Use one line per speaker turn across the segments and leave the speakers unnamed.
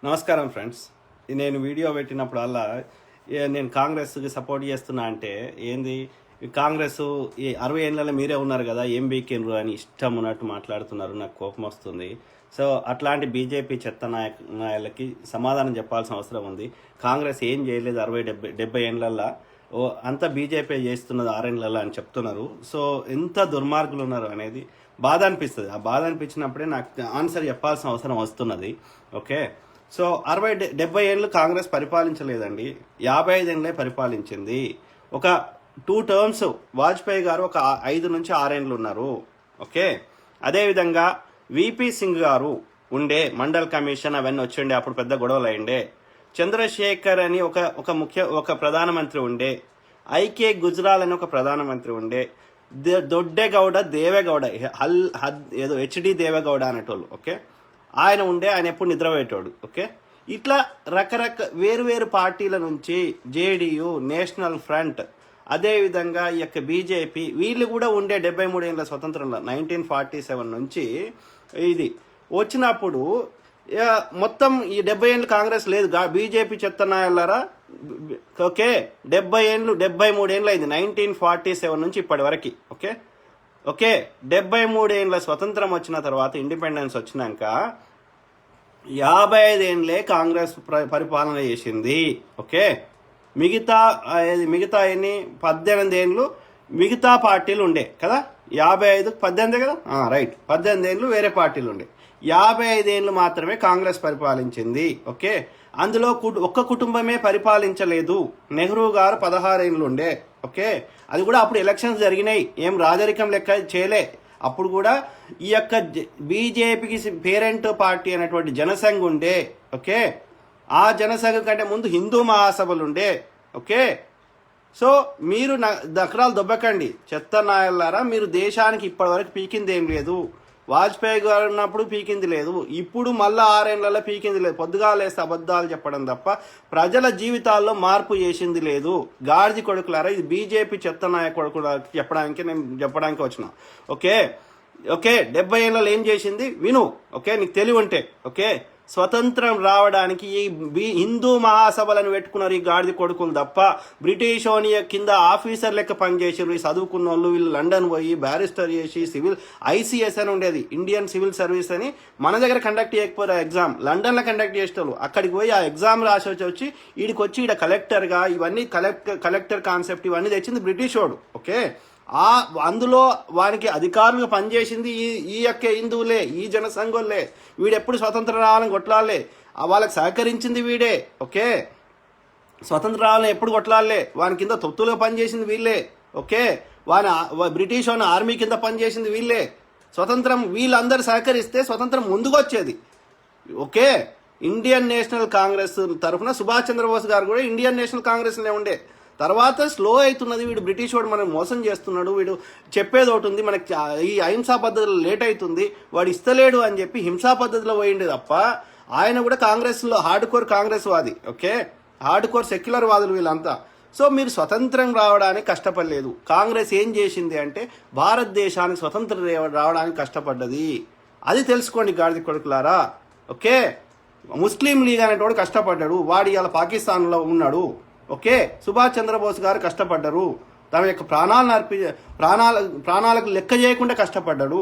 నమస్కారం ఫ్రెండ్స్. నేను వీడియో పెట్టినప్పుడల్లా నేను కాంగ్రెస్కి సపోర్ట్ చేస్తున్నా అంటే ఏంది కాంగ్రెస్ ఈ 60 ఏళ్ళలో మీరే ఉన్నారు కదా, ఏం బీకిండ్రు అని ఇష్టం ఉన్నట్టు మాట్లాడుతున్నారు. నాకు కోపం వస్తుంది. సో అట్లాంటి బీజేపీ చెత్త నాయకులకి సమాధానం చెప్పాల్సిన అవసరం ఉంది. కాంగ్రెస్ ఏం చేయలేదు 60-70 ఏళ్ళల్లో, అంతా బీజేపీ చేస్తున్నది 6 ఏళ్ళల్లో అని చెప్తున్నారు. సో ఎంత దుర్మార్గులు ఉన్నారు అనేది బాధ అనిపిస్తుంది. ఆ బాధ అనిపించినప్పుడే నాకు ఆన్సర్ చెప్పాల్సిన అవసరం వస్తున్నది. ఓకే, సో 60-70 ఏళ్ళు కాంగ్రెస్ పరిపాలించలేదండి, 55 ఏళ్ళే పరిపాలించింది. ఒక 2 టర్మ్స్ వాజ్పేయి గారు ఒక 5 నుంచి 6 ఏళ్ళు ఉన్నారు. ఓకే, అదేవిధంగా విపి సింగ్ గారు ఉండే మండల్ కమిషన్ అవన్నీ వచ్చిండే, అప్పుడు పెద్ద గొడవలు అయిండే. చంద్రశేఖర్ అని ఒక ప్రధానమంత్రి ఉండే. ఐకే గుజరాల్ అని ఒక ప్రధానమంత్రి ఉండే. దొడ్డేగౌడ దేవేగౌడ ఏదో హెచ్డి దేవేగౌడ అనేటోళ్ళు. ఓకే, ఆయన ఉండే, ఆయన ఎప్పుడు నిద్రపోయేటోడు. ఓకే, ఇట్లా వేరు పార్టీల నుంచి జేడీయూ, నేషనల్ ఫ్రంట్, అదేవిధంగా ఈ యొక్క బీజేపీ, వీళ్ళు కూడా ఉండే 73 ఏళ్ళ స్వతంత్రంలో 1947 నుంచి ఇది వచ్చినప్పుడు మొత్తం ఈ 70 ఏళ్ళు కాంగ్రెస్ లేదు, బీజేపీ చెత్తనాయాలరా. ఓకే, 73 ఏళ్ళు అయింది 1947 నుంచి ఇప్పటి వరకు. ఓకే, 73 ఏళ్ళ స్వతంత్రం వచ్చిన తర్వాత, ఇండిపెండెన్స్ వచ్చినాక 55 ఏళ్ళే కాంగ్రెస్ పరిపాలన చేసింది. ఓకే, మిగతా ఎన్ని 18 ఏళ్ళు మిగతా పార్టీలు ఉండే కదా. 18 కదా, రైట్, 18 ఏళ్ళు వేరే పార్టీలు ఉండే. 55 ఏళ్ళు మాత్రమే కాంగ్రెస్ పరిపాలించింది. ఓకే, అందులో ఒక్క కుటుంబమే పరిపాలించలేదు. నెహ్రూ గారు 16 ఏళ్ళు ఉండే. ఓకే, అది కూడా అప్పుడు ఎలక్షన్స్ జరిగినాయి, ఏం రాజరికం లెక్క చేయలే. అప్పుడు కూడా ఈ యొక్క బీజేపీకి పేరెంట్ పార్టీ అనేటువంటి జనసంఘ్ ఉండే. ఓకే, ఆ జనసంఘ్ కంటే ముందు హిందూ మహాసభలు ఉండే. ఓకే, సో మీరు దఖరాలు దొబ్బకండి చెత్త నాయలారా. మీరు దేశానికి ఇప్పటివరకు పీకింది ఏం లేదు. వాజ్పేయి గారు ఉన్నప్పుడు పీకింది లేదు, ఇప్పుడు మళ్ళీ 6 ఏళ్లలో పీకింది లేదు. పొద్దుగాలేస్తే అబద్ధాలు చెప్పడం తప్ప ప్రజల జీవితాల్లో మార్పు చేసింది లేదు. గాడిది కొడుకులారా, ఇది బీజేపీ చెత్త నాయకు కొడుకు చెప్పడానికి వచ్చిన. ఓకే, 70 ఏళ్ళలో ఏం చేసింది విను. ఓకే, నీకు తెలివి ఉంటే. ఓకే, స్వతంత్రం రావడానికి ఈ హిందూ మహాసభలను పెట్టుకున్నారు ఈ గాడిది కొడుకులు తప్ప, బ్రిటిష్ కింద ఆఫీసర్ లెక్క పనిచేసారు. ఈ చదువుకున్న వాళ్ళు వీళ్ళు లండన్ పోయి బ్యారిస్టర్ చేసి సివిల్ ఐసీఎస్ అని ఉండేది, ఇండియన్ సివిల్ సర్వీస్ అని, మన దగ్గర కండక్ట్ చేయకపోయారు ఎగ్జామ్, లండన్లో కండక్ట్ చేసేవాళ్ళు. అక్కడికి పోయి ఆ ఎగ్జామ్ రాసి వచ్చి వీడికి వచ్చి ఈడ కలెక్టర్గా ఇవన్నీ కలెక్టర్ కాన్సెప్ట్ ఇవన్నీ తెచ్చింది బ్రిటిష్ వాడు. ఓకే, అందులో వానికి అధికారులుగా పనిచేసింది ఈ యొక్క హిందువులే, ఈ జనసంఘులే. వీడెప్పుడు స్వతంత్రం రావాలని కొట్లాడలే, వాళ్ళకి సహకరించింది వీడే. ఓకే, స్వతంత్రం రావాలని ఎప్పుడు కొట్లాడలే, వాని కింద తొత్తులుగా పనిచేసింది వీళ్ళే. ఓకే, బ్రిటిష్ వాని ఆర్మీ కింద పనిచేసింది వీళ్ళే. స్వతంత్రం వీళ్ళందరూ సహకరిస్తే స్వతంత్రం ముందుకు వచ్చేది. ఓకే, ఇండియన్ నేషనల్ కాంగ్రెస్ తరఫున సుభాష్ చంద్రబోస్ గారు కూడా ఇండియన్ నేషనల్ కాంగ్రెస్లోనే ఉండే. తర్వాత స్లో అవుతున్నది, వీడు బ్రిటిష్ వాడు మనం మోసం చేస్తున్నాడు, వీడు చెప్పేది ఒకటి ఉంది, మనకి ఈ అహింసా పద్ధతిలో లేట్ అవుతుంది, వాడు ఇస్తలేడు అని చెప్పి హింసా పద్ధతిలో పోయింది తప్ప, ఆయన కూడా కాంగ్రెస్లో హార్డ్ కోర్ కాంగ్రెస్ వాది. ఓకే, హార్డ్ కోర్ సెక్యులర్ వాదులు వీళ్ళంతా. సో మీరు స్వతంత్రం రావడానికి కష్టపడలేదు. కాంగ్రెస్ ఏం చేసింది అంటే భారతదేశానికి స్వతంత్రం రావడానికి కష్టపడ్డది. అది తెలుసుకోండి గాడిద కొడుకులారా. ఓకే, ముస్లిం లీగ్ అనేటోడు కష్టపడ్డాడు, వాడు ఇవాళ పాకిస్తాన్లో ఉన్నాడు. ఓకే, సుభాష్ చంద్రబోస్ గారు కష్టపడ్డారు, తమ యొక్క ప్రాణాలకు లెక్క చేయకుండా కష్టపడ్డాడు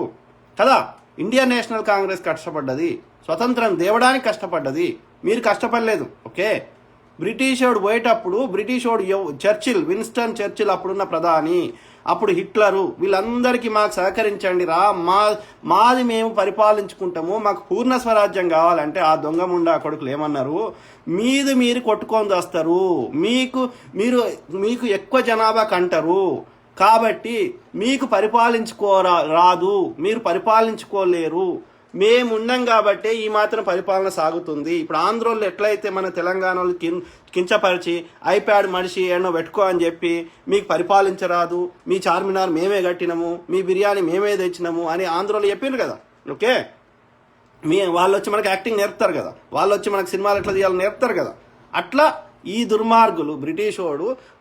కదా. ఇండియన్ నేషనల్ కాంగ్రెస్ కష్టపడ్డది, స్వతంత్రం దేవడానికి కష్టపడ్డది, మీరు కష్టపడలేదు. ఓకే, బ్రిటిష్ వాడు పోయేటప్పుడు బ్రిటిష్ వాడు విన్స్టన్ చర్చిల్ అప్పుడున్న ప్రధాని, అప్పుడు హిట్లరు, వీళ్ళందరికీ మాకు సహకరించండి రా, మాది మేము పరిపాలించుకుంటాము, మాకు పూర్ణ స్వరాజ్యం కావాలంటే ఆ దొంగ ముండా కొడుకులు ఏమన్నారు, మీరు కొట్టుకొని వస్తారు, మీకు ఎక్కువ జనాభా కంటారు కాబట్టి మీకు రాదు, మీరు పరిపాలించుకోలేరు, మేమున్నాం కాబట్టి ఈ మాత్రం పరిపాలన సాగుతుంది. ఇప్పుడు ఆంధ్రోళ్ళు ఎట్లయితే మన తెలంగాణలో కించపరిచి ఐప్యాడ్ మనిషి ఏమో పెట్టుకో అని చెప్పి మీకు పరిపాలించరాదు, మీ చార్మినార్ మేమే కట్టినాము, మీ బిర్యానీ మేమే తెచ్చినాము అని ఆంధ్రోళ్ళు చెప్పిండ్రు కదా. ఓకే, వాళ్ళు వచ్చి మనకి యాక్టింగ్ నేర్పుతారు కదా, వాళ్ళు వచ్చి మనకు సినిమాలు ఎట్లా తీయాలని నేర్పుతారు కదా. అట్లా ఈ దుర్మార్గులు బ్రిటిష్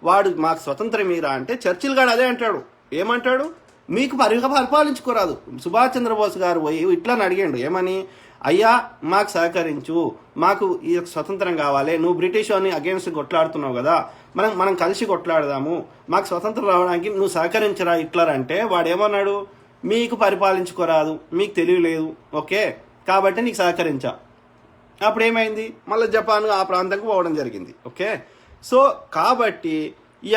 వాడు మాకు స్వతంత్రం మీరా అంటే, చర్చిల్ గాడు అదే అంటాడు. ఏమంటాడు, మీకు పరిపాలించుకోరాదు. సుభాష్ చంద్రబోస్ గారు పోయి ఇట్లా అడిగాడు, ఏమని, అయ్యా మాకు సహకరించు, మాకు ఈ స్వతంత్రం కావాలి, నువ్వు బ్రిటిష్ అని అగేన్స్ట్ కొట్లాడుతున్నావు కదా, మనం కలిసి కొట్లాడదాము, మాకు స్వతంత్రం రావడానికి నువ్వు సహకరించరా హిట్లర్ అంటే వాడు ఏమన్నాడు, మీకు పరిపాలించుకోరాదు, మీకు తెలియలేదు, ఓకే, కాబట్టి నీకు సహకరించా. అప్పుడు ఏమైంది, మళ్ళీ జపాన్ ఆ ప్రాంతంకు పోవడం జరిగింది. ఓకే, సో కాబట్టి ఈ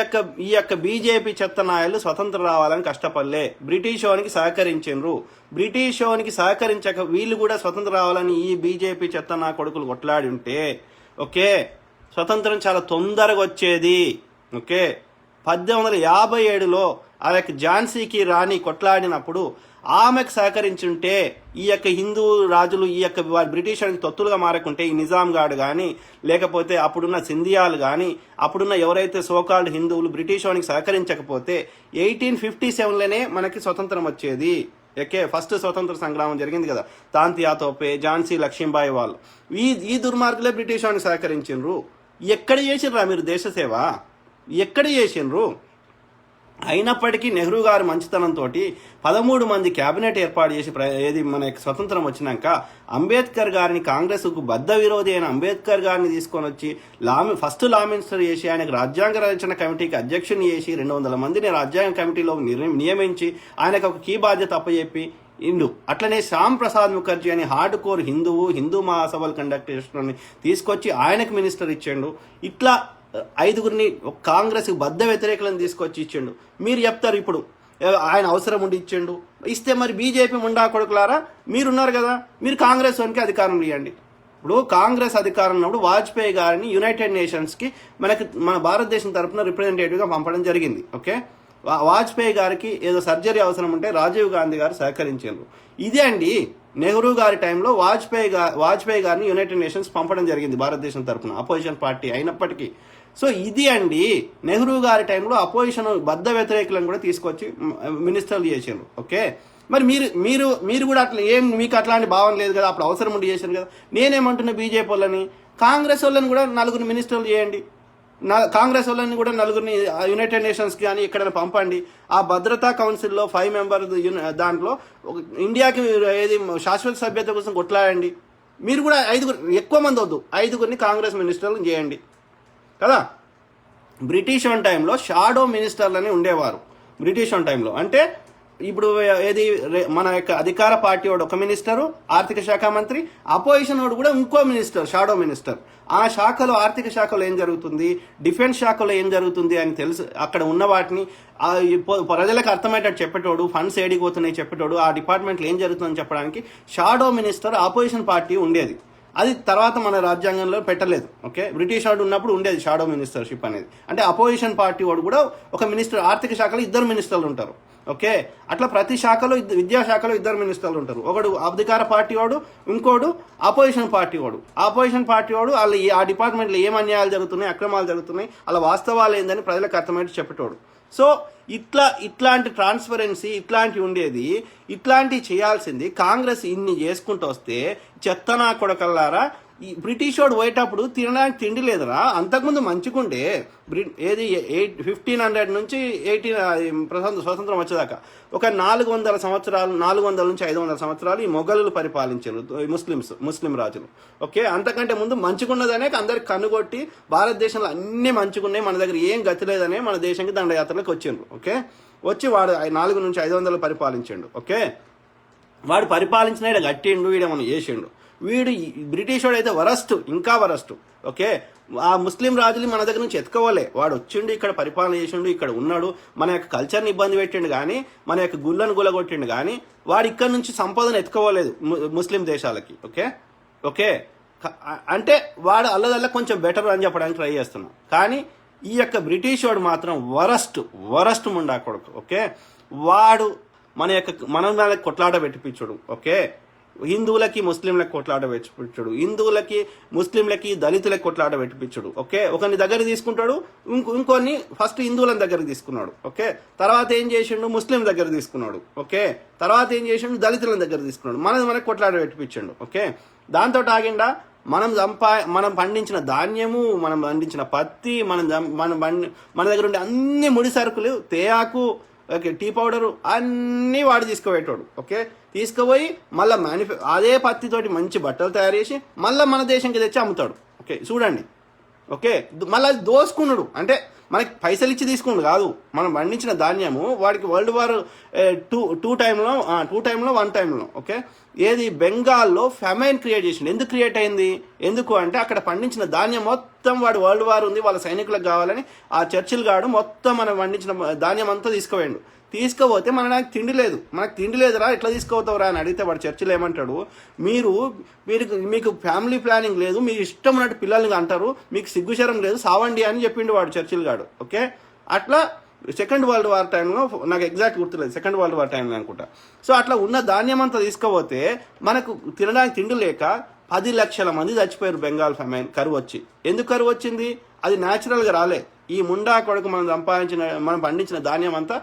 యొక్క బీజేపీ చెత్త నాయకులు స్వతంత్రం రావాలని కష్టపడలే, బ్రిటిష్ వానికి సహకరించారు. బ్రిటిష్ వానికి సహకరించక వీళ్ళు కూడా స్వతంత్రం రావాలని ఈ బీజేపీ చెత్త నా కొడుకులు కొట్లాడి ఉంటే ఓకే స్వతంత్రం చాలా తొందరగా వచ్చేది. ఓకే, 1857లో ఆ యొక్క ఝాన్సీకి రాణి కొట్లాడినప్పుడు ఆమెకు సహకరించుంటే ఈ యొక్క హిందూ రాజులు ఈ యొక్క బ్రిటిష్ వారికి తొత్తులుగా మారకుంటే ఈ నిజాం గాడు కానీ లేకపోతే అప్పుడున్న సింధియాలు కానీ అప్పుడున్న ఎవరైతే సోకాల్డ్ హిందువులు బ్రిటిష్ వారికి సహకరించకపోతే 1857లోనే మనకి స్వతంత్రం వచ్చేది. ఓకే, ఫస్ట్ స్వతంత్ర సంగ్రామం జరిగింది కదా, తాంతియా తోపే, ఝాన్సీ లక్ష్మీబాయి వాళ్ళు ఈ దుర్మార్గులే బ్రిటిష్ వారికి సహకరించిండ్రు. ఎక్కడ చేసిండ్రా మీరు దేశ సేవ, ఎక్కడ చేసిండ్రు? అయినప్పటికీ నెహ్రూ గారు మంచితనంతో 13 మంది క్యాబినెట్ ఏర్పాటు చేసి ఏది మన స్వతంత్రం వచ్చినాక అంబేద్కర్ గారిని, కాంగ్రెస్కు బద్ద విరోధి అయిన అంబేద్కర్ గారిని తీసుకొని వచ్చి ఫస్ట్ లా మినిస్టర్ చేసి ఆయనకు రాజ్యాంగ రచన కమిటీకి అధ్యక్షుని చేసి 200 మందిని రాజ్యాంగ కమిటీలో నియమించి ఆయనకు ఒక కీ బాధ్యత అప్పచెప్పి అట్లనే శ్యామ్ ప్రసాద్ ముఖర్జీ అని హార్డ్ కోర్ హిందూ మహాసభలు కండక్ట్ చేసిన తీసుకొచ్చి ఆయనకు మినిస్టర్ ఇచ్చాడు. ఇట్లా 5గురిని కాంగ్రెస్ బద్ద వ్యతిరేకులను తీసుకొచ్చి ఇచ్చిండు. మీరు చెప్తారు ఇప్పుడు ఆయన అవసరం ఉండి ఇచ్చిండు, ఇస్తే మరి బీజేపీ ముండా కొడుకులారా మీరున్నారు కదా, మీరు కాంగ్రెస్ వానికి అధికారం ఇవ్వండి. ఇప్పుడు కాంగ్రెస్ అధికారం ఉన్నప్పుడు వాజ్పేయి గారిని యునైటెడ్ నేషన్స్కి మన భారతదేశం తరఫున రిప్రజెంటేటివ్గా పంపడం జరిగింది. ఓకే, వాజ్పేయి గారికి ఏదో సర్జరీ అవసరం ఉంటే రాజీవ్ గాంధీ గారు సహకరించారు. ఇదే అండి నెహ్రూ గారి టైంలో వాజ్పేయి గారిని యునైటెడ్ నేషన్స్ పంపడం జరిగింది భారతదేశం తరఫున, అపోజిషన్ పార్టీ అయినప్పటికీ. సో ఇది అండి నెహ్రూ గారి టైంలో అపోజిషన్ బద్ద వ్యతిరేకులను కూడా తీసుకొచ్చి మినిస్టర్లు చేశారు. ఓకే, మరి మీరు కూడా అట్లా మీకు అట్లాంటి భావన లేదు కదా, అప్పుడు అవసరం ఉండి చేశారు కదా. నేనేమంటున్నా బీజేపీ వాళ్ళని, కాంగ్రెస్ వాళ్ళని కూడా 4 మినిస్టర్లు చేయండి, కాంగ్రెస్ వాళ్ళని కూడా 4 యునైటెడ్ నేషన్స్కి కానీ ఎక్కడైనా పంపండి. ఆ భద్రతా కౌన్సిల్లో 5 మెంబర్ దాంట్లో ఇండియాకి ఏది శాశ్వత సభ్యత కోసం కొట్లాడండి. మీరు కూడా 5 ఎక్కువ మంది వద్దు, 5గురిని కాంగ్రెస్ మినిస్టర్లు చేయండి కదా. బ్రిటిష్ వన్ టైంలో షాడో మినిస్టర్లని ఉండేవారు. బ్రిటిష్ వన్ టైంలో అంటే ఇప్పుడు ఏది మన యొక్క అధికార పార్టీ వాడు ఒక మినిస్టరు, ఆర్థిక శాఖ మంత్రి, అపోజిషన్ వాడు కూడా ఇంకో మినిస్టర్, షాడో మినిస్టర్. ఆ శాఖలో ఆర్థిక శాఖలో ఏం జరుగుతుంది, డిఫెన్స్ శాఖలో ఏం జరుగుతుంది అని తెలుసు, అక్కడ ఉన్న వాటిని ప్రజలకు అర్థమయ్యేటట్టు చెప్పేటోడు, ఫండ్స్ ఏడిపోతున్నాయి చెప్పేటోడు, ఆ డిపార్ట్మెంట్లో ఏం జరుగుతుందని చెప్పడానికి షాడో మినిస్టర్ ఆపోజిషన్ పార్టీ ఉండేది. అది తర్వాత మన రాజ్యాంగంలో పెట్టలేదు. ఓకే, బ్రిటిష్ వాడు ఉన్నప్పుడు ఉండేది షాడో మినిస్టర్షిప్ అనేది. అంటే అపోజిషన్ పార్టీ వాడు కూడా ఒక మినిస్టర్, ఆర్థిక శాఖలో 2 మినిస్టర్లు ఉంటారు. ఓకే, అట్లా ప్రతి శాఖలో విద్యాశాఖలో 2 మినిస్టర్లు ఉంటారు. ఒకడు అధికార పార్టీ వాడు, ఇంకోడు అపోజిషన్ పార్టీ వాడు. అపోజిషన్ పార్టీ వాడు వాళ్ళు ఆ డిపార్ట్మెంట్లో ఏం అన్యాయాలు జరుగుతున్నాయి, అక్రమాలు జరుగుతున్నాయి, అలా వాస్తవాలు ఏందని ప్రజలకు అర్థమయ్యేట్టు చెప్పేటోడు. సో ఇట్లాంటి ట్రాన్స్పరెన్సీ ఇట్లాంటివి ఉండేది, ఇట్లాంటివి చేయాల్సింది. కాంగ్రెస్ ఇన్ని చేసుకుంటూ వస్తే చెత్తనా కొడకల్లారా, ఈ బ్రిటిష్ వాడు పోయేటప్పుడు తినడానికి తిండి లేదురా, అంతకుముందు మంచిగుండే. ఏది 1500 నుంచి 18 స్వతంత్రం వచ్చేదాకా ఒక 400 సంవత్సరాలు, 400 నుంచి 500 సంవత్సరాలు ఈ మొఘలులు పరిపాలించారు, ముస్లిం రాజులు. ఓకే, అంతకంటే ముందు మంచిగున్నదనే అందరికి కన్నుగొట్టి భారతదేశంలో అన్ని మంచిగున్నాయి, మన దగ్గర ఏం గతి లేదనే మన దేశానికి దండయాత్రలకు వచ్చిండ్రు. ఓకే, వచ్చి వాడు 4 నుంచి 500 పరిపాలించిండు. ఓకే, వాడు పరిపాలించిన ఈడ గట్టిండు, ఈడేమన్నా చేసిండు. వీడు బ్రిటిష్ వాడు అయితే వరస్ట్, ఇంకా వరస్ట్. ఓకే, ఆ ముస్లిం రాజులు మన దగ్గర నుంచి ఎత్తుకోవాలే, వాడు వచ్చిండు, ఇక్కడ పరిపాలన చేసిండు, ఇక్కడ ఉన్నాడు, మన యొక్క కల్చర్ని ఇబ్బంది పెట్టిండు కానీ, మన యొక్క గుళ్ళను గులగొట్టిండు కానీ, వాడు ఇక్కడ నుంచి సంపదను ఎత్తుకోవలేదు ముస్లిం దేశాలకి. ఓకే ఓకే అంటే వాడు అల్లదల్ల కొంచెం బెటర్ అని చెప్పడానికి ట్రై చేస్తున్నాం. కానీ ఈ యొక్క బ్రిటిష్ వాడు మాత్రం వరస్ట్ ముండా కొడుకు. ఓకే, వాడు మన మీద కొట్లాట పెట్టిపించుడు. ఓకే, హిందువులకి ముస్లింలకు కొట్లాట పెట్టిపించుడు, హిందువులకి ముస్లింలకి దళితులకు కొట్లాట పెట్టిపించుడు. ఓకే, ఒకరిని దగ్గర తీసుకుంటాడు, ఇంకొన్ని ఫస్ట్ హిందువుల దగ్గర తీసుకున్నాడు. ఓకే, తర్వాత ఏం చేసిండు, ముస్లిం దగ్గర తీసుకున్నాడు. ఓకే, తర్వాత ఏం చేసిండు, దళితుల దగ్గర తీసుకున్నాడు. మనకు కొట్లాట పెట్టిపించండు. ఓకే, దాంతో ఆగిండా మనం పండించిన ధాన్యము, మనం పండించిన పత్తి, మన దగ్గర ఉండే అన్ని ముడి సరుకులు, తేయాకు, ఓకే, టీ పౌడరు అన్నీ వాడు తీసుకుపోయేటోడు. ఓకే, తీసుకుపోయి మళ్ళీ అదే పత్తితోటి మంచి బట్టలు తయారు చేసి మళ్ళీ మన దేశంకి తెచ్చి అమ్ముతాడు. ఓకే చూడండి, ఓకే మళ్ళీ అది దోసుకున్నాడు, అంటే మనకి పైసలు ఇచ్చి తీసుకున్నాడు కాదు, మనం పండించిన ధాన్యము వాడికి వరల్డ్ వార్ టూ టైంలో 1 టైంలో ఓకే ఏది బెంగాల్లో ఫెమైన్ క్రియేట్ చేసిండు. ఎందుకు క్రియేట్ అయింది, ఎందుకు అంటే అక్కడ పండించిన ధాన్యం మొత్తం వాడు వరల్డ్ వార్ ఉంది వాళ్ళ సైనికులకు కావాలని ఆ చర్చిల్ గాడు మొత్తం మనం పండించిన ధాన్యం అంతా తీసుకుపోయాడు. తీసుకుపోతే నాకు తిండి లేదు, మనకు తిండి లేదురా ఎట్లా తీసుకుపోతావురా అని అడిగితే వాడు చర్చిలో ఏమంటాడు, మీకు ఫ్యామిలీ ప్లానింగ్ లేదు, మీకు ఇష్టం ఉన్నట్టు పిల్లల్ని అంటారు, మీకు సిగ్గుశరం లేదు, సావండి అని చెప్పిండు వాడు చర్చిల్ గాడు. ఓకే అట్లా సెకండ్ వరల్డ్ వార్ టైంలో, నాకు ఎగ్జాక్ట్ గుర్తులేదు, సెకండ్ వరల్డ్ వార్ టైంలో అనుకుంటా. సో అట్లా ఉన్న ధాన్యం అంతా తీసుకుపోతే మనకు తినడానికి తిండి లేక 10 లక్షల మంది చచ్చిపోయారు బెంగాల్ ఫెమైన్ కరువు వచ్చి. ఎందుకు కరువు వచ్చింది, అది న్యాచురల్గా రాలే, ఈ ముండా కొడుకు మనం పండించిన ధాన్యం అంతా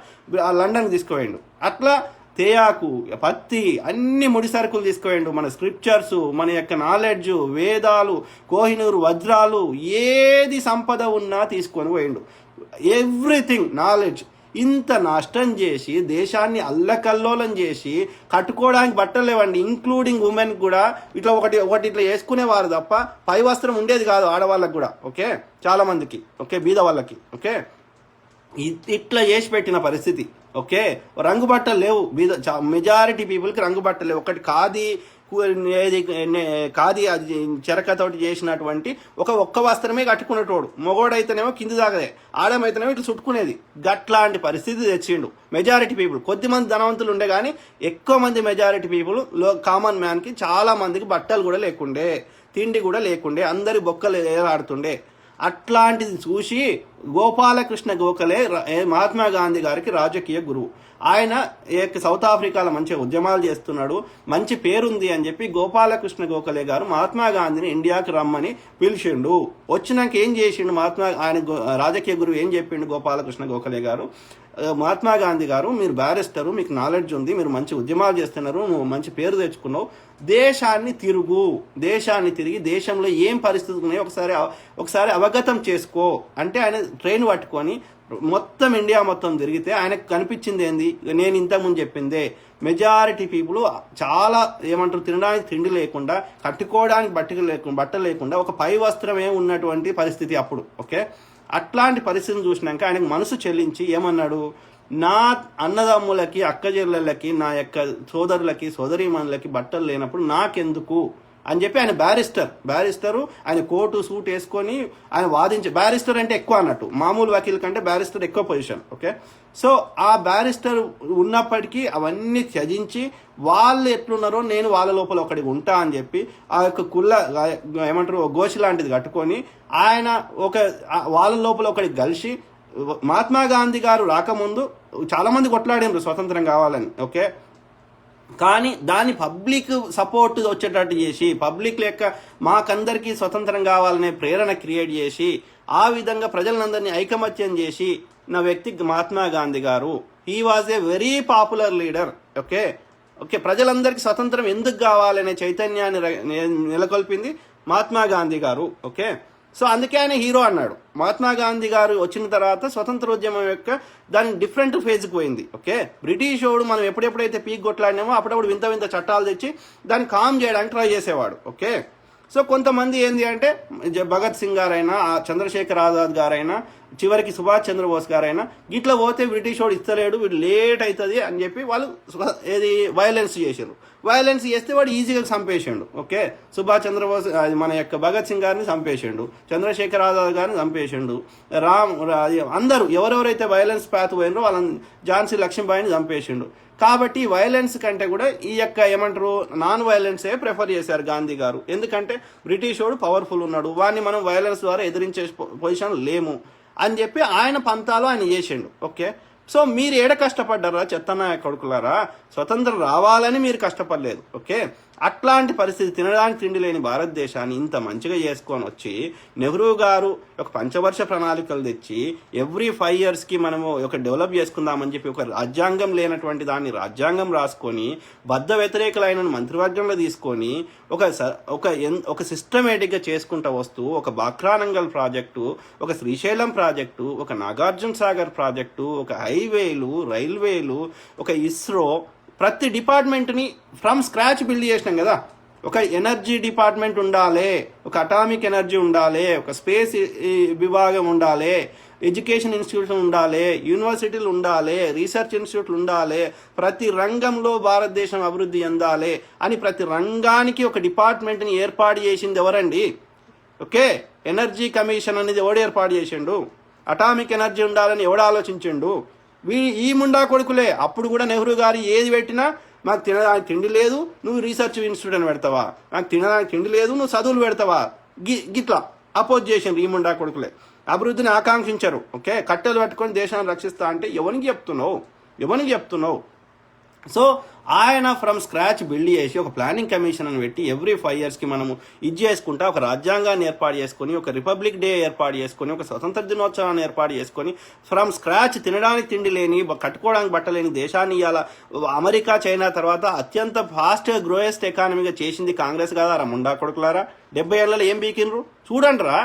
లండన్కి తీసుకుపోయిండు. అట్లా తేయాకు పత్తి అన్ని ముడి సరుకులు తీసుకుపోయిండు, మన స్క్రిప్చర్స్, మన యొక్క నాలెడ్జ్, వేదాలు, కోహినూరు వజ్రాలు, ఏది సంపద ఉన్నా తీసుకొని పోయిండు, ఎవ్రీథింగ్ నాలెడ్జ్. ఇంత నష్టం చేసి దేశాన్ని అల్లకల్లోలం చేసి కట్టుకోవడానికి బట్టలు లేవండి, ఇంక్లూడింగ్ ఉమెన్ కూడా ఇట్లా ఒకటి ఇట్లా వేసుకునేవారు తప్ప పై వస్త్రం ఉండేది కాదు ఆడవాళ్ళకి కూడా. ఓకే చాలా మందికి, ఓకే బీద వాళ్ళకి. ఓకే ఇట్లా చేసి పెట్టిన పరిస్థితి. ఓకే రంగు బట్టలు లేవు, మెజారిటీ పీపుల్కి రంగు బట్టలు లేవు. ఒకటి కాది అది చెరకతోటి చేసినటువంటి ఒక్క వస్త్రమే కట్టుకునేటోడు, మొగోడైతేనేమో కింది దాగదే, ఆడమైతేనేమో ఇట్లా చుట్టుకునేది. గట్లాంటి పరిస్థితి తెచ్చిండు మెజారిటీ పీపుల్. కొద్దిమంది ధనవంతులు ఉండే కానీ ఎక్కువ మంది మెజారిటీ పీపుల్ కామన్ మ్యాన్కి చాలా మందికి బట్టలు కూడా లేకుండే, తిండి కూడా లేకుండే, అందరి బొక్కలు ఏలాడుతుండే. అట్లాంటిది చూసి గోపాలకృష్ణ గోఖలే మహాత్మా గాంధీ గారికి రాజకీయ గురువు. ఆయన సౌత్ ఆఫ్రికాలో మంచిగా ఉద్యమాలు చేస్తున్నాడు, మంచి పేరుంది అని చెప్పి గోపాలకృష్ణ గోఖలే గారు మహాత్మా గాంధీని ఇండియాకి రమ్మని పిలిచిండు. వచ్చినాక ఏం చేసిండు ఆయన రాజకీయ గురువు ఏం చెప్పిండు గోపాలకృష్ణ గోఖలే గారు, మహాత్మా గాంధీ గారు మీరు బ్యారిస్టరు, మీకు నాలెడ్జ్ ఉంది, మీరు మంచి ఉద్యమాలు చేస్తున్నారు, నువ్వు మంచి పేరు తెచ్చుకున్నావు, దేశాన్ని తిరిగి దేశంలో ఏం పరిస్థితులు ఉన్నాయో ఒకసారి అవగతం చేసుకో అంటే ఆయన ట్రైన్ పట్టుకొని మొత్తం ఇండియా మొత్తం తిరిగితే ఆయనకు కనిపించింది ఏంది, నేను ఇంతకుముందు చెప్పిందే, మెజారిటీ పీపుల్ చాలా ఏమంటారు తినడానికి తిండి లేకుండా, కట్టుకోవడానికి బట్టలు లేకుండా ఒక పై వస్త్రమే ఉన్నటువంటి పరిస్థితి అప్పుడు. ఓకే అట్లాంటి పరిస్థితిని చూసినాక ఆయనకు మనసు చెల్లించి ఏమన్నాడు, నా అన్నదమ్ములకి అక్కచెల్లెళ్ళకి నా యొక్క సోదరులకి సోదరీమణులకి బట్టలు లేనప్పుడు నాకెందుకు అని చెప్పి ఆయన బ్యారిస్టరు ఆయన కోటు సూట్ వేసుకొని ఆయన బ్యారిస్టర్ అంటే ఎక్కువ అన్నట్టు, మామూలు వకీల్ కంటే బ్యారిస్టర్ ఎక్కువ పొజిషన్. ఓకే సో ఆ బ్యారిస్టర్ ఉన్నప్పటికీ అవన్నీ త్యజించి వాళ్ళు ఎట్లున్నారో నేను వాళ్ళ లోపల ఒకటి ఉంటా అని చెప్పి ఆ యొక్క ఏమంటారు గోషి లాంటిది కట్టుకొని ఆయన వాళ్ళ లోపల ఒకటి కలిసి, మహాత్మా గాంధీ గారు రాకముందు చాలా మంది కొట్లాడారు స్వతంత్రం కావాలని. ఓకే కానీ దాన్ని పబ్లిక్ సపోర్ట్ వచ్చేటట్టు చేసి, పబ్లిక్ లెక్క మాకందరికీ స్వతంత్రం కావాలనే ప్రేరణ క్రియేట్ చేసి, ఆ విధంగా ప్రజలందరినీ ఐకమత్యం చేసి నా వ్యక్తి మహాత్మా గాంధీ గారు. He was a very popular leader. Okay ప్రజలందరికీ స్వతంత్రం ఎందుకు కావాలనే చైతన్యాన్ని నెలకొల్పింది మహాత్మా గాంధీ గారు. ఓకే సో అందుకే ఆయన హీరో అన్నాడు. మహాత్మా గాంధీ గారు వచ్చిన తర్వాత స్వతంత్రోద్యమం యొక్క దాని డిఫరెంట్ ఫేజ్కి పోయింది. ఓకే బ్రిటిష్ వాడు మనం ఎప్పుడెప్పుడైతే పీక్ కొట్లాడినామో అప్పుడప్పుడు వింత చట్టాలు తెచ్చి దాన్ని కామ్ చేయడానికి ట్రై చేసేవాడు. ఓకే సో కొంతమంది ఏంది అంటే భగత్ సింగ్ గారైనా, చంద్రశేఖర్ ఆజాద్ గారైనా, చివరికి సుభాష్ చంద్రబోస్ గారైనా గిట్లా పోతే బ్రిటిష్ వాడు ఇస్తలేడు, వీడు లేట్ అవుతుంది అని చెప్పి వాళ్ళు వైలెన్స్ చేశారు. వైలెన్స్ చేస్తే వాడు ఈజీగా చంపేసిండు. ఓకే సుభాష్ చంద్రబోస్ మన యొక్క భగత్ సింగ్ గారిని చంపేసిండు, చంద్రశేఖర్ ఆజాద్ గారిని చంపేసిండు, అందరూ ఎవరెవరైతే వైలెన్స్ పాత్ పోయినరో వాళ్ళని ఝాన్సీ లక్ష్మీబాయిని చంపేసిండు. కాబట్టి వైలెన్స్ కంటే కూడా ఈ యొక్క ఏమంటారు నాన్ వైలెన్సే ప్రిఫర్ చేశారు గాంధీ గారు. ఎందుకంటే బ్రిటిష్ వాడు పవర్ఫుల్ ఉన్నాడు, వాడిని మనం వైలెన్స్ ద్వారా ఎదిరించే పొజిషన్ లేము అని చెప్పి ఆయన పంతాలు ఆయన చేసిండు. ఓకే సో మీరు ఏడ కష్టపడ్డారా చెత్తన కొడుకులారా, స్వతంత్రం రావాలని మీరు కష్టపడలేదు. ఓకే అట్లాంటి పరిస్థితి, తినడానికి తిండి లేని భారతదేశాన్ని ఇంత మంచిగా చేసుకొని వచ్చి నెహ్రూ గారు ఒక పంచవర్ష ప్రణాళికలు తెచ్చి ఎవ్రీ 5 yearsకి మనము ఒక డెవలప్ చేసుకుందామని చెప్పి ఒక రాజ్యాంగం లేనటువంటి దాన్ని రాజ్యాంగం రాసుకొని బద్ధ వ్యతిరేకులైన మంత్రివర్గంలో తీసుకొని ఒక సిస్టమేటిక్గా చేసుకుంటూ వస్తూ ఒక బాక్రానంగల్ ప్రాజెక్టు, ఒక శ్రీశైలం ప్రాజెక్టు, ఒక నాగార్జున సాగర్ ప్రాజెక్టు, ఒక హైవేలు, రైల్వేలు, ఒక ఇస్రో, ప్రతి డిపార్ట్మెంట్ని ఫ్రమ్ స్క్రాచ్ బిల్డ్ చేసినాం కదా. ఒక ఎనర్జీ డిపార్ట్మెంట్ ఉండాలి, ఒక అటామిక్ ఎనర్జీ ఉండాలి, ఒక స్పేస్ విభాగం ఉండాలి, ఎడ్యుకేషన్ ఇన్స్టిట్యూషన్ ఉండాలి, యూనివర్సిటీలు ఉండాలి, రీసెర్చ్ ఇన్స్టిట్యూట్లు ఉండాలి, ప్రతి రంగంలో భారతదేశం అభివృద్ధి చెందాలి అని ప్రతి రంగానికి ఒక డిపార్ట్మెంట్ని ఏర్పాటు చేసింది ఎవరండి? ఓకే, ఎనర్జీ కమిషన్ అనేది ఎవడు ఏర్పాటు చేసిండు? అటామిక్ ఎనర్జీ ఉండాలని ఎవడు ఆలోచించిండు? ఈ ముండా కొడుకులే. అప్పుడు కూడా నెహ్రూ గారు ఏది పెట్టినా మాకు తినడానికి తిండి లేదు, నువ్వు రీసెర్చ్ ఇన్స్టిట్యూట్ అని పెడతావా, నాకు తినడానికి తిండి లేదు, నువ్వు చదువులు పెడతావా, గిట్లా అపోజ్ చేసిండ్రు ఈ ముండా కొడుకులే. అభివృద్ధిని ఆకాంక్షించరు. ఓకే, కట్టెలు పట్టుకొని దేశాన్ని రక్షిస్తా అంటే ఎవరికి చెప్తున్నావు? సో ఆయన ఫ్రమ్ స్క్రాచ్ బిల్డ్ చేసి ఒక ప్లానింగ్ కమిషన్ అని పెట్టి ఎవ్రీ 5 yearsకి మనము ఇది చేసుకుంటా ఒక రాజ్యాంగాన్ని ఏర్పాటు చేసుకొని, ఒక రిపబ్లిక్ డే ఏర్పాటు చేసుకొని, ఒక స్వతంత్ర దినోత్సవాన్ని ఏర్పాటు చేసుకొని, ఫ్రమ్ స్క్రాచ్ తినడానికి తిండి లేని, కట్టుకోవడానికి బట్టలేని దేశాన్ని ఇవాళ అమెరికా చైనా తర్వాత అత్యంత ఫాస్ట్ గ్రోయెస్ట్ ఎకానమీగా చేసింది కాంగ్రెస్ కదా రా ముండా కొడుకులారా. 70 ఏళ్లలో ఏం బీకినరు చూడండి రా.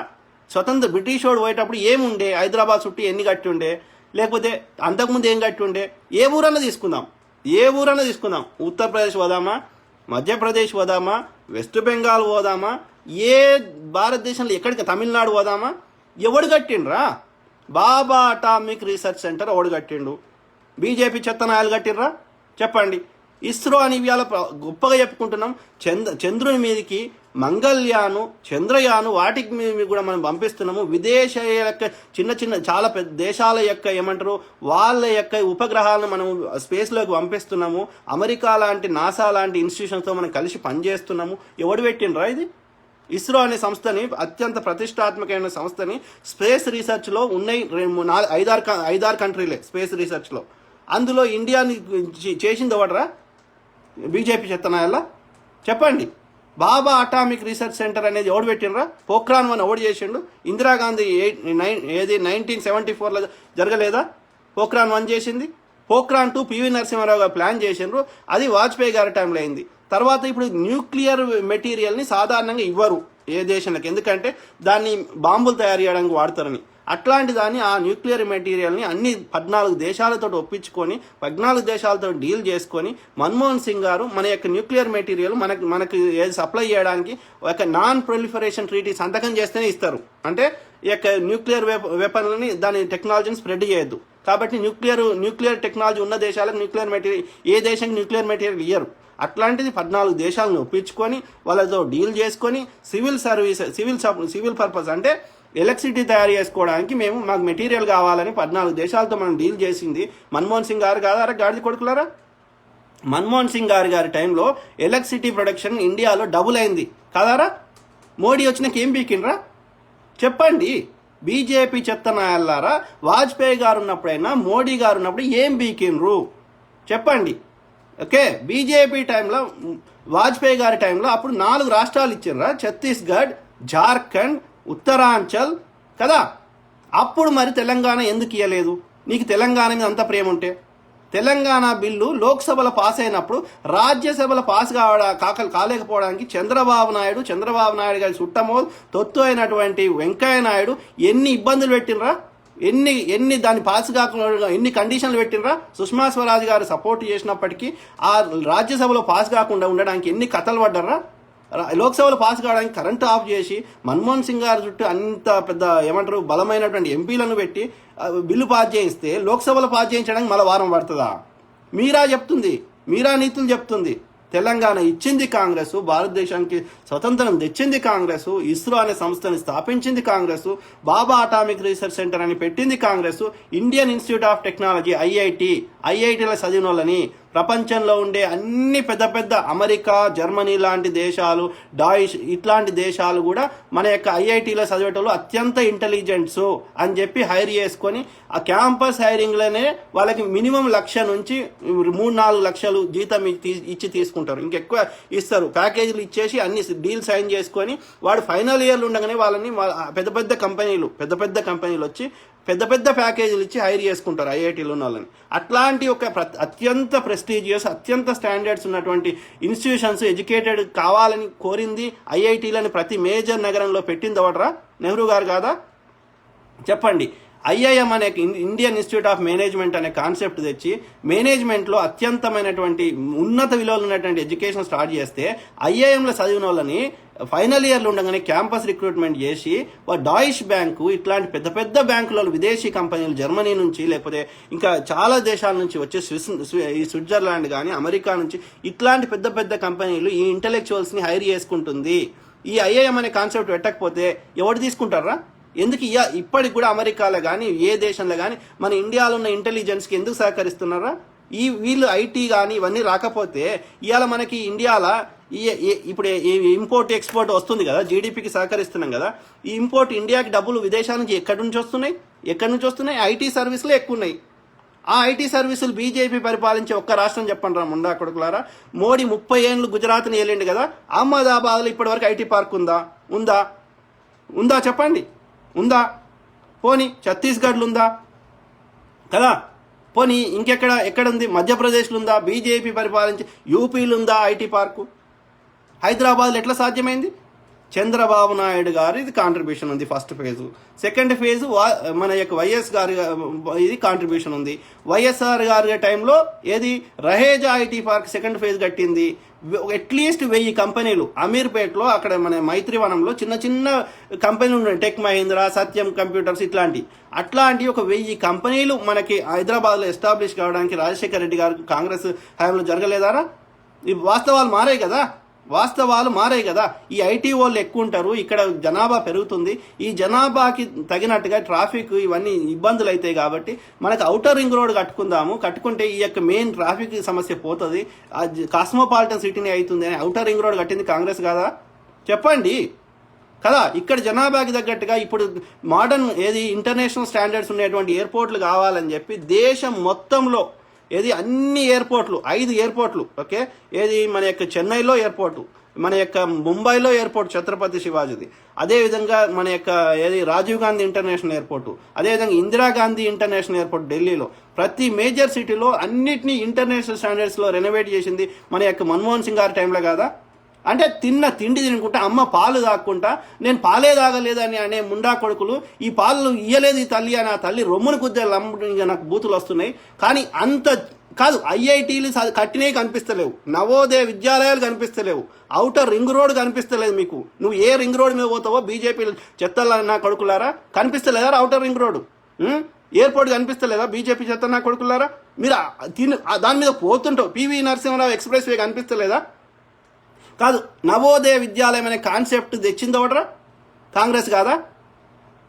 స్వతంత్ర బ్రిటిష్ వాడు పోయేటప్పుడు ఏముండే? హైదరాబాద్ చుట్టూ ఎన్ని కట్టి ఉండే, లేకపోతే అంతకుముందు ఏం కట్టి ఉండే? ఏ ఊరన్నా తీసుకుందాం, ఉత్తరప్రదేశ్ పోదామా, మధ్యప్రదేశ్ పోదామా, వెస్ట్ బెంగాల్ పోదామా, ఏ భారతదేశంలో ఎక్కడికి, తమిళనాడు పోదామా, ఎవడు కట్టిండ్రా? బాబా అటామిక్ రీసెర్చ్ సెంటర్ ఎవడు కట్టిండు? బీజేపీ చెత్తనాయాలు కట్టిర్రా? చెప్పండి. ఇస్రో అని ఇవాళ గొప్పగా చెప్పుకుంటున్నాం. చంద్రుని మీదకి మంగళ్యాను, చంద్రయాను వాటికి కూడా మనం పంపిస్తున్నాము. విదేశ యొక్క చిన్న చాలా పెద్ద దేశాల యొక్క ఏమంటారు వాళ్ళ యొక్క ఉపగ్రహాలను మనం స్పేస్లోకి పంపిస్తున్నాము. అమెరికా లాంటి, నాసా లాంటి ఇన్స్టిట్యూషన్స్తో మనం కలిసి పనిచేస్తున్నాము. ఎవడు పెట్టిండ్రా ఇది? ఇస్రో అనే సంస్థని, అత్యంత ప్రతిష్టాత్మకమైన సంస్థని స్పేస్ రీసెర్చ్లో ఉన్నాయి 5-6 కంట్రీలే స్పేస్ రీసెర్చ్లో. అందులో ఇండియాని చేసింది ఎవడరా? బీజేపీ చెత్తనాయల్లా? చెప్పండి. బాబా అటామిక్ రీసెర్చ్ సెంటర్ అనేది ఎవడు పెట్టినరా? పోఖ్రాన్ 1 ఎవడు చేసిండు? ఇందిరాగాంధీ 1974లో జరగలేదా? పోఖ్రాన్ 1 చేసింది. పోఖ్రాన్ 2 పివి నరసింహారావు గారు ప్లాన్ చేసిండ్రు. అది వాజ్పేయి గారి టైంలో అయింది. తర్వాత ఇప్పుడు న్యూక్లియర్ మెటీరియల్ని సాధారణంగా ఇవ్వరు ఏ దేశానికి, ఎందుకంటే దాన్ని బాంబులు తయారు చేయడానికి వాడతారని. అట్లాంటి దాన్ని, ఆ న్యూక్లియర్ మెటీరియల్ని అన్ని 14 దేశాలతో ఒప్పించుకొని 14 దేశాలతో డీల్ చేసుకొని మన్మోహన్ సింగ్ గారు మన యొక్క న్యూక్లియర్ మెటీరియల్ మనకి ఏది సప్లై చేయడానికి ఒక నాన్ ప్రొలిఫరేషన్ ట్రీటీ సంతకం చేస్తేనే ఇస్తారు. అంటే ఈ యొక్క న్యూక్లియర్ వెపన్లని, దాని టెక్నాలజీని స్ప్రెడ్ చేయొద్దు. కాబట్టి న్యూక్లియర్ టెక్నాలజీ ఉన్న దేశాలకు న్యూక్లియర్ మెటీరియల్, ఏ దేశానికి న్యూక్లియర్ మెటీరియల్ ఇయ్యరు. అట్లాంటిది 14 దేశాలను ఒప్పించుకొని వాళ్ళతో డీల్ చేసుకొని సివిల్ పర్పస్ అంటే ఎలక్ట్రిసిటీ తయారు చేసుకోవడానికి మాకు మెటీరియల్ కావాలని 14 దేశాలతో మనం డీల్ చేసింది మన్మోహన్ సింగ్ గారు కాదా? గాడిద కొడుకులారా. మన్మోహన్ సింగ్ గారి టైంలో ఎలక్ట్రిసిటీ ప్రొడక్షన్ ఇండియాలో డబుల్ అయింది కాదారా? మోడీ వచ్చినాక ఏం బీకిండ్రా? చెప్పండి. బీజేపీ చెత్తనాయాలారా, వాజ్పేయి గారు ఉన్నప్పుడైనా మోడీ గారు ఉన్నప్పుడు ఏం బీకిండ్రు? చెప్పండి. ఓకే, బీజేపీ టైంలో, వాజ్పేయి గారి టైంలో అప్పుడు 4 రాష్ట్రాలు ఇచ్చిండ్రా, ఛత్తీస్గఢ్, జార్ఖండ్, ఉత్తరాంచల్ కదా. అప్పుడు మరి తెలంగాణ ఎందుకు ఇవ్వలేదు? నీకు తెలంగాణ మీద అంత ప్రేమ ఉంటే. తెలంగాణ బిల్లు లోక్సభలో పాస్ అయినప్పుడు రాజ్యసభలో పాస్ కాలేకపోవడానికి చంద్రబాబు నాయుడు గారి చుట్టమో తొత్తు అయినటువంటి వెంకయ్య నాయుడు ఎన్ని ఇబ్బందులు పెట్టినరా, ఎన్ని దాన్ని పాస్ కాకుండా ఎన్ని కండిషన్లు పెట్టినరా. సుష్మా స్వరాజ్ గారు సపోర్ట్ చేసినప్పటికీ ఆ రాజ్యసభలో పాస్ కాకుండా ఉండడానికి ఎన్ని కథలు పడ్డారా. లోక్సభలో పాస్ కావడానికి కరెంటు ఆఫ్ చేసి మన్మోహన్ సింగ్ గారి చుట్టూ అంత పెద్ద ఏమంటారు బలమైనటువంటి ఎంపీలను పెట్టి బిల్లు పాస్ చేయిస్తే లోక్సభలో పాస్ చేయించడానికి మళ్ళీ వారం పడుతుందా? మీరా నీతులు చెప్తుంది. తెలంగాణ ఇచ్చింది కాంగ్రెస్, భారతదేశానికి స్వతంత్రం తెచ్చింది కాంగ్రెస్, ఇస్రో అనే సంస్థని స్థాపించింది Congress, Baba atomic research centre అని పెట్టింది Congress, Indian institute of technology ఐఐటీల చదివిన వాళ్ళని ప్రపంచంలో ఉండే అన్ని పెద్ద అమెరికా, జర్మనీ లాంటి దేశాలు, డాయిష్ ఇట్లాంటి దేశాలు కూడా మన యొక్క ఐఐటీలో చదివేటోళ్ళు అత్యంత ఇంటెలిజెంట్స్ అని చెప్పి హైర్ చేసుకొని ఆ క్యాంపస్ హైరింగ్లోనే వాళ్ళకి మినిమం 1,00,000 నుంచి 3-4 లక్షలు జీతం ఇచ్చి తీసుకుంటారు. ఇంకెక్కువ ఇస్తారు. ప్యాకేజీలు ఇచ్చేసి అన్ని డీల్ సైన్ చేసుకొని వాడు ఫైనల్ ఇయర్లు ఉండగానే వాళ్ళని పెద్ద కంపెనీలు వచ్చి పెద్ద ప్యాకేజీలు ఇచ్చి హైర్ చేసుకుంటారు ఐఐటీలో ఉన్న వాళ్ళని. అట్లాంటి ఒక అత్యంత ప్రెస్టీజియస్, అత్యంత స్టాండర్డ్స్ ఉన్నటువంటి ఇన్స్టిట్యూషన్స్ ఎడ్యుకేటెడ్ కావాలని కోరింది ఐఐటీలని ప్రతి మేజర్ నగరంలో పెట్టింది ఎవడరా? నెహ్రూ గారు కాదా? చెప్పండి. ఐఐఎం అనే ఇండియన్ ఇన్స్టిట్యూట్ ఆఫ్ మేనేజ్మెంట్ అనే కాన్సెప్ట్ తెచ్చి మేనేజ్మెంట్లో అత్యంతమైనటువంటి ఉన్నత విలువలు ఉన్నటువంటి ఎడ్యుకేషన్ స్టార్ట్ చేస్తే ఐఐఎంలో చదివిన వాళ్ళని ఫైనల్ ఇయర్లో ఉండగానే క్యాంపస్ రిక్రూట్మెంట్ చేసి డాయిష్ బ్యాంకు ఇట్లాంటి పెద్ద పెద్ద బ్యాంకులలో విదేశీ కంపెనీలు జర్మనీ నుంచి లేకపోతే ఇంకా చాలా దేశాల నుంచి వచ్చే ఈ స్విట్జర్లాండ్ కానీ అమెరికా నుంచి ఇట్లాంటి పెద్ద పెద్ద కంపెనీలు ఈ ఇంటలెక్చువల్స్ని హైర్ చేసుకుంటుంది. ఈ ఐఐఎం అనే కాన్సెప్ట్ పెట్టకపోతే ఎవరు తీసుకుంటారా? ఎందుకు ఇప్పటికి కూడా అమెరికాలో కానీ ఏ దేశంలో కానీ మన ఇండియాలో ఉన్న ఇంటెలిజెన్స్కి ఎందుకు సహకరిస్తున్నారా? వీళ్ళు ఐటీ కానీ ఇవన్నీ రాకపోతే ఇవాళ మనకి ఇండియాలో ఇప్పుడు ఇంపోర్ట్ ఎక్స్పోర్ట్ వస్తుంది కదా, జీడిపికి సహకరిస్తున్నాం కదా. ఈ ఇంపోర్ట్ ఇండియాకి డబ్బులు విదేశాల నుంచి ఎక్కడి నుంచి వస్తున్నాయి? ఐటీ సర్వీసులు ఎక్కువ ఉన్నాయి. ఆ ఐటీ సర్వీసులు బీజేపీ పరిపాలించే ఒక్క రాష్ట్రం చెప్పండి రా ముండా కొడుకులారా. మోడీ 30 ఏళ్ళు గుజరాత్ని వెళ్ళిండు కదా, అహ్మదాబాద్లో ఇప్పటివరకు ఐటీ పార్క్ ఉందా చెప్పండి? ఉందా? పోనీ ఛత్తీస్గఢ్లో ఉందా కదా? పోనీ ఎక్కడ ఉంది? మధ్యప్రదేశ్లో ఉందా? బీజేపీ పరిపాలించి యూపీలో ఉందా ఐటీ పార్కు? హైదరాబాద్లో ఎట్లా సాధ్యమైంది? చంద్రబాబు నాయుడు గారు ఇది కాంట్రిబ్యూషన్ ఉంది ఫస్ట్ ఫేజు. సెకండ్ ఫేజు మన యొక్క వైఎస్ గారి ఇది కాంట్రిబ్యూషన్ ఉంది. వైఎస్ఆర్ గారి టైంలో ఏది Raheja IT park second phase కట్టింది. అట్లీస్ట్ 1000 కంపెనీలు అమీర్పేటలో అక్కడ మన మైత్రివనంలో చిన్న చిన్న కంపెనీలు ఉన్నాయి. టెక్ మహీంద్రా, సత్యం కంప్యూటర్స్ అట్లాంటి ఒక 1000 కంపెనీలు మనకి హైదరాబాద్లో ఎస్టాబ్లిష్ కావడానికి రాజశేఖర రెడ్డి గారు కాంగ్రెస్ హయాంలో జరగలేదారా? ఈ వాస్తవాలు మారాయి కదా. ఈ ఐటీ వాళ్ళు ఎక్కువ ఉంటారు, ఇక్కడ జనాభా పెరుగుతుంది. ఈ జనాభాకి తగినట్టుగా ట్రాఫిక్ ఇవన్నీ ఇబ్బందులు అవుతాయి కాబట్టి మనకు ఔటర్ రింగ్ రోడ్ కట్టుకుంటే ఈ యొక్క మెయిన్ ట్రాఫిక్ సమస్య పోతుంది, కాస్మోపాలిటన్ సిటీని అవుతుంది అని ఔటర్ రింగ్ రోడ్ కట్టింది కాంగ్రెస్ కాదా? చెప్పండి కదా. ఇక్కడ జనాభాకి తగ్గట్టుగా ఇప్పుడు మోడర్న్ ఇంటర్నేషనల్ స్టాండర్డ్స్ ఉండేటువంటి ఎయిర్పోర్ట్లు కావాలని చెప్పి దేశం మొత్తంలో అన్ని ఎయిర్పోర్ట్లు 5 ఎయిర్పోర్ట్లు ఓకే. మన యొక్క చెన్నైలో ఎయిర్పోర్టు, మన యొక్క ముంబైలో ఎయిర్పోర్ట్ ఛత్రపతి శివాజీది, అదేవిధంగా మన యొక్క రాజీవ్ గాంధీ ఇంటర్నేషనల్ ఎయిర్పోర్టు, అదేవిధంగా ఇందిరాగాంధీ ఇంటర్నేషనల్ ఎయిర్పోర్ట్ ఢిల్లీలో, ప్రతి మేజర్ సిటీలో అన్నిటినీ ఇంటర్నేషనల్ స్టాండర్డ్స్లో రెనోవేట్ చేసింది మన యొక్క మన్మోహన్ సింగ్ గారి టైంలో కాదా? అంటే తిండి తినుకుంటా అమ్మ పాలు తాక్కుంటా నేను పాలే తాగలేదని అనే ముండా కొడుకులు ఈ పాలు ఇయ్యలేదు ఈ తల్లి అని ఆ తల్లి రొమ్మును కుద్దే నాకు బూతులు వస్తున్నాయి. కానీ అంత కాదు, ఐఐటీలు కట్టినవి కనిపిస్తలేవు, నవోదయ విద్యాలయాలు కనిపిస్తలేవు, ఔటర్ రింగ్ రోడ్ కనిపిస్తలేదు మీకు. నువ్వు ఏ రింగ్ రోడ్ మీద పోతావో బీజేపీ చెత్తల నా కొడుకులారా, కనిపిస్తలేదా ఔటర్ రింగ్ రోడ్? ఎయిర్పోర్ట్ కనిపిస్తలేదా బీజేపీ చెత్త నా కొడుకులారా? మీరు దాని మీద పోతుంటావు. పివి నరసింహరావు ఎక్స్ప్రెస్ వే కనిపిస్తలేదా? కాదు, నవోదయ విద్యాలయం అనే కాన్సెప్ట్ తెచ్చింది ఎవడరా? కాంగ్రెస్ కాదా?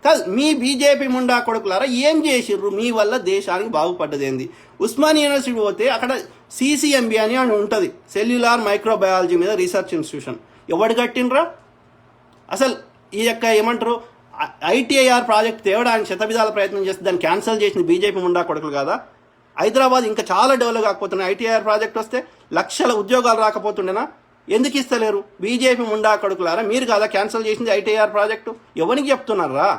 కాదు, మీ బీజేపీ ముండా కొడుకులారా ఏం చేసిర్రు? మీ వల్ల దేశానికి బాగుపడ్డది ఏంది? ఉస్మానియా యూనివర్సిటీ పోతే అక్కడ సిసిఎంబి అని ఉంటుంది, సెల్యులార్ మైక్రోబయాలజీ మీద రీసెర్చ్ ఇన్స్టిట్యూషన్. ఎవడు కట్టినరా? అసలు ఈ యొక్క ఐటీఐఆర్ ప్రాజెక్ట్ తేవడానికి శతవిధాల ప్రయత్నం చేస్తే దాన్ని క్యాన్సిల్ చేసింది బీజేపీ ముండా కొడుకులు కాదా? హైదరాబాద్ ఇంకా చాలా డెవలప్ కాకపోతున్నాయి. ఐటీఐఆర్ ప్రాజెక్ట్ వస్తే లక్షల ఉద్యోగాలు రాకపోతుండేనా? ఎందుకు ఇస్తలేరు? బీజేపీ ముండా కొడుకులారా మీరు కాదా క్యాన్సిల్ చేసింది ఐటీఆర్ ప్రాజెక్టు? ఎవరికి చెప్తున్నారా?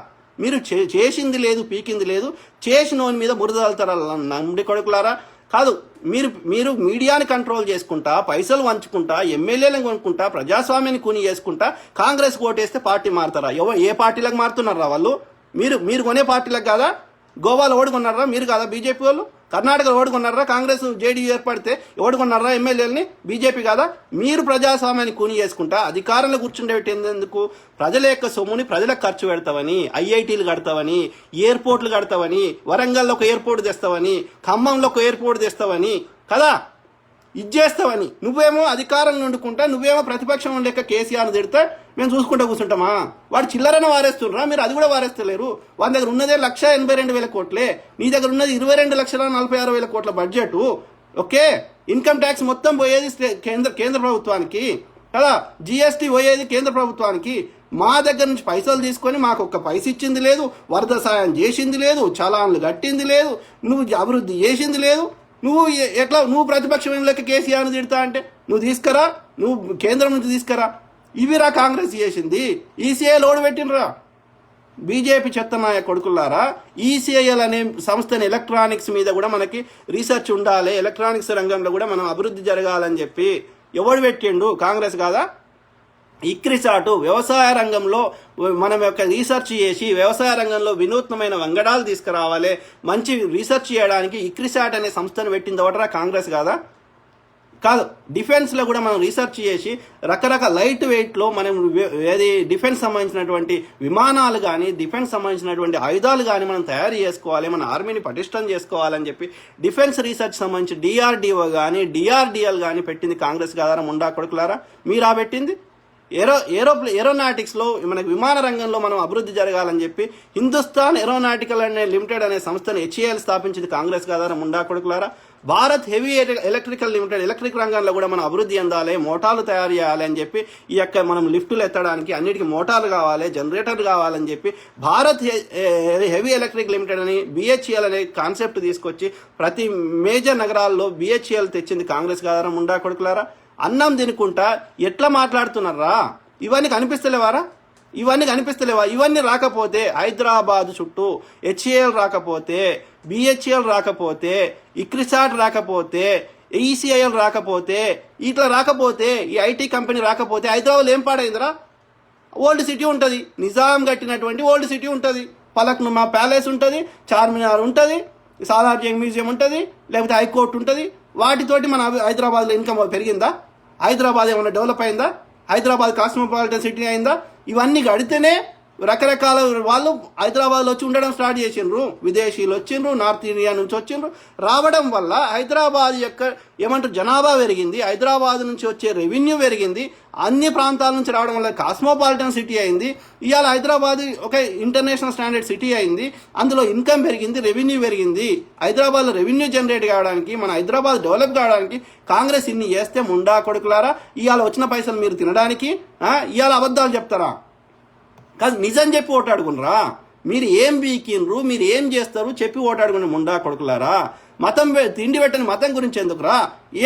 మీరు చేసింది లేదు, పీకింది లేదు, చేసినోని మీద బురదలుతారా నండి కొడుకులారా? కాదు, మీరు మీడియాని కంట్రోల్ చేసుకుంటా, పైసలు వంచుకుంటా, ఎమ్మెల్యేలను కొనుక్కుంటా, ప్రజాస్వామ్యాన్ని కూని చేసుకుంటా కాంగ్రెస్ ఓటేస్తే పార్టీ మారుతారా? ఏ పార్టీలకు మారుతున్నారా వాళ్ళు? మీరు కొనే పార్టీలకు కాదా? గోవాలో ఓడుకున్నారా మీరు కాదా బీజేపీ వాళ్ళు? కర్ణాటకలో ఓడుకున్నారా? కాంగ్రెస్ జేడీయూ ఏర్పడితే ఓడుకున్నారా ఎమ్మెల్యేలని? బీజేపీ కాదా? మీరు ప్రజాస్వామ్యాన్ని కూని చేసుకుంటా అధికారంలో కూర్చుండేటందుకు ప్రజల యొక్క సొమ్ముని ప్రజలకు ఖర్చు పెడతావని, ఐఐటీలు కడతావని, ఎయిర్పోర్ట్లు కడతావని, వరంగల్లో ఒక ఎయిర్పోర్ట్ తెస్తావని, ఖమ్మంలో ఒక ఎయిర్పోర్ట్ తెస్తావని కదా, ఇచ్చేస్తావని. నువ్వేమో అధికారంలో వండుకుంటా, నువ్వేమో ప్రతిపక్షం లెక్క కేసీఆర్ని తిడితే మేము చూసుకుంటూ కూర్చుంటామా? వాడు చిల్లరన వారేస్తుర్రా, మీరు అది కూడా వారేస్తలేరు. వాళ్ళ దగ్గర ఉన్నదే 1,82,000 కోట్లే, నీ దగ్గర ఉన్నది 22,46,000 కోట్ల బడ్జెట్. ఓకే, ఇన్కమ్ ట్యాక్స్ మొత్తం పోయేది కేంద్ర ప్రభుత్వానికి కదా, జిఎస్టీ పోయేది కేంద్ర ప్రభుత్వానికి. మా దగ్గర నుంచి పైసలు తీసుకొని మాకు ఒక్క పైస ఇచ్చింది లేదు, వరద సాయం చేసింది లేదు, చలాన్లు కట్టింది లేదు, నువ్వు అభివృద్ధి చేసింది లేదు. నువ్వు ప్రతిపక్షం లెక్క కేసీఆర్ని తిడతా అంటే నువ్వు తీసుకురా, నువ్వు కేంద్రం నుంచి తీసుకురా. ఇవిరా కాంగ్రెస్ చేసింది. ఈసీఐ లోడ్ పెట్టినరా బీజేపీ చెత్తనాయ కొడుకులారా. ఈసీఐఎల్ అనే సంస్థని ఎలక్ట్రానిక్స్ మీద కూడా మనకి రీసెర్చ్ ఉండాలి, ఎలక్ట్రానిక్స్ రంగంలో కూడా మనం అభివృద్ధి జరగాలని చెప్పి ఎవడు పెట్టిండు? కాంగ్రెస్ కాదా? ఇక్రిసాటు వ్యవసాయ రంగంలో మనం యొక్క రీసెర్చ్ చేసి వ్యవసాయ రంగంలో వినూత్నమైన వంగడాలు తీసుకురావాలి, మంచి రీసెర్చ్ చేయడానికి ఇక్రిసాట్ అనే సంస్థను పెట్టింది ఒకటరా కాంగ్రెస్ కాదా? కాదు. డిఫెన్స్లో కూడా మనం రీసెర్చ్ చేసి రకరకాల లైట్ వెయిట్లో మనం ఏది డిఫెన్స్ సంబంధించినటువంటి విమానాలు కానీ డిఫెన్స్ సంబంధించినటువంటి ఆయుధాలు కానీ మనం తయారు చేసుకోవాలి, మన ఆర్మీని పటిష్టం చేసుకోవాలని చెప్పి డిఫెన్స్ రీసెర్చ్ సంబంధించి డిఆర్డిఓ కానీ డిఆర్డిఎల్ కానీ పెట్టింది కాంగ్రెస్ కాదా? ముండా కొడుకులారా, మీరా పెట్టింది? ఏరోనాటిక్స్లో మనకి విమాన రంగంలో మనం అభివృద్ధి జరగాలని చెప్పి హిందుస్థాన్ ఏరోనాటికల్ అనే లిమిటెడ్ అనే సంస్థను హెచ్ఏఎల్ స్థాపించింది కాంగ్రెస్ కాదా? ముండా కొడుకులారా. Bharat heavy electrical limited electric రంగంలో కూడా మనం అభివృద్ధి చెందాలి, మోటార్లు తయారు చేయాలి అని చెప్పి ఈ యొక్క మనం లిఫ్టులు ఎత్తడానికి అన్నిటికీ మోటార్లు కావాలి, జనరేటర్లు కావాలని చెప్పి భారత్ హెవీ ఎలక్ట్రిక్ లిమిటెడ్ అని బిహెచ్ఎల్ అనే కాన్సెప్ట్ తీసుకొచ్చి ప్రతి మేజర్ నగరాల్లో బిహెచ్ఎల్ తెచ్చింది కాంగ్రెస్ కాదా? ముండా కొడుకులారా. అన్నం తినుకుంటా ఎట్లా మాట్లాడుతున్నారా? ఇవన్నీ కనిపిస్తలేవారా? ఇవన్నీ రాకపోతే హైదరాబాద్ చుట్టూ హెచ్ఏఎల్ రాకపోతే, బిహెచ్ఎల్ రాకపోతే, ఇక్రిసాట్ రాకపోతే, ఈసీఐఎల్ రాకపోతే, ఇట్లా రాకపోతే, ఈ ఐటీ కంపెనీ రాకపోతే హైదరాబాద్ ఏం పాడైందిరా? ఓల్డ్ సిటీ ఉంటుంది, నిజాం కట్టినటువంటి ఓల్డ్ సిటీ ఉంటుంది, పలక్నుమా ప్యాలెస్ ఉంటుంది, చార్మినార్ ఉంటుంది, సాలార్ జంగ్ మ్యూజియం ఉంటుంది, లేకపోతే హైకోర్టు ఉంటుంది. వాటితోటి మన హైదరాబాద్లో ఇన్కమ్ పెరిగిందా? హైదరాబాద్ ఏమైనా డెవలప్ అయిందా? హైదరాబాద్ కాస్మోపాలిటన్ సిటీ అయిందా? ఇవన్నీ గడితేనే రకరకాల వాళ్ళు హైదరాబాద్లో వచ్చి ఉండడం స్టార్ట్ చేసిండ్రు. విదేశీయులు వచ్చిండ్రు, నార్త్ ఇండియా నుంచి వచ్చిండ్రు. రావడం వల్ల హైదరాబాద్ యొక్క ఏమంటారు జనాభా పెరిగింది, హైదరాబాద్ నుంచి వచ్చే రెవెన్యూ పెరిగింది, అన్ని ప్రాంతాల నుంచి రావడం వల్ల కాస్మోపాలిటన్ సిటీ అయింది. ఇవాళ హైదరాబాద్ ఒక ఇంటర్నేషనల్ స్టాండర్డ్ సిటీ అయింది. అందులో ఇన్కమ్ పెరిగింది, రెవెన్యూ పెరిగింది. హైదరాబాద్లో రెవెన్యూ జనరేట్ కావడానికి, మన హైదరాబాద్ డెవలప్ కావడానికి కాంగ్రెస్ ఇన్ని చేస్తే ముండా కొడుకులారా ఇవాళ వచ్చిన పైసలు మీరు తినడానికి ఇవాళ అబద్ధాలు చెప్తారా? కాదు, నిజం చెప్పి ఓటాడుకునరా? మీరు ఏం బీకిండ్రు, మీరు ఏం చేస్తారు చెప్పి ఓటాడుకుని ముండా కొడుకులారా. మతం తిండి పెట్టని మతం గురించి ఎందుకురా?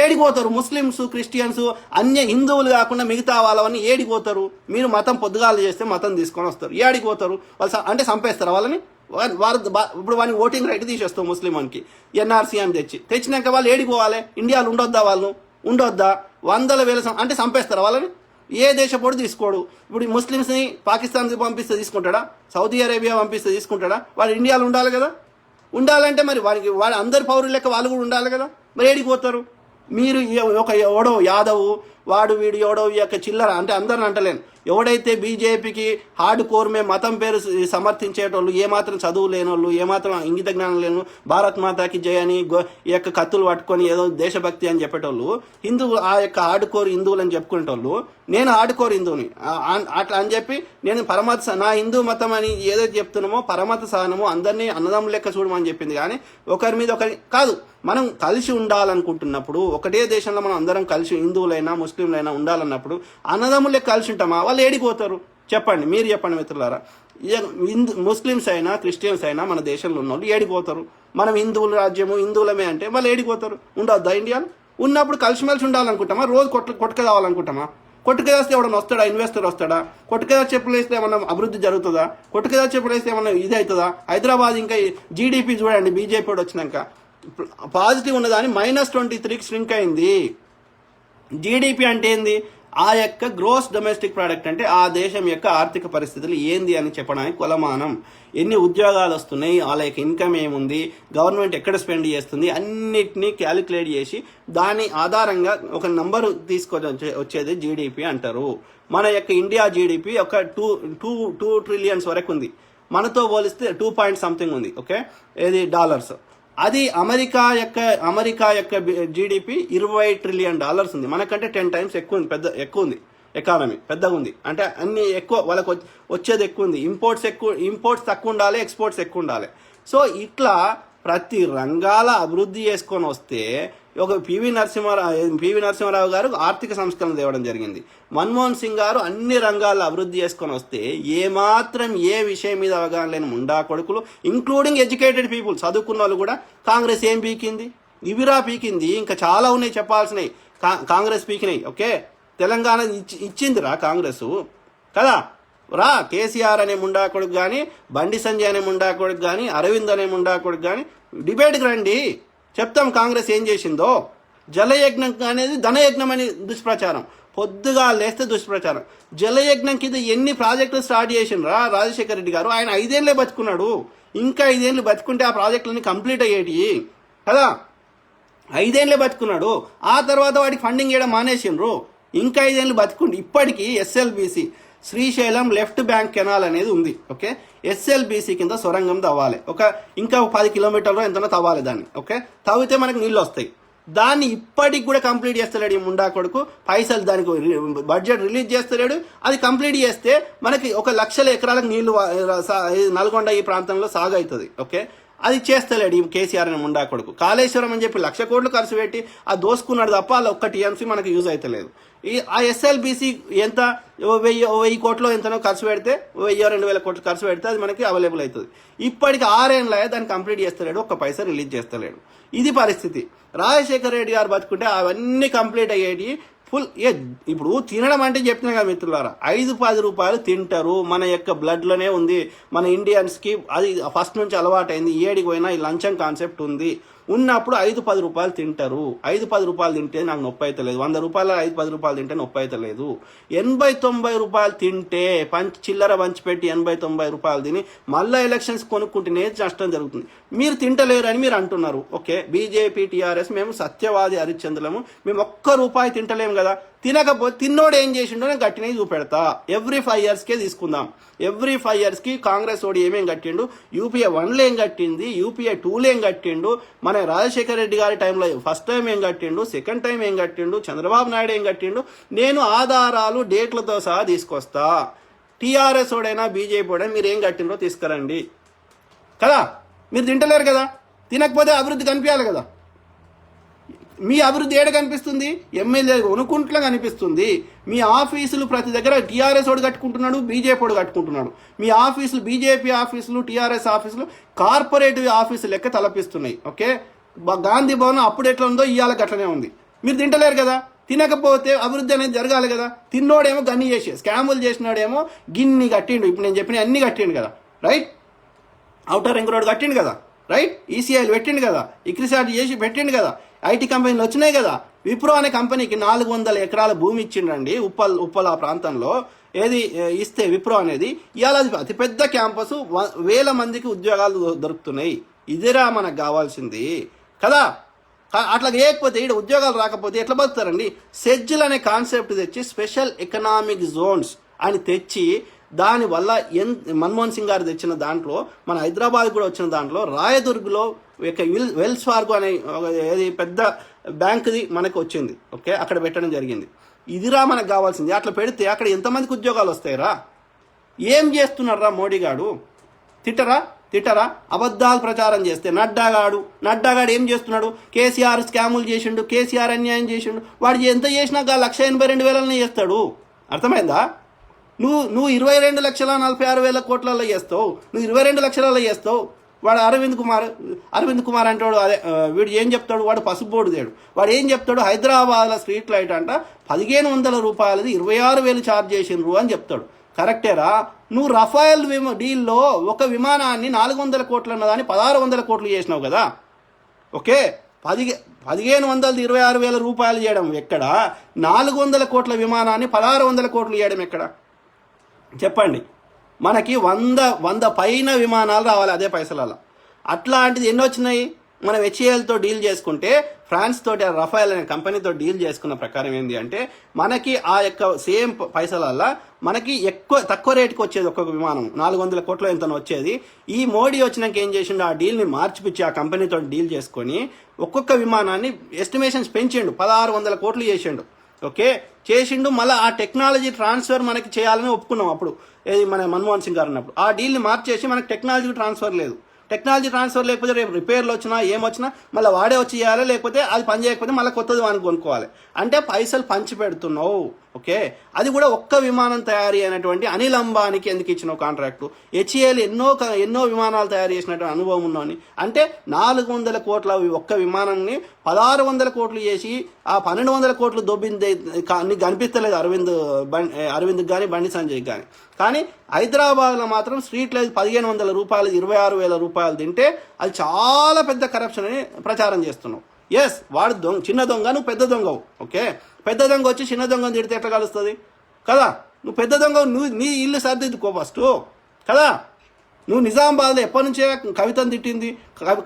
ఏడిపోతారు ముస్లిమ్స్, క్రిస్టియన్స్, అన్య హిందువులు కాకుండా మిగతా వాళ్ళవన్నీ ఏడిపోతారు. మీరు మతం పొద్దుగాలు చేస్తే మతం తీసుకొని వస్తారు, ఏడిపోతారు వాళ్ళు అంటే చంపేస్తారు వాళ్ళని. ఇప్పుడు వాడిని ఓటింగ్ రైట్ తీసేస్తాం ముస్లిం వానికి ఎన్ఆర్సీ అని తెచ్చినాక వాళ్ళు ఏడిపోవాలి? ఇండియాలో ఉండొద్దా? వాళ్ళు ఉండొద్దా? వందల వేల అంటే చంపేస్తారు వాళ్ళని. ఏ దేశపోడు తీసుకోడు. ఇప్పుడు ముస్లిమ్స్ని పాకిస్తాన్కి పంపిస్తే తీసుకుంటాడా? సౌదీ అరేబియా పంపిస్తే తీసుకుంటాడా? వాళ్ళు ఇండియాలో ఉండాలి కదా. ఉండాలంటే మరి వాడి అందరి పౌరుల లెక్క వాళ్ళు కూడా ఉండాలి కదా. మరి ఏడిపోతారు మీరు? ఒక ఎవడో యాదవ్ వాడు వీడు ఎవడో ఈ యొక్క చిల్లర అంటే అందరిని అంటలేను, ఎవడైతే బీజేపీకి హార్డ్ కోర్ మే మతం పేరు సమర్థించేటోళ్ళు, ఏమాత్రం చదువు లేనోళ్ళు, ఏమాత్రం ఇంగిత జ్ఞానం లేను, భారత్ మాతాకి జయ అని ఈ యొక్క కత్తులు పట్టుకొని ఏదో దేశభక్తి అని చెప్పేటోళ్ళు, హిందువు ఆ యొక్క హార్డ్ కోర్ హిందువులు అని చెప్పుకునేటోళ్ళు, నేను హార్డ్ కోర్ హిందువుని అట్లా అని చెప్పి నేను నా హిందూ మతం అని ఏదైతే చెప్తున్నామో పరమత సహనము అందరినీ అన్నదమ్ముల లెక్క చూడమని చెప్పింది. కానీ ఒకరి మీద ఒకరి కాదు, మనం కలిసి ఉండాలనుకుంటున్నప్పుడు ఒకటే దేశంలో మనం అందరం కలిసి హిందువులైనా ముస్లింలైనా ఉండాలన్నప్పుడు అన్నదమ్ములే కలిసి ఉంటామా? వాళ్ళు ఏడిపోతారు చెప్పండి, మీరు చెప్పండి మిత్రులారా. ముస్లిమ్స్ అయినా క్రిస్టియన్స్ అయినా మన దేశంలో ఉన్న వాళ్ళు ఏడిపోతారు. మనం హిందువుల రాజ్యము హిందువులమే అంటే వాళ్ళు ఏడిపోతారు. ఉండొద్దా ఇండియాలో? ఉన్నప్పుడు కలిసిమెలిసి ఉండాలనుకుంటామా? రోజు కొట్టుక కావాలనుకుంటామా? కొట్టుకేస్తే ఎవడన్నా వస్తాడా? ఇన్వెస్టర్ వస్తాడా? కొట్టుకేదా చెప్పులు వేస్తే ఏమన్నా అభివృద్ధి జరుగుతుందా? కొట్టుకేదా చెప్పులు వేస్తే ఏమన్నా ఇది అవుతుందా? హైదరాబాద్ ఇంకా జీడిపి చూడండి, బీజేపీ వచ్చినాక పాజిటివ్ ఉన్నదాన్ని -23కి ష్రింక్ అయింది. జీడిపి అంటే ఏంది? ఆ యొక్క గ్రోస్ డొమెస్టిక్ ప్రోడక్ట్ అంటే ఆ దేశం యొక్క ఆర్థిక పరిస్థితులు ఏంది అని చెప్పడానికి కొలమానం. ఎన్ని ఉద్యోగాలు వస్తున్నాయి, వాళ్ళ యొక్క ఇన్కమ్ ఏముంది, గవర్నమెంట్ ఎక్కడ స్పెండ్ చేస్తుంది, అన్నిటినీ క్యాలిక్యులేట్ చేసి దాని ఆధారంగా ఒక నంబరు తీసుకొని వచ్చేది జీడిపి అంటారు. మన యొక్క ఇండియా జీడిపి ఒక 2 ట్రిలియన్స్ వరకు ఉంది. మనతో పోలిస్తే 2 ఉంది. ఓకే, ఏది డాలర్స్. అది అమెరికా యొక్క జీడిపి $20 ట్రిలియన్ ఉంది. మనకంటే 10 times ఎక్కువ ఉంది. ఎకానమీ పెద్దగా ఉంది అంటే అన్ని ఎక్కువ, వాళ్ళకి వచ్చేది ఎక్కువ ఉంది. ఇంపోర్ట్స్ తక్కువ ఉండాలి, ఎక్స్పోర్ట్స్ ఎక్కువ ఉండాలి. సో ఇట్లా ప్రతి రంగాల అభివృద్ధి చేసుకొని వస్తే ఒక పివి నరసింహారావు గారు ఆర్థిక సంస్కరణ తేవడం జరిగింది. మన్మోహన్ సింగ్ గారు అన్ని రంగాల్లో అభివృద్ధి చేసుకొని వస్తే ఏమాత్రం ఏ విషయం మీద అవగాహన లేని ముండా కొడుకులు, ఇంక్లూడింగ్ ఎడ్యుకేటెడ్ పీపుల్, చదువుకున్న వాళ్ళు కూడా కాంగ్రెస్ ఏం పీకింది? ఇవిరా పీకింది. ఇంకా చాలా ఉన్నాయి చెప్పాల్సినవి. కాంగ్రెస్ పీకినాయి. ఓకే, తెలంగాణ ఇచ్చిందిరా కాంగ్రెస్ కదా. కేసీఆర్ అనే ముండా కొడుకు కానీ, బండి సంజయ్ అనే ముండా కొడుకు కానీ, అరవింద్ అనే ముండా కొడుకు కానీ డిబేట్కి రండి, చెప్తాం కాంగ్రెస్ ఏం చేసిందో. జలయజ్ఞం అనేది ధనయజ్ఞం అని దుష్ప్రచారం. పొద్దుగా లేస్తే దుష్ప్రచారం. జలయజ్ఞం కింద ఎన్ని ప్రాజెక్టులు స్టార్ట్ చేసిండ్రా రాజశేఖర రెడ్డి గారు. ఆయన 5 ఏళ్ళే బతుకున్నాడు. ఇంకా 5 ఏళ్ళు బతుకుంటే ఆ ప్రాజెక్టులన్నీ కంప్లీట్ అయ్యేటి కదా. 5 ఏళ్ళే బతుకున్నాడు. ఆ తర్వాత వాడికి ఫండింగ్ చేయడం మానేసిండ్రు. ఇంకా 5 ఏళ్ళు బతుకుండి ఇప్పటికీ SLBC Srisailam left bank canal అనేది ఉంది. ఓకే, ఎస్ఎల్బిసి కింద సొరంగం తవ్వాలి. ఇంకా 10 కిలోమీటర్లు ఎంతనో తవ్వాలి దాన్ని. ఓకే, తవ్వితే మనకు నీళ్ళు వస్తాయి. దాన్ని ఇప్పటికి కూడా కంప్లీట్ చేస్తలేడు ఈ ముండా కొడుకు. పైసలు దానికి బడ్జెట్ రిలీజ్ చేస్తలేడు. అది కంప్లీట్ చేస్తే మనకి 1,00,000 ఎకరాలకు నీళ్లు నల్గొండ ఈ ప్రాంతంలో సాగు అవుతుంది. ఓకే, అది చేస్తలేడు ఈ కేసీఆర్ అని ముండా కొడుకు. కాళేశ్వరం అని చెప్పి 1,00,000 కోట్లు ఖర్చు పెట్టి ఆ దోసుకున్నాడు తప్ప అలా ఒక్క టీఎంసీ మనకు యూజ్ అవుతలేదు. ఆ ఎస్ఎల్బిసి ఎంత 1000 కోట్లు ఎంతనో ఖర్చు పెడితే 1000-2000 కోట్లు ఖర్చు పెడితే అది మనకి అవైలబుల్ అవుతుంది. ఇప్పటికి 6 ఏళ్ళ దాన్ని కంప్లీట్ చేస్తలేడు. ఒక్క పైసా రిలీజ్ చేస్తలేడు. ఇది పరిస్థితి. రాజశేఖర రెడ్డి గారు బతుకుంటే అవన్నీ కంప్లీట్ అయ్యేటి ఫుల్. ఇప్పుడు తినడం అంటే చెప్తున్నా కదా మిత్రులారా, 5-10 రూపాయలు తింటారు. మన యొక్క బ్లడ్లోనే ఉంది. మన ఇండియన్స్కి అది ఫస్ట్ నుంచి అలవాటైంది. ఏడికి పోయినా ఈ లంచం కాన్సెప్ట్ ఉంది. ఉన్నప్పుడు 5-10 రూపాయలు తింటారు. 5-10 రూపాయలు తింటే నాకు నొప్పి అయితే లేదు. 100 రూపాయలు 5-10 రూపాయలు తింటే నొప్పి అయితే లేదు. 80-90 రూపాయలు తింటే చిల్లర పంచిపెట్టి 80-90 రూపాయలు తిని మళ్ళీ ఎలక్షన్స్ కొనుక్కుంటేనే నష్టం జరుగుతుంది. మీరు తింటలేరు అని మీరు అంటున్నారు. ఓకే, బీజేపీ టీఆర్ఎస్ మేము సత్యవాది హరిశ్చంద్రులము, మేము ఒక్క రూపాయి తింటలేము కదా. తినకపోతే తిన్నోడు ఏం చేసిండో నేను గట్టినవి చూపెడతా. ఎవ్రీ 5 yearsకే తీసుకుందాం. ఎవ్రీ 5 yearsకి కాంగ్రెస్ ఓడి ఏమేం కట్టిండు, యూపీఏ 1లో ఏం కట్టింది, యూపీఏ 2లో ఏం కట్టిండు, మన రాజశేఖర రెడ్డి గారి టైంలో ఫస్ట్ టైం ఏం కట్టిండు, సెకండ్ టైం ఏం కట్టిండు, చంద్రబాబు నాయుడు ఏం కట్టిండు, నేను ఆధారాలు డేట్లతో సహా తీసుకొస్తా. టీఆర్ఎస్ ఓడైనా బీజేపీ ఓడైనా మీరు ఏం కట్టిండ్రో తీసుకురండి కదా. మీరు తింటలేరు కదా. తినకపోతే అభివృద్ధి కనిపించాలి కదా. మీ అభివృద్ధి ఏడ కనిపిస్తుంది? ఎమ్మెల్యే కొనుక్కుంట్లో కనిపిస్తుంది. మీ ఆఫీసులు ప్రతి దగ్గర టీఆర్ఎస్ ఓడు కట్టుకుంటున్నాడు, బీజేపీ ఓడు కట్టుకుంటున్నాడు. మీ ఆఫీసులు బీజేపీ ఆఫీసులు, టీఆర్ఎస్ ఆఫీసులు కార్పొరేటివ్ ఆఫీసులు లెక్క తలపిస్తున్నాయి. ఓకే, గాంధీ భవన్ అప్పుడు ఎట్లా ఉందో ఇవాళ అట్లనే ఉంది. మీరు తింటలేరు కదా. తినకపోతే అభివృద్ధి అనేది జరగాలి కదా. తిన్నోడేమో గన్ని చేసి స్కాములు చేసినాడేమో గిన్ని కట్టిండు. ఇప్పుడు నేను చెప్పిన అన్ని కట్టిండు కదా. రైట్, అవుటర్ రింగ్ రోడ్ కట్టిండు కదా. రైట్, ఈసీఐలు పెట్టిండు కదా. ఇక్రిసాట్ చేసి పెట్టిండు కదా. ఐటీ కంపెనీలు వచ్చినాయి కదా. విప్రో అనే కంపెనీకి 400 ఎకరాల భూమి ఇచ్చిండండి ఉప్పల్ ఆ ప్రాంతంలో. ఏది ఇస్తే విప్రో అనేది ఇవాళ అతిపెద్ద క్యాంపస్, 1000 మందికి ఉద్యోగాలు దొరుకుతున్నాయి. ఇదిరా మనకు కావాల్సింది కదా. అట్లా చేయకపోతే ఇక్కడ ఉద్యోగాలు రాకపోతే ఎట్లా బతుకుతారండి. సెజ్జులు అనే కాన్సెప్ట్ తెచ్చి స్పెషల్ ఎకనామిక్ జోన్స్ అని తెచ్చి దానివల్ల మన్మోహన్ సింగ్ గారు తెచ్చిన దాంట్లో, మన హైదరాబాద్ కూడా వచ్చిన దాంట్లో, రాయదుర్గ్లో వెల్స్ ఫార్గో అనే ఏది పెద్ద బ్యాంకుది మనకు వచ్చింది. ఓకే, అక్కడ పెట్టడం జరిగింది. ఇదిరా మనకు కావాల్సింది. అట్లా పెడితే అక్కడ ఎంతమందికి ఉద్యోగాలు వస్తాయిరా. ఏం చేస్తున్నారా మోడీ గారు? తిట్టరా అబద్ధాలు ప్రచారం చేస్తే. నడ్డాగాడు ఏం చేస్తున్నాడు? కేసీఆర్ స్కాములు చేసిండు, కేసీఆర్ అన్యాయం చేసిండు. వాడు ఎంత చేసినా 1,82,000 చేస్తాడు. అర్థమైందా? నువ్వు 22,46,000 కోట్లలో చేస్తావు. నువ్వు 22 లక్షలలో చేస్తావు. వాడు అరవింద్ కుమార్ అంటాడు. అదే వీడు ఏం చెప్తాడు? వాడు పసుపు దేడు. వాడు ఏం చెప్తాడు? హైదరాబాద్లో స్ట్రీట్ లైట్ అంట 1,500 రూపాయలది 26,000 ఛార్జ్ చేసిండ్రు అని చెప్తాడు. కరెక్టేరా? నువ్వు రఫాయల్ డీల్లో ఒక విమానాన్ని 400 కోట్లు అన్నదాన్ని 1,600 కోట్లు చేసినావు కదా. ఓకే, 1,500 26,000 రూపాయలు చేయడం ఎక్కడ? 400 కోట్ల విమానాన్ని 1,600 కోట్లు చేయడం ఎక్కడ? చెప్పండి. మనకి 100 పైన విమానాలు రావాలి అదే పైసలలో. అట్లాంటిది ఎన్ని వచ్చినాయి? మనం హెచ్ఏఎల్తో డీల్ చేసుకుంటే, ఫ్రాన్స్ తోటి రఫాయల్ అనే కంపెనీతో డీల్ చేసుకున్న ప్రకారం ఏంటి అంటే, మనకి ఆ యొక్క సేమ్ పైసలల్లా మనకి తక్కువ రేటుకి వచ్చేది ఒక్కొక్క విమానం. 400 కోట్లు ఎంతనో వచ్చేది. ఈ మోడీ వచ్చినాక ఏం చేసిండు? ఆ డీల్ని మార్చిపిచ్చి ఆ కంపెనీతో డీల్ చేసుకొని ఒక్కొక్క విమానాన్ని ఎస్టిమేషన్స్ పెంచిండు. 1,600 కోట్లు చేసిండు. ఓకే, చేసిండు. మళ్ళీ ఆ టెక్నాలజీ ట్రాన్స్ఫర్ మనకి చేయాలని ఒప్పుకున్నాం అప్పుడు, ఏది మన మన్మోహన్ సింగ్ గారు ఉన్నప్పుడు. ఆ డీల్ని మార్చేసి మనకి టెక్నాలజీ ట్రాన్స్ఫర్ లేదు. టెక్నాలజీ ట్రాన్స్ఫర్ లేకపోతే రేపు రిపేర్లు వచ్చినా ఏమొచ్చినా మళ్ళీ వాడే వచ్చి చేయాలి. లేకపోతే అది పని చేయకపోతే మళ్ళీ కొత్తది వానికి కొనుక్కోవాలి. అంటే పైసలు పంచి పెడుతున్నావు. ఓకే, అది కూడా ఒక్క విమానం తయారీ అయినటువంటి అనిల్ అంబానీకి ఎందుకు ఇచ్చినావు కాంట్రాక్టు? హెచ్ఏఎల్ ఎన్నో విమానాలు తయారు చేసినటువంటి అనుభవం ఉన్నవని. అంటే 400 కోట్ల ఒక్క విమానాన్ని 1,600 కోట్లు చేసి ఆ 1,200 కోట్లు దొబ్బింది కనిపిస్తలేదు అరవింద్ కానీ బండి సంజయ్ కానీ. కానీ హైదరాబాద్లో మాత్రం స్ట్రీట్ లైట్ 1,500 రూపాయలు 26,000 రూపాయలు తింటే అది చాలా పెద్ద కరప్షన్ అని ప్రచారం చేస్తున్నావు. ఎస్, వాడు చిన్న దొంగ, నువ్వు పెద్ద దొంగవు. ఓకే, పెద్ద దొంగ వచ్చి చిన్న దొంగను తిడితే ఎట్లా కలుస్తుంది కదా? నువ్వు పెద్ద దొంగ, నువ్వు నీ ఇల్లు సర్దిద్దుకో ఫస్ట్ కదా. నువ్వు నిజామాబాద్లో ఎప్పటి నుంచే కవితను తిట్టింది.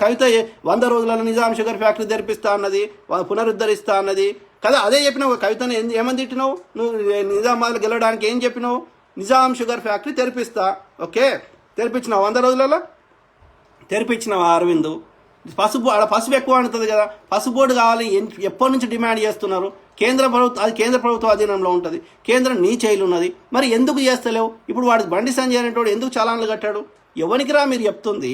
కవిత 100 రోజులలో నిజాం షుగర్ ఫ్యాక్టరీ తెరిపిస్తా అన్నది, పునరుద్ధరిస్తా అన్నది కదా. అదే చెప్పినావు. కవితను ఏమని తిట్టినావు? నువ్వు నిజామాబాద్లో గెలవడానికి ఏం చెప్పినావు? నిజాం షుగర్ ఫ్యాక్టరీ తెరిపిస్తా. ఓకే, తెరిపించినావు 100 రోజులలో? తెరిపించినావు అరవింద్. పసుపు ఎక్కువ అంటుంది కదా, పసుపు బోర్డు కావాలి ఎప్పటి నుంచి డిమాండ్ చేస్తున్నారు. కేంద్ర ప్రభుత్వ అధీనంలో ఉంటుంది, కేంద్రం నీ చేయిలు ఉన్నది. మరి ఎందుకు చేస్తలేవు? ఇప్పుడు వాడు బండి సంజయ్ అనేటోడు ఎందుకు చలాన్లు కట్టాడు? ఎవరికిరా మీరు చెప్తుంది?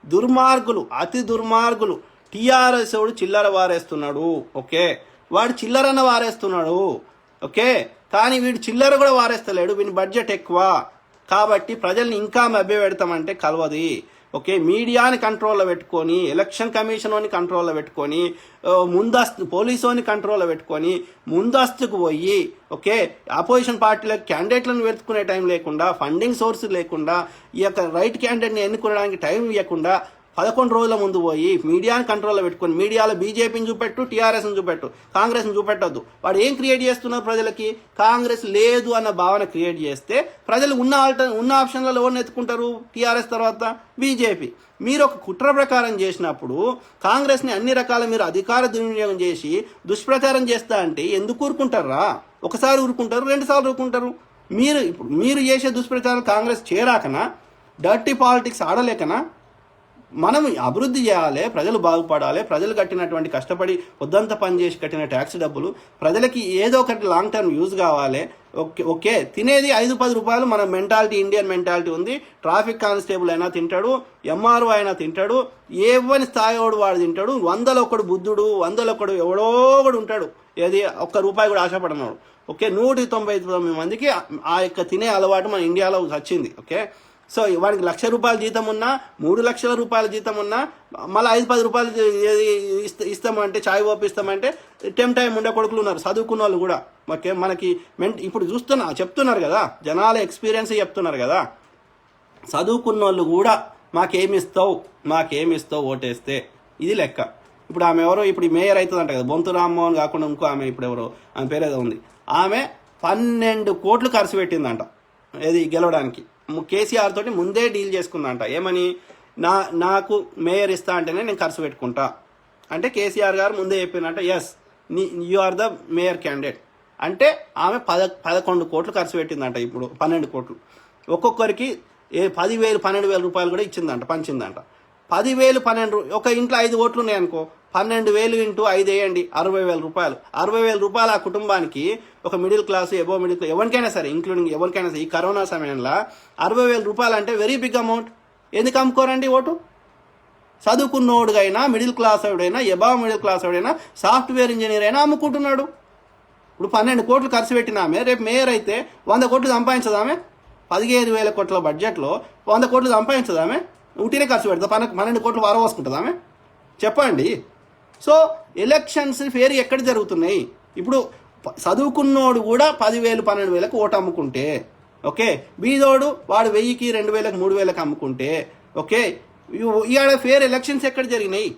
దుర్మార్గులు, అతి దుర్మార్గులు. టీఆర్ఎస్ వాడు చిల్లర వారేస్తున్నాడు. ఓకే, వాడు చిల్లరన్న వారేస్తున్నాడు. ఓకే, కానీ వీడు చిల్లర కూడా వారేస్తలేడు. వీని బడ్జెట్ ఎక్కువ కాబట్టి ప్రజల్ని ఇంకా మభ్యపెడతామంటే కలవది. ఓకే, మీడియాని కంట్రోల్లో పెట్టుకొని, ఎలక్షన్ కమిషన్ని కంట్రోల్లో పెట్టుకొని, పోలీసుని కంట్రోల్లో పెట్టుకొని ముందస్తుకు పోయి, ఓకే, అపోజిషన్ పార్టీలకు క్యాండిడేట్లను వెతుక్కునే టైం లేకుండా, ఫండింగ్ సోర్స్ లేకుండా, ఈ యొక్క రైట్ క్యాండిడేట్ని ఎన్నుకోవడానికి టైం ఇవ్వకుండా 11 రోజుల ముందు పోయి మీడియాని కంట్రోల్లో పెట్టుకొని, మీడియాలో బీజేపీని చూపెట్టు, టీఆర్ఎస్ని చూపెట్టు, కాంగ్రెస్ని చూపెట్టద్దు. వాడు ఏం క్రియేట్ చేస్తున్నారు ప్రజలకి? కాంగ్రెస్ లేదు అన్న భావన క్రియేట్ చేస్తే ప్రజలు ఉన్న ఆప్షన్లలో ఎవరిని ఎత్తుకుంటారు? టీఆర్ఎస్ తర్వాత బీజేపీ. మీరు ఒక కుట్ర ప్రకారం చేసినప్పుడు కాంగ్రెస్ని అన్ని రకాల మీరు అధికార దుర్వినియోగం చేసి దుష్ప్రచారం చేస్తా అంటే ఎందుకు ఊరుకుంటారా? ఒకసారి ఊరుకుంటారు, 2 సార్లు ఊరుకుంటారు. మీరు చేసే దుష్ప్రచారం కాంగ్రెస్ చేరాకనా? డర్టీ పాలిటిక్స్ ఆడలేకనా? మనం అభివృద్ధి చేయాలి, ప్రజలు బాగుపడాలి. ప్రజలు కట్టినటువంటి కష్టపడి పొద్దంతా పనిచేసి కట్టిన ట్యాక్స్ డబ్బులు ప్రజలకి ఏదో ఒకటి లాంగ్ టర్మ్ యూజ్ కావాలి. ఓకే, తినేది 5-10 రూపాయలు. మన మెంటాలిటీ, ఇండియన్ మెంటాలిటీ ఉంది. ట్రాఫిక్ కానిస్టేబుల్ అయినా తింటాడు, ఎంఆర్ఓ అయినా తింటాడు, ఏవని స్థాయివాడు వాడు తింటాడు. 100లో ఒకడు బుద్ధుడు, 100లో ఒకడు ఎవడో ఒకడు ఉంటాడు, ఏది ₹1 కూడా ఆశపడినాడు. ఓకే, 199 మందికి ఆ యొక్క తినే అలవాటు మన ఇండియాలో వచ్చింది. ఓకే, సో వాడికి ₹1,00,000 జీతం ఉన్నా, 3 లక్షల రూపాయల జీతం ఉన్నా, మళ్ళీ 5-10 రూపాయలు ఇస్తామంటే, చాయ్ ఓపిస్తామంటే టైం ఉండే కొడుకులు ఉన్నారు, చదువుకున్న వాళ్ళు కూడా. ఓకే, మనకి ఇప్పుడు చెప్తున్నారు కదా, జనాల ఎక్స్పీరియన్స్ చెప్తున్నారు కదా, చదువుకున్న వాళ్ళు కూడా మాకేమిస్తావు ఓటేస్తే, ఇది లెక్క. ఇప్పుడు ఆమె ఎవరో ఇప్పుడు మేయర్ అవుతుందంట కదా, బొంతు రామ్మోహన్ కాకుండా ఇంకో ఆమె, ఇప్పుడు ఎవరో ఆమె పేరేదో ఉంది, ఆమె 12 కోట్లు ఖర్చు పెట్టిందంట ఏది గెలవడానికి. కేసీఆర్ తోటి ముందే డీల్ చేసుకుందంట. ఏమని? నాకు మేయర్ ఇస్తా అంటేనే నేను ఖర్చు పెట్టుకుంటా అంటే కేసీఆర్ గారు ముందే చెప్పిందంట, yes you are the mayor candidate అంటే. ఆమె 11 కోట్లు ఖర్చు పెట్టిందంట. ఇప్పుడు 12 కోట్లు ఒక్కొక్కరికి 10,000 12,000 రూపాయలు కూడా ఇచ్చిందంట, పంచిందంట. 10,000 12 ఒక ఇంట్లో 5 ఓట్లు ఉన్నాయనుకో, 12,000 ఇంటూ 5 వేయండి, 60,000 రూపాయలు. 60,000 రూపాయలు ఆ కుటుంబానికి, ఒక middle class, above middle class, ఎవరికైనా సరే, ఇంక్లూడింగ్ ఎవరికైనా సరే, ఈ కరోనా సమయంలో 60,000 రూపాయలు అంటే వెరీ బిగ్ అమౌంట్. ఎందుకు అమ్ముకోరండి ఓటు? చదువుకున్నోడుగైనా, మిడిల్ క్లాస్ ఎవడైనా, ఎబో మిడిల్ క్లాస్ ఎవడైనా, సాఫ్ట్వేర్ ఇంజనీర్ అయినా అమ్ముకుంటున్నాడు. ఇప్పుడు 12 కోట్లు ఖర్చు పెట్టినామే, రేపు మేయర్ అయితే 100 కోట్లు సంపాదించదామే. 15,000 కోట్ల బడ్జెట్లో 100 కోట్లు సంపాదించదామే. ఉట్టినే ఖర్చు పెడతా, 12 కోట్లు వారవోసుకుంటుందామే? చెప్పండి. సో ఎలక్షన్స్ ఫేర్ ఎక్కడ జరుగుతున్నాయి? ఇప్పుడు చదువుకున్నోడు కూడా 10,000 12,000 ఓటు అమ్ముకుంటే, ఓకే, బీదోడు వాడు 1,000కి 2,000కి 3,000కి అమ్ముకుంటే, ఓకే, ఇవాళ ఫేర్ ఎలక్షన్స్ ఎక్కడ జరిగినాయి?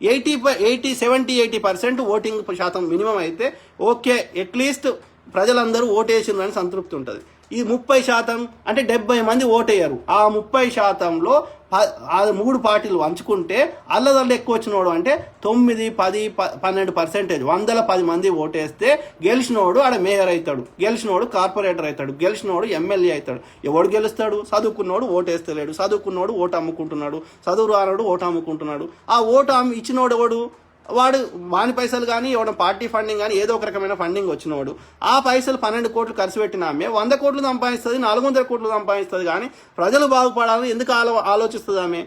70-80% ఓటింగ్ శాతం మినిమం అయితే ఓకే, అట్లీస్ట్ ప్రజలందరూ ఓటేసిందని సంతృప్తి ఉంటుంది. ఈ 30% అంటే 70 మంది ఓటేయరు. ఆ 30%లో 3 పార్టీలు పంచుకుంటే అల్లదల్ల ఎక్కువ వచ్చినోడు అంటే 9, 10, 12%, 110 మంది ఓటేస్తే గెలిచినోడు ఆడ మేయర్ అవుతాడు, గెలిచినోడు కార్పొరేటర్ అవుతాడు, గెలిచినోడు ఎమ్మెల్యే అవుతాడు. ఎవడు గెలుస్తాడు? చదువుకున్నోడు ఓటేస్తలేడు, చదువుకున్నోడు ఓటు అమ్ముకుంటున్నాడు, చదువు రానోడు ఓటు అమ్ముకుంటున్నాడు. ఆ ఓటు ఇచ్చినోడు ఎవడు? వాడు వాని పైసలు కానీ, ఎవడ పార్టీ ఫండింగ్ కానీ, ఏదో ఒక రకమైన ఫండింగ్ వచ్చినవాడు. ఆ పైసలు 12 కోట్లు ఖర్చు పెట్టినామే 100 కోట్లు సంపాదిస్తుంది, 400 కోట్లు సంపాదిస్తుంది. కానీ ప్రజలు బాగుపడాలని ఎందుకు ఆలోచిస్తుంది ఆమె?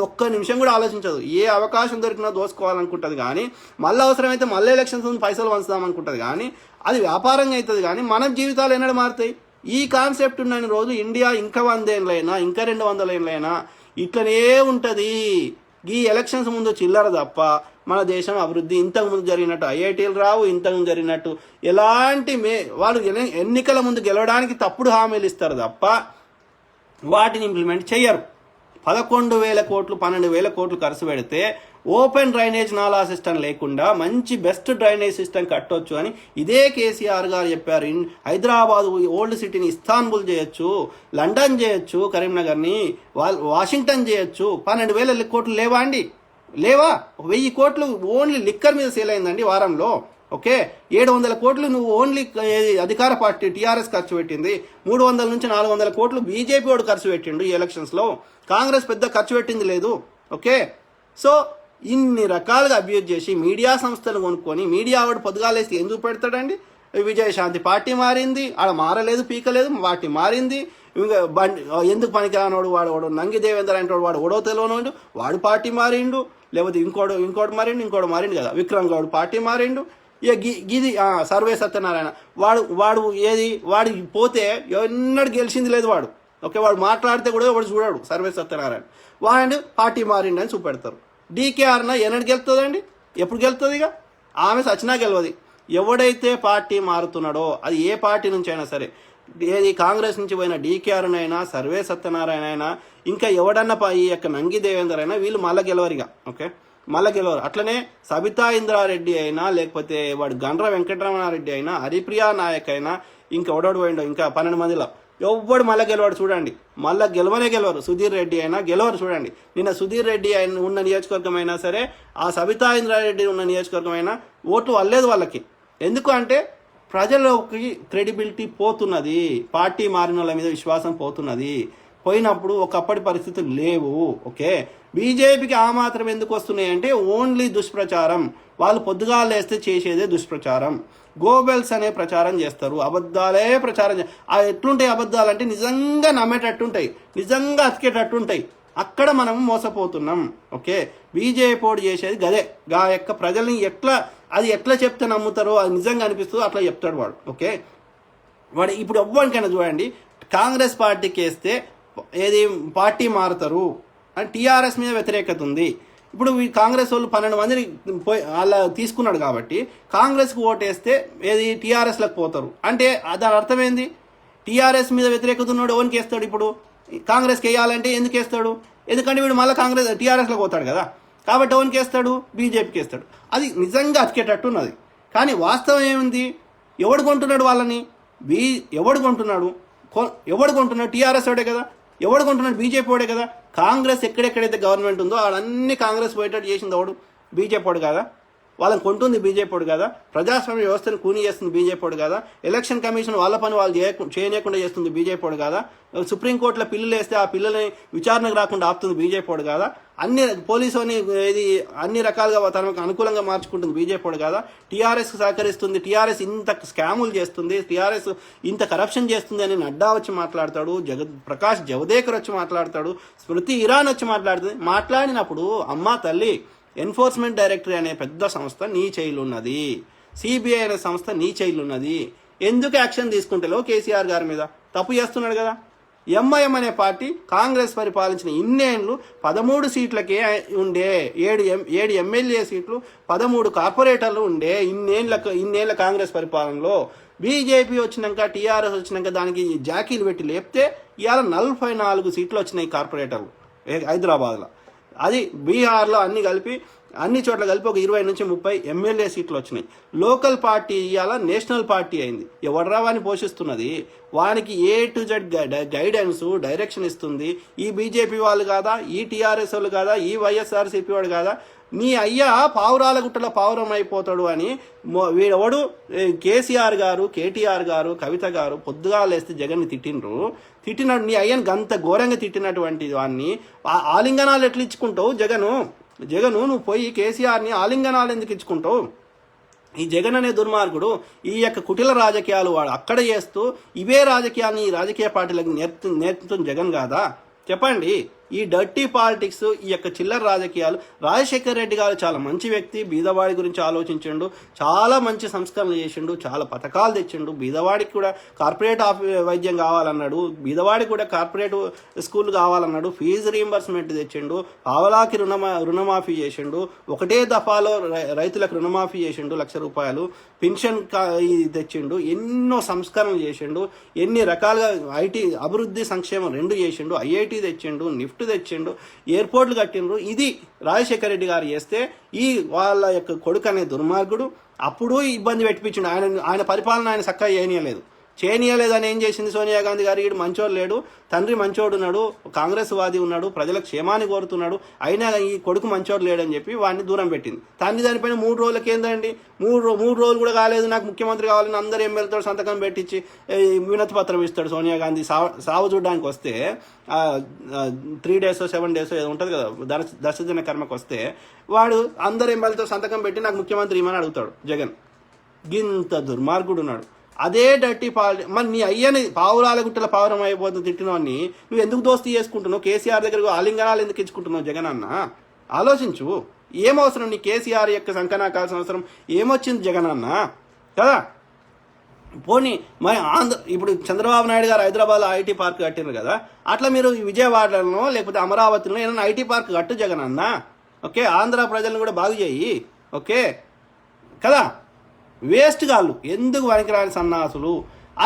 ఒక్క నిమిషం కూడా ఆలోచించదు. ఏ అవకాశం దొరికినా దోసుకోవాలనుకుంటుంది కానీ, మళ్ళీ అవసరమైతే మళ్ళీ ఎలక్షన్స్ ముందు పైసలు పంచుదాం అనుకుంటుంది కానీ, అది వ్యాపారంగా అవుతుంది. కానీ మన జీవితాలు ఎన్నడూ మారుతాయి? ఈ కాన్సెప్ట్ ఉన్న రోజు ఇండియా ఇంకా 100 ఏళ్ళైనా, ఇంకా 200 ఏళ్ళైనా ఇట్లనే ఉంటుంది. ఈ ఎలక్షన్స్ ముందు చిల్లర తప్ప మన దేశం అభివృద్ధి ఇంతకుముందు జరిగినట్టు ఐఐటీలు రావు. ఇంతకుముందు జరిగినట్టు ఎలాంటి వాళ్ళు ఎన్నికల ముందు గెలవడానికి తప్పుడు హామీలు ఇస్తారు తప్ప వాటిని ఇంప్లిమెంట్ చేయరు. 11,000 కోట్లు 12,000 కోట్లు ఖర్చు పెడితే ఓపెన్ డ్రైనేజ్ నాలా సిస్టమ్ లేకుండా మంచి బెస్ట్ డ్రైనేజ్ సిస్టమ్ కట్టొచ్చు అని ఇదే కేసీఆర్ గారు చెప్పారు. హైదరాబాద్ ఓల్డ్ సిటీని ఇస్తాన్బుల్ చేయొచ్చు, లండన్ చేయొచ్చు, కరీంనగర్ని వాషింగ్టన్ చేయొచ్చు. 12,000 కోట్లు లేవా అండి? లేవా? 1,000 కోట్లు ఓన్లీ లిక్కర్ మీద సేల్ అయిందండి వారంలో. ఓకే, 700 కోట్లు నువ్వు ఓన్లీ అధికార పార్టీ టీఆర్ఎస్ ఖర్చు పెట్టింది. 300 నుంచి 400 కోట్లు బీజేపీ వాడు ఖర్చు పెట్టిండు ఈ ఎలక్షన్స్లో. కాంగ్రెస్ పెద్ద ఖర్చు పెట్టింది లేదు. ఓకే, సో ఇన్ని రకాలుగా అబ్యూజ్ చేసి మీడియా సంస్థలు కొనుక్కొని మీడియా వాడు పొద్దుగాలేసి ఎందుకు పెడతాడండి? విజయశాంతి పార్టీ మారింది, ఆడ మారలేదు, పీకలేదు, పార్టీ మారింది. ఇంకా ఎందుకు పనికిరానోడు వాడు నంగి దేవేంద్ర అంటే వాడు ఓడో తెలియనోడు, వాడు పార్టీ మారిండు. లేకపోతే ఇంకోటి మారిండు కదా, విక్రమ్ గౌడ్ పార్టీ మారిండు. ఇక గిది సర్వే సత్యనారాయణ వాడు వాడు పోతే ఎన్నడూ గెలిచింది లేదు వాడు. ఓకే, వాడు మాట్లాడితే కూడా వాడు చూడాడు సర్వే సత్యనారాయణ. వాడు పార్టీ మారిండు అని చూపెడతారు. డీకేఆర్న ఎన్నడు గెలుతుందండి? ఎప్పుడు గెలుతుంది? ఇక ఆమె సచినా గెలవది. ఎవడైతే పార్టీ మారుతున్నాడో అది ఏ పార్టీ నుంచి అయినా సరే, ఏది కాంగ్రెస్ నుంచి పోయిన డీకేఆర్నైనా సర్వే సత్యనారాయణ అయినా ఇంకా ఎవడన్నా ఈ యొక్క నంగి దేవేందర్ అయినా వీళ్ళు మళ్ళీ గెలవరిగా. ఓకే, మళ్ళీ గెలవరు. అట్లనే సబితా ఇంద్రారెడ్డి అయినా, లేకపోతే వాడు గండ్ర వెంకటరమణారెడ్డి అయినా, హరిప్రియా నాయక్ అయినా, ఇంకా ఎవడోడు పోయిండో ఇంకా 12 మందిలో ఎవ్వడు మళ్ళీ గెలవాడు చూడండి. మళ్ళీ గెలవరు. సుధీర్ రెడ్డి అయినా గెలవరు చూడండి. నిన్న సుధీర్ రెడ్డి ఉన్న నియోజకవర్గం అయినా సరే, ఆ సబితా ఇంద్రారెడ్డి ఉన్న నియోజకవర్గం అయినా ఓట్లు వల్లేదు వాళ్ళకి. ఎందుకు అంటే ప్రజలకి క్రెడిబిలిటీ పోతున్నది, పార్టీ మారిన వాళ్ళ మీద విశ్వాసం పోయినప్పుడు ఒకప్పటి పరిస్థితులు లేవు. ఓకే, బీజేపీకి ఆ మాత్రం ఎందుకు వస్తున్నాయి అంటే ఓన్లీ దుష్ప్రచారం. వాళ్ళు పొద్దుగా లేస్తే చేసేదే దుష్ప్రచారం. గోబెల్స్ అనే ప్రచారం చేస్తారు, అబద్ధాలే ప్రచారం ఎట్లుంటాయి అబద్ధాలు అంటే నిజంగా నమ్మేటట్టుంటాయి, నిజంగా అతికేటట్టుంటాయి. అక్కడ మనం మోసపోతున్నాం. ఓకే, బీజేపీ పోటీ చేసేది గదే. గా యొక్క ప్రజల్ని ఎట్లా చెప్తే నమ్ముతారో, అది నిజంగా అనిపిస్తుందో అట్లా చెప్తాడు వాడు. ఓకే, వాడు ఇప్పుడు ఎవ్వరికైనా చూడండి, కాంగ్రెస్ పార్టీకి వేస్తే ఏది పార్టీ మారుతారు అని టీఆర్ఎస్ మీద వ్యతిరేకత ఉంది. ఇప్పుడు కాంగ్రెస్ వాళ్ళు 12 మందిని అలా తీసుకున్నాడు కాబట్టి కాంగ్రెస్కి ఓటేస్తే ఏది టీఆర్ఎస్లకు పోతారు అంటే దాని అర్థం ఏంది? టీఆర్ఎస్ మీద వ్యతిరేకత ఉన్నాడు ఎవరికి వేస్తాడు? ఇప్పుడు కాంగ్రెస్కి వేయాలంటే ఎందుకు వేస్తాడు? ఎందుకంటే వీడు మళ్ళీ టీఆర్ఎస్లోకి పోతాడు కదా, కాబట్టి ఎవరికి వేస్తాడు? బీజేపీకి వేస్తాడు. అది నిజంగా అతికేటట్టు ఉన్నది. కానీ వాస్తవం ఏముంది? ఎవడు కొంటున్నాడు వాళ్ళని? ఎవడు కొంటున్నాడు? టీఆర్ఎస్ వాడే కదా. ఎవడు కొంటున్నాడు? బీజేపీ వాడే కదా. కాంగ్రెస్ ఎక్కడెక్కడైతే గవర్నమెంట్ ఉందో వాళ్ళన్నీ కాంగ్రెస్ పోయేటట్టు చేసింది ఎవడు? బీజేపీ వాడు కదా. వాళ్ళని కొంటుంది బీజేపీ వాడు కదా. ప్రజాస్వామ్య వ్యవస్థను కూని చేస్తుంది బీజేపీ వాడు కదా. ఎలక్షన్ కమిషన్ వాళ్ళ పని వాళ్ళు చేయకుండా చేస్తుంది బీజేపీ వాడు కదా. సుప్రీంకోర్టులో పిల్లలు వేస్తే ఆ పిల్లల్ని విచారణకు రాకుండా ఆపుతుంది బీజేపీ వాడు కదా. పోలీసుని అన్ని రకాలుగా తనకు అనుకూలంగా మార్చుకుంటుంది బీజేపీ వాడు కదా. టీఆర్ఎస్కి సహకరిస్తుంది, టీఆర్ఎస్ ఇంత స్కాములు చేస్తుంది, టీఆర్ఎస్ ఇంత కరప్షన్ చేస్తుంది అని నడ్డా వచ్చి మాట్లాడతాడు, ప్రకాష్ జవదేకర్ వచ్చి మాట్లాడతాడు, స్మృతి ఇరాన్ వచ్చి మాట్లాడినప్పుడు అమ్మా తల్లి, ఎన్ఫోర్స్మెంట్ డైరెక్టరీ అనే పెద్ద సంస్థ నీ చేయిలు ఉన్నది, సిబిఐ అనే సంస్థ నీ చేయిలు ఉన్నది. ఎందుకు యాక్షన్ తీసుకుంటేలో కేసీఆర్ గారి మీద? తప్పు చేస్తున్నాడు కదా. ఎంఐఎం అనే పార్టీ కాంగ్రెస్ పరిపాలించిన ఇన్నేళ్ళు 13 సీట్లకే ఉండే, 7 ఎమ్మెల్యే సీట్లు, 13 కార్పొరేటర్లు ఉండే ఇన్నేళ్ల కాంగ్రెస్ పరిపాలనలో. బీజేపీ వచ్చినాక, టీఆర్ఎస్ వచ్చినాక దానికి జాకీలు పెట్టి లేపితే ఇవాళ 44 సీట్లు వచ్చినాయి కార్పొరేటర్లు హైదరాబాద్లో. అది బీహార్లో అన్ని చోట్ల కలిపి ఒక 20 నుంచి 30 ఎమ్మెల్యే సీట్లు వచ్చినాయి. లోకల్ పార్టీ ఇవాళ నేషనల్ పార్టీ అయింది. ఎవడరా వాడిని పోషిస్తున్నది? వానికి A to Z guidance direction ఇస్తుంది ఈ బీజేపీ వాళ్ళు కాదా, ఈ టీఆర్ఎస్ వాళ్ళు కాదా, ఈ వైఎస్ఆర్సీపీ వాడు కాదా? నీ అయ్యా పావురాల గుట్టలో పావురం అయిపోతాడు అని వీడెవడు? కేసీఆర్ గారు, కేటీఆర్ గారు, కవిత గారు పొద్దుగా లేస్తే జగన్ని తిట్టినాడు. నీ అయ్యని గంత ఘోరంగా తిట్టినటువంటి వాడిని ఆలింగనాలు ఎట్లా ఇచ్చుకుంటావు? జగను నువ్వు పోయి కేసీఆర్ని ఆలింగనాలు ఎందుకు ఇచ్చుకుంటావు? ఈ జగన్ అనే దుర్మార్గుడు ఈ యొక్క కుటిల రాజకీయాలు వాడు అక్కడ చేస్తూ ఇవే రాజకీయాన్ని ఈ రాజకీయ పార్టీలకు నేర్పుతున్న జగన్ కాదా? చెప్పండి. ఈ డర్టీ పాలిటిక్స్, ఈ యొక్క చిల్లర రాజకీయాలు. రాజశేఖర్ రెడ్డి గారు చాలా మంచి వ్యక్తి, బీదవాడి గురించి ఆలోచించిండు, చాలా మంచి సంస్కరణలు చేసిండు, చాలా పథకాలు తెచ్చిండు. బీదవాడికి కూడా కార్పొరేట్ వైద్యం కావాలన్నాడు, బీదవాడికి కూడా కార్పొరేట్ స్కూల్ కావాలన్నాడు, ఫీజు రీయింబర్స్మెంట్ తెచ్చిండు, పావలాకి రుణమాఫీ చేసిండు, ఒకటే దఫాలో రైతులకు రుణమాఫీ చేసిండు 1,00,000 రూపాయలు, పెన్షన్ తెచ్చిండు, ఎన్నో సంస్కరణలు చేసిండు, ఎన్ని రకాలుగా ఐటీ అభివృద్ధి సంక్షేమం 2 చేసిండు, ఐఐటీ తెచ్చిండు, లిఫ్ట్ తెచ్చిండు, ఎయిర్పోర్ట్లు కట్టిండ్రు. ఇది రాజశేఖర రెడ్డి గారు చేస్తే ఈ వాళ్ళ యొక్క కొడుకు అనే దుర్మార్గుడు అప్పుడు ఇబ్బంది పెట్టించిండు. ఆయన పరిపాలన ఆయన చక్కగా చేయనీయలేదని ఏం చేసింది సోనియా గాంధీ గారు? ఈడు మంచోడు లేడు, తండ్రి మంచోడు ఉన్నాడు, కాంగ్రెస్ వాది ఉన్నాడు, ప్రజల క్షేమాన్ని కోరుతున్నాడు, అయినా ఈ కొడుకు మంచోడు లేడని చెప్పి వాడిని దూరం పెట్టింది. దానిపైన 3 రోజులకి ఏందండి, మూడు రోజులు కూడా కాలేదు, నాకు ముఖ్యమంత్రి కావాలని అందరు ఎమ్మెల్యేతో సంతకం పెట్టించి వినతి పత్రం ఇస్తాడు. సోనియా గాంధీ సావు చూడడానికి వస్తే 3 days 7 days ఏదో ఉంటుంది కదా దర్శన కర్మకు వస్తే, వాడు అందరు ఎమ్మెల్యేతో సంతకం పెట్టి నాకు ముఖ్యమంత్రి ఇవ్వమని అడుగుతాడు జగన్. గింత దుర్మార్గుడు ఉన్నాడు. అదే డర్టీ పాలిటిక్స్. మరి నీ అయ్యని పావురాల గుట్టల పావురం అయిపోతుంది తిట్టినవన్నీ నువ్వు ఎందుకు దోస్తీ చేసుకుంటున్నావు? కేసీఆర్ దగ్గరకు ఆలింగనాలు ఎందుకు ఇచ్చుకుంటున్నావు జగన్ అన్న? ఆలోచించు. ఏమవసరం నీ కేసీఆర్ యొక్క సంకనా కాల్సిన అవసరం ఏమొచ్చింది జగన్ అన్న కదా? పోనీ మరి ఇప్పుడు చంద్రబాబు నాయుడు గారు హైదరాబాద్లో ఐటీ పార్క్ కట్టినారు కదా, అట్లా మీరు విజయవాడలో లేకపోతే అమరావతిలో ఏదైనా ఐటీ పార్క్ కట్టు జగన్ అన్న. ఓకే, ఆంధ్ర ప్రజలను కూడా బాగు చేయి. ఓకే కదా? వేస్ట్ గాళ్ళు, ఎందుకు పనికిరాని సన్నాసులు.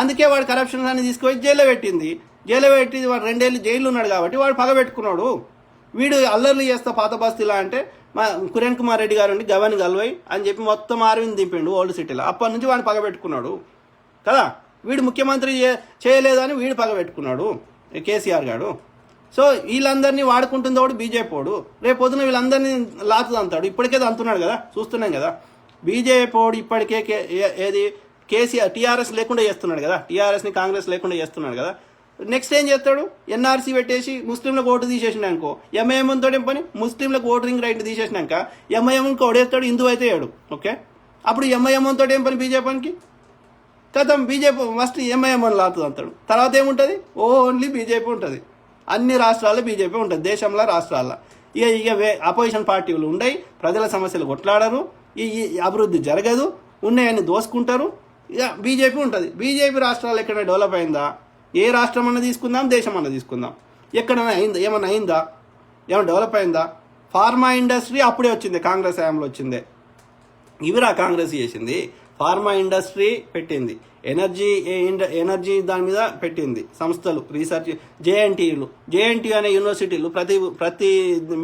అందుకే వాడు కరప్షన్ అని తీసుకుపోయి జైల్లో పెట్టింది. జైల్లో పెట్టి వాడు 2 ఏళ్ళు జైల్లో ఉన్నాడు కాబట్టి వాడు పగ పెట్టుకున్నాడు. వీడు అల్లర్లు చేస్తా పాత బస్తీలా అంటే మా కిరణ్ కుమార్ రెడ్డి గారు గవన్ గల్వై అని చెప్పి మొత్తం ఆర్విని దింపిండు ఓల్డ్ సిటీలో. అప్పటి నుంచి వాడిని పగ పెట్టుకున్నాడు కదా. వీడు ముఖ్యమంత్రి చేయలేదని వీడు పగ పెట్టుకున్నాడు కేసీఆర్ గారు. సో వీళ్ళందరినీ వాడుకుంటుంది వాడు బీజేపీ వాడు. రేపు పొద్దున వీళ్ళందరినీ లాతు అంతాడు. ఇప్పటికే అంటున్నాడు కదా, చూస్తున్నాం కదా. బీజేపీ వాడు ఇప్పటికే ఏది కేసీఆర్ టీఆర్ఎస్ లేకుండా చేస్తున్నాడు కదా, టీఆర్ఎస్ని కాంగ్రెస్ లేకుండా చేస్తున్నాడు కదా. నెక్స్ట్ ఏం చేస్తాడు? ఎన్ఆర్సీ పెట్టేసి ముస్లింలకు ఓటు తీసేసినాకో ఎంఐఎంతో ఏం పని? ముస్లింలకు ఓటింగ్ రైట్ తీసేసినాక ఎంఐఎంకి ఓడేస్తాడు, హిందూ అయితే ఏడు. ఓకే, అప్పుడు ఎంఐఎంతో ఏం పని బీజేపీకి? కథం బీజేపీ ఫస్ట్ ఎంఐఎం అని లాతుంది అంటాడు. తర్వాత ఏముంటుంది? ఓన్లీ బీజేపీ ఉంటుంది. అన్ని రాష్ట్రాల్లో బీజేపీ ఉంటుంది, దేశంలో రాష్ట్రాల్లో. ఇక అపోజిషన్ పార్టీలు ఉండయి, ప్రజల సమస్యలు కొట్లాడరు, ఈ అభివృద్ధి జరగదు, ఉన్నాయని దోసుకుంటారు. ఇక బీజేపీ ఉంటుంది. బీజేపీ రాష్ట్రాలు ఎక్కడైనా డెవలప్ అయిందా? ఏ రాష్ట్రం అన్నా తీసుకుందాం, దేశం అన్నా తీసుకుందాం, ఎక్కడైనా అయిందా? ఏమన్నా అయిందా? ఏమైనా డెవలప్ అయిందా? ఫార్మా ఇండస్ట్రీ అప్పుడే వచ్చింది, కాంగ్రెస్ హయాంలో వచ్చిందే. ఇవిరా కాంగ్రెస్ చేసింది. ఫార్మా ఇండస్ట్రీ పెట్టింది, ఎనర్జీ దాని మీద పెట్టింది సంస్థలు, రీసెర్చ్. జేఎన్టీయూ అనే యూనివర్సిటీలు ప్రతి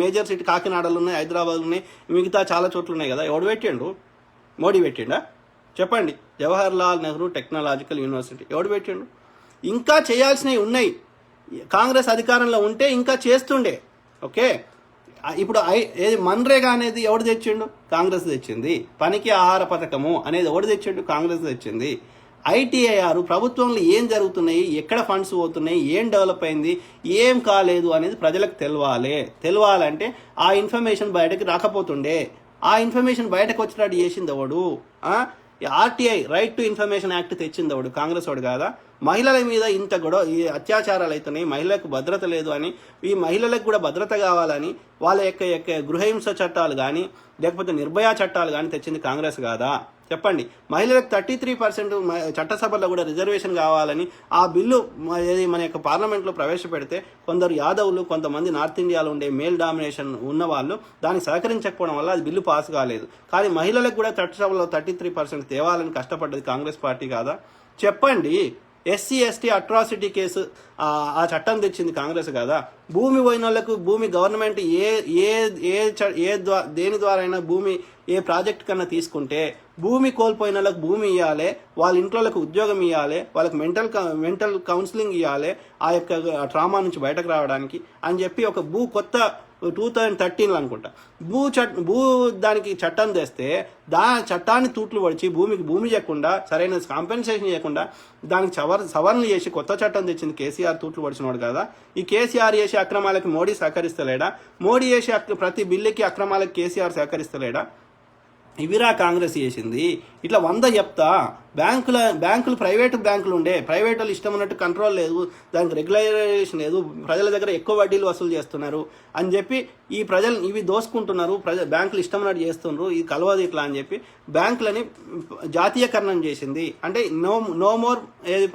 మేజర్ సిటీ కాకినాడలు ఉన్నాయి, హైదరాబాద్లో ఉన్నాయి, మిగతా చాలా చోట్ల ఉన్నాయి కదా. ఎవడు పెట్టిండు? మోడీ పెట్టిండా? చెప్పండి. జవహర్ లాల్ నెహ్రూ టెక్నాలజికల్ యూనివర్సిటీ ఎవడు పెట్టిండు? ఇంకా చేయాల్సినవి ఉన్నాయి. కాంగ్రెస్ అధికారంలో ఉంటే ఇంకా చేస్తుండే. ఓకే, ఇప్పుడు ఏది మన్రేగా అనేది ఎవడు తెచ్చిండు? కాంగ్రెస్ తెచ్చింది. పనికి ఆహార పథకము అనేది ఎవడు తెచ్చిండు? కాంగ్రెస్ తెచ్చింది. ఐటీఐఆర్ ప్రభుత్వంలో ఏం జరుగుతున్నాయి, ఎక్కడ ఫండ్స్ పోతున్నాయి, ఏం డెవలప్ అయింది, ఏం కాలేదు అనేది ప్రజలకు తెలవాలంటే ఆ ఇన్ఫర్మేషన్ బయటకు రాకపోతుండే. ఆ ఇన్ఫర్మేషన్ బయటకు వచ్చినట్టు చేసింది ఎవడు? RTI right to information act తెచ్చింది ఎవడు? కాంగ్రెస్ వాడు కాదా? మహిళల మీద ఇంత ఈ అత్యాచారాలు అవుతున్నాయి, మహిళలకు భద్రత లేదు అని, ఈ మహిళలకు కూడా భద్రత కావాలని వాళ్ళ యొక్క గృహహింస చట్టాలు కానీ లేకపోతే నిర్భయ చట్టాలు కానీ తెచ్చింది కాంగ్రెస్ కాదా? చెప్పండి. మహిళలకు 33% చట్టసభలో కూడా రిజర్వేషన్ కావాలని ఆ బిల్లు మన యొక్క పార్లమెంట్లో ప్రవేశపెడితే కొందరు యాదవులు, కొంతమంది నార్త్ ఇండియాలో ఉండే మేల్ డామినేషన్ ఉన్న వాళ్ళు దానికి సహకరించకపోవడం వల్ల అది బిల్లు పాస్ కాలేదు. కానీ మహిళలకు కూడా చట్టసభలో 33% తేవాలని కష్టపడ్డది కాంగ్రెస్ పార్టీ కాదా? చెప్పండి. ఎస్సీ ఎస్టీ అట్రాసిటీ కేసు ఆ చట్టం తెచ్చింది కాంగ్రెస్ కదా. భూమి పోయిన వాళ్ళకు భూమి గవర్నమెంట్ దేని ద్వారా అయినా భూమి ఏ ప్రాజెక్ట్ కన్నా తీసుకుంటే భూమి కోల్పోయిన వాళ్ళకి భూమి ఇవ్వాలి, వాళ్ళ ఇంట్లోకి ఉద్యోగం ఇవ్వాలి, వాళ్ళకి మెంటల్ కౌన్సిలింగ్ ఇవ్వాలి ఆ యొక్క ట్రామా నుంచి బయటకు రావడానికి అని చెప్పి ఒక కొత్త 2013 అనుకుంటా భూ దానికి చట్టం తెస్తే చట్టాన్ని తూట్లు పడిచి భూమి చేయకుండా సరైన కాంపెన్సేషన్ చేయకుండా దానికి సవరణలు చేసి కొత్త చట్టం తెచ్చింది కేసీఆర్ తూట్లు పడిచినవాడు కదా. ఈ కేసీఆర్ చేసే అక్రమాలకి మోడీ సహకరిస్తలేడా? మోడీ చేసే ప్రతి బిల్లుకి అక్రమాలకి కేసీఆర్ సహకరిస్తలేడా? ఇవిరా కాంగ్రెస్ చేసింది. ఇట్లా 100 చెప్తా. బ్యాంకులు ప్రైవేటు బ్యాంకులు ఉండే, ప్రైవేట్ వాళ్ళు ఇష్టం ఉన్నట్టు కంట్రోల్ లేదు, దానికి రెగ్యులరైజేషన్ లేదు, ప్రజల దగ్గర ఎక్కువ వడ్డీలు వసూలు చేస్తున్నారు అని చెప్పి ఈ ప్రజలు ఇవి దోసుకుంటున్నారు, బ్యాంకులు ఇష్టం ఉన్నట్టు చేస్తున్నారు, ఇది కలవదు ఇట్లా అని చెప్పి బ్యాంకులని జాతీయకరణం చేసింది. అంటే no more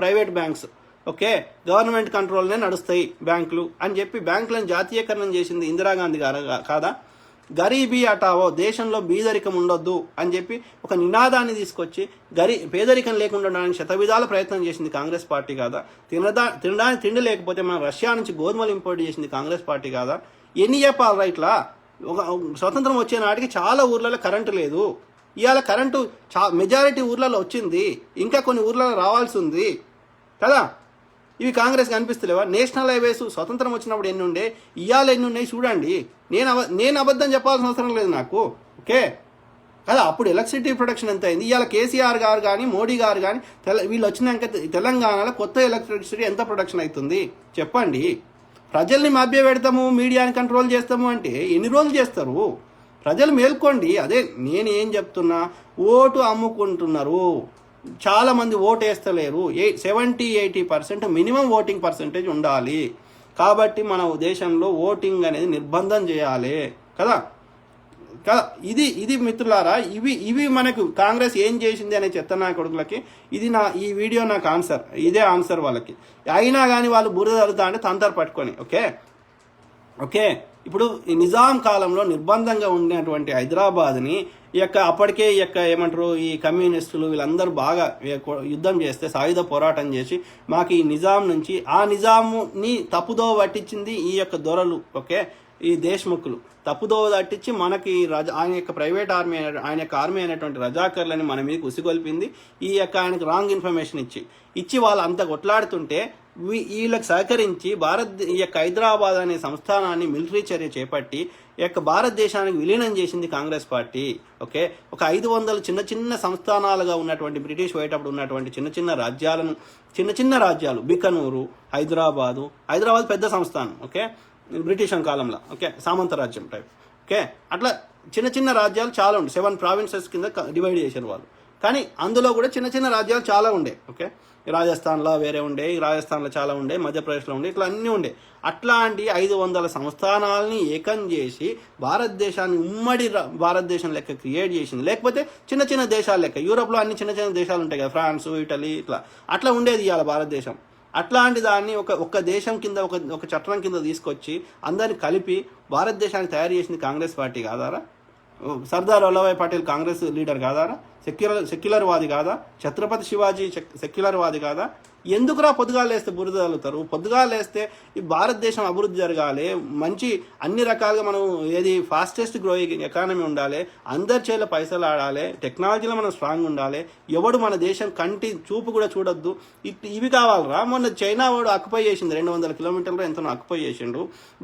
private banks, okay, government కంట్రోల్నే నడుస్తాయి బ్యాంకులు అని చెప్పి బ్యాంకులను జాతీయకరణం చేసింది ఇందిరాగాంధీ గారు కాదా? గరీబీ హటావో, దేశంలో బీదరికం ఉండొద్దు అని చెప్పి ఒక నినాదాన్ని తీసుకొచ్చి పేదరికం లేకుండా ఉండడానికి శతవిధాల ప్రయత్నం చేసింది కాంగ్రెస్ పార్టీ కాదా? తినడానికి తిండి లేకపోతే మనం రష్యా నుంచి గోధుమలు ఇంపోర్ట్ చేసింది కాంగ్రెస్ పార్టీ కాదా? ఎన్ని చెప్పాలరా ఇట్లా? ఒక స్వతంత్రం వచ్చే నాటికి చాలా ఊర్లలో కరెంటు లేదు. ఇవాళ కరెంటు మెజారిటీ ఊర్లలో వచ్చింది, ఇంకా కొన్ని ఊర్లలో రావాల్సి ఉంది కదా. ఇవి కాంగ్రెస్ కనిపిస్తలేవా? నేషనల్ హైవేస్ స్వతంత్రం వచ్చినప్పుడు ఎన్ని ఉండే, ఇవాళ ఎన్ని ఉన్నాయి చూడండి. నేను అబద్ధం చెప్పాల్సిన అవసరం లేదు నాకు, ఓకే కదా. అప్పుడు ఎలక్ట్రిసిటీ ప్రొడక్షన్ ఎంత అయింది? ఇవాళ కేసీఆర్ గారు కానీ మోడీ గారు కానీ వీళ్ళు వచ్చినాక తెలంగాణలో కొత్త ఎలక్ట్రిసిటీ ఎంత ప్రొడక్షన్ అవుతుంది చెప్పండి. ప్రజల్ని మభ్య పెడతాము, మీడియాని కంట్రోల్ చేస్తాము అంటే ఎన్ని రోజులు చేస్తారు? ప్రజలు మేల్కోండి. అదే నేను ఏం చెప్తున్నా, ఓటు అమ్ముకుంటున్నారు. చాలామంది ఓటు వేస్తలేరు. 70-80% మినిమం ఓటింగ్ పర్సెంటేజ్ ఉండాలి. కాబట్టి మన దేశంలో ఓటింగ్ అనేది నిర్బంధం చేయాలి కదా. ఇది మిత్రులారా, ఇవి మనకు కాంగ్రెస్ ఏం చేసింది అనే చెత్త నా కొడుకులకి ఈ వీడియో నాకు ఆన్సర్, ఇదే ఆన్సర్ వాళ్ళకి. అయినా కానీ వాళ్ళు బురద తలుతా అంటే తంతర పట్టుకొని ఓకే. ఇప్పుడు ఈ నిజాం కాలంలో నిర్బంధంగా ఉండేటువంటి హైదరాబాద్ని అప్పటికే ఏమంటారు, ఈ కమ్యూనిస్టులు వీళ్ళందరూ బాగా యుద్ధం చేస్తే, సాయుధ పోరాటం చేసి మాకు ఈ నిజాం నుంచి, ఆ నిజాముని తప్పుదో పట్టించింది ఈ దొరలు, ఓకే, ఈ దేశ్ముఖులు తప్పుదోవ తట్టించి మనకి ఆయన యొక్క ప్రైవేట్ ఆర్మీ, ఆయన యొక్క ఆర్మీ అయినటువంటి రజాకర్లని మన మీద ఉసిగొల్పింది. ఆయనకు రాంగ్ ఇన్ఫర్మేషన్ ఇచ్చి వాళ్ళు అంత కొట్లాడుతుంటే వీళ్ళకి సహకరించి ఈ హైదరాబాద్ అనే సంస్థానాన్ని మిలిటరీ చర్య చేపట్టి భారతదేశానికి విలీనం చేసింది కాంగ్రెస్ పార్టీ. ఓకే, ఒక 500 చిన్న చిన్న సంస్థానాలుగా ఉన్నటువంటి బ్రిటిష్ పోయేటప్పుడు ఉన్నటువంటి చిన్న చిన్న రాజ్యాలు బికనూరు, హైదరాబాద్ పెద్ద సంస్థానం, ఓకే, బ్రిటిష్ కాలంలో, ఓకే, సామంత రాజ్యం టైప్, ఓకే, అట్లా చిన్న చిన్న రాజ్యాలు చాలా ఉండే. 7 ప్రావిన్సెస్ కింద డివైడ్ చేశారు వాళ్ళు. కానీ అందులో కూడా చిన్న చిన్న రాజ్యాలు చాలా ఉండే, ఓకే. రాజస్థాన్లో వేరే ఉండే, రాజస్థాన్లో చాలా ఉండే, మధ్యప్రదేశ్లో ఉండే, ఇట్లా అన్నీ ఉండే. అట్లాంటి 500 సంస్థానాలని ఏకం చేసి భారతదేశాన్ని ఉమ్మడి భారతదేశం లెక్క క్రియేట్ చేసింది. లేకపోతే చిన్న చిన్న దేశాల లెక్క, యూరోప్లో అన్ని చిన్న చిన్న దేశాలు ఉంటాయి కదా, ఫ్రాన్స్, ఇటలీ, అట్లా ఉండేది ఇవాళ భారతదేశం. అట్లాంటి దాన్ని ఒక దేశం కింద ఒక చట్టం కింద తీసుకొచ్చి అందరిని కలిపి భారతదేశాన్ని తయారు చేసింది కాంగ్రెస్ పార్టీ కాదారా? సర్దార్ వల్లభాయ్ పటేల్ కాంగ్రెస్ లీడర్ కాదారా? సెక్యులర్ వాది కాదా? ఛత్రపతి శివాజీ సెక్యులర్ వాది కాదా? ఎందుకురా పొద్దుగా లేస్తే బురద తగులుతారు? పొద్దుగా లేస్తే ఈ భారతదేశం అభివృద్ధి జరగాలి, మంచి అన్ని రకాలుగా మనం ఫాస్టెస్ట్ గ్రోయింగ్ ఎకానమీ ఉండాలి, అందరి చేల పైసలు ఆడాలి, టెక్నాలజీలో మనం స్ట్రాంగ్ ఉండాలి, ఎవడు మన దేశం కంటి చూపు కూడా చూడొద్దు, ఇవి కావాలరా? మొన్న చైనా వాడు అక్యుపై చేసింది, 200 కిలోమీటర్లు ఎంతనో అక్యుపై చేసిండు.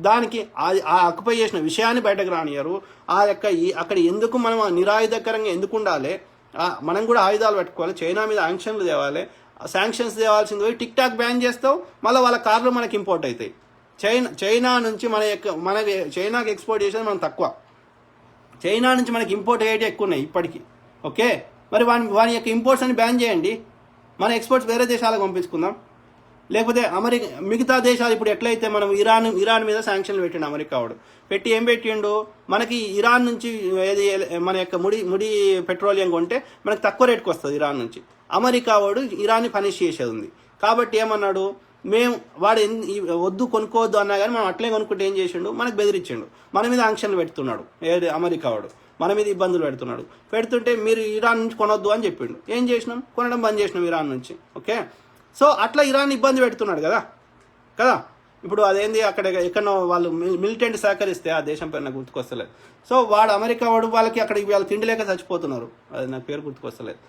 దానికి ఆ అక్యుపై చేసిన విషయాన్ని బయటకు రానియరు. అక్కడ ఎందుకు మనం నిరాయుధకరంగా ఎందుకు ఉండాలి? మనం కూడా ఆయుధాలు పెట్టుకోవాలి, చైనా మీద శాంక్షన్లు తేవాలి. శాంక్షన్స్ తేవాల్సింది పోయి టిక్ టాక్ బ్యాన్ చేస్తావు, మళ్ళీ వాళ్ళ కార్లు మనకి ఇంపోర్ట్ అవుతాయి. చైనా నుంచి మన చైనాకి ఎక్స్పోర్ట్ చేసేది మనం తక్కువ, చైనా నుంచి మనకి ఇంపోర్ట్ అయ్యేటి ఎక్కువ ఉన్నాయి ఇప్పటికీ, ఓకే. మరి వాని యొక్క ఇంపోర్ట్స్ అని బ్యాన్ చేయండి, మన ఎక్స్పోర్ట్స్ వేరే దేశాలకు పంపించుకుందాం. లేకపోతే మిగతా దేశాలు ఇప్పుడు ఎట్లయితే మనం ఇరాన్ మీద శాంక్షన్లు పెట్టిండు అమెరికా వాడు, పెట్టి ఏం పెట్టిండు, మనకి ఇరాన్ నుంచి మన యొక్క ముడి పెట్రోలియం కొంటే మనకి తక్కువ రేటుకి వస్తుంది ఇరాన్ నుంచి. అమెరికా వాడు ఇరాన్ని పనిష్ చేసేది ఉంది. కాబట్టి ఏమన్నాడు, వాడు వద్దు కొనుక్కోవద్దు అన్నా కానీ మనం అట్లే కొనుక్కుంటే ఏం చేసిండు, మనకు బెదిరించిండు, మన మీద ఆంక్షన్లు పెడుతున్నాడు. అమెరికా వాడు మన మీద ఇబ్బందులు పెడుతుంటే మీరు ఇరాన్ నుంచి కొనొద్దు అని చెప్పిండు. ఏం చేసినాం, కొనడం బంద్ చేసినాం ఇరాన్ నుంచి, ఓకే. సో అట్లా ఇరాన్ ఇబ్బంది పెడుతున్నాడు కదా. ఇప్పుడు అదేంది, అక్కడ ఎక్కడో వాళ్ళు మిలిటెంట్ సహకరిస్తే ఆ దేశం పేరు నాకు గుర్తుకొస్తలేదు. సో వాడు అమెరికా వాడు వాళ్ళకి అక్కడ వాళ్ళు తిండి లేక చచ్చిపోతున్నారు, అది నాకు పేరు గుర్తుకొస్తలేదు.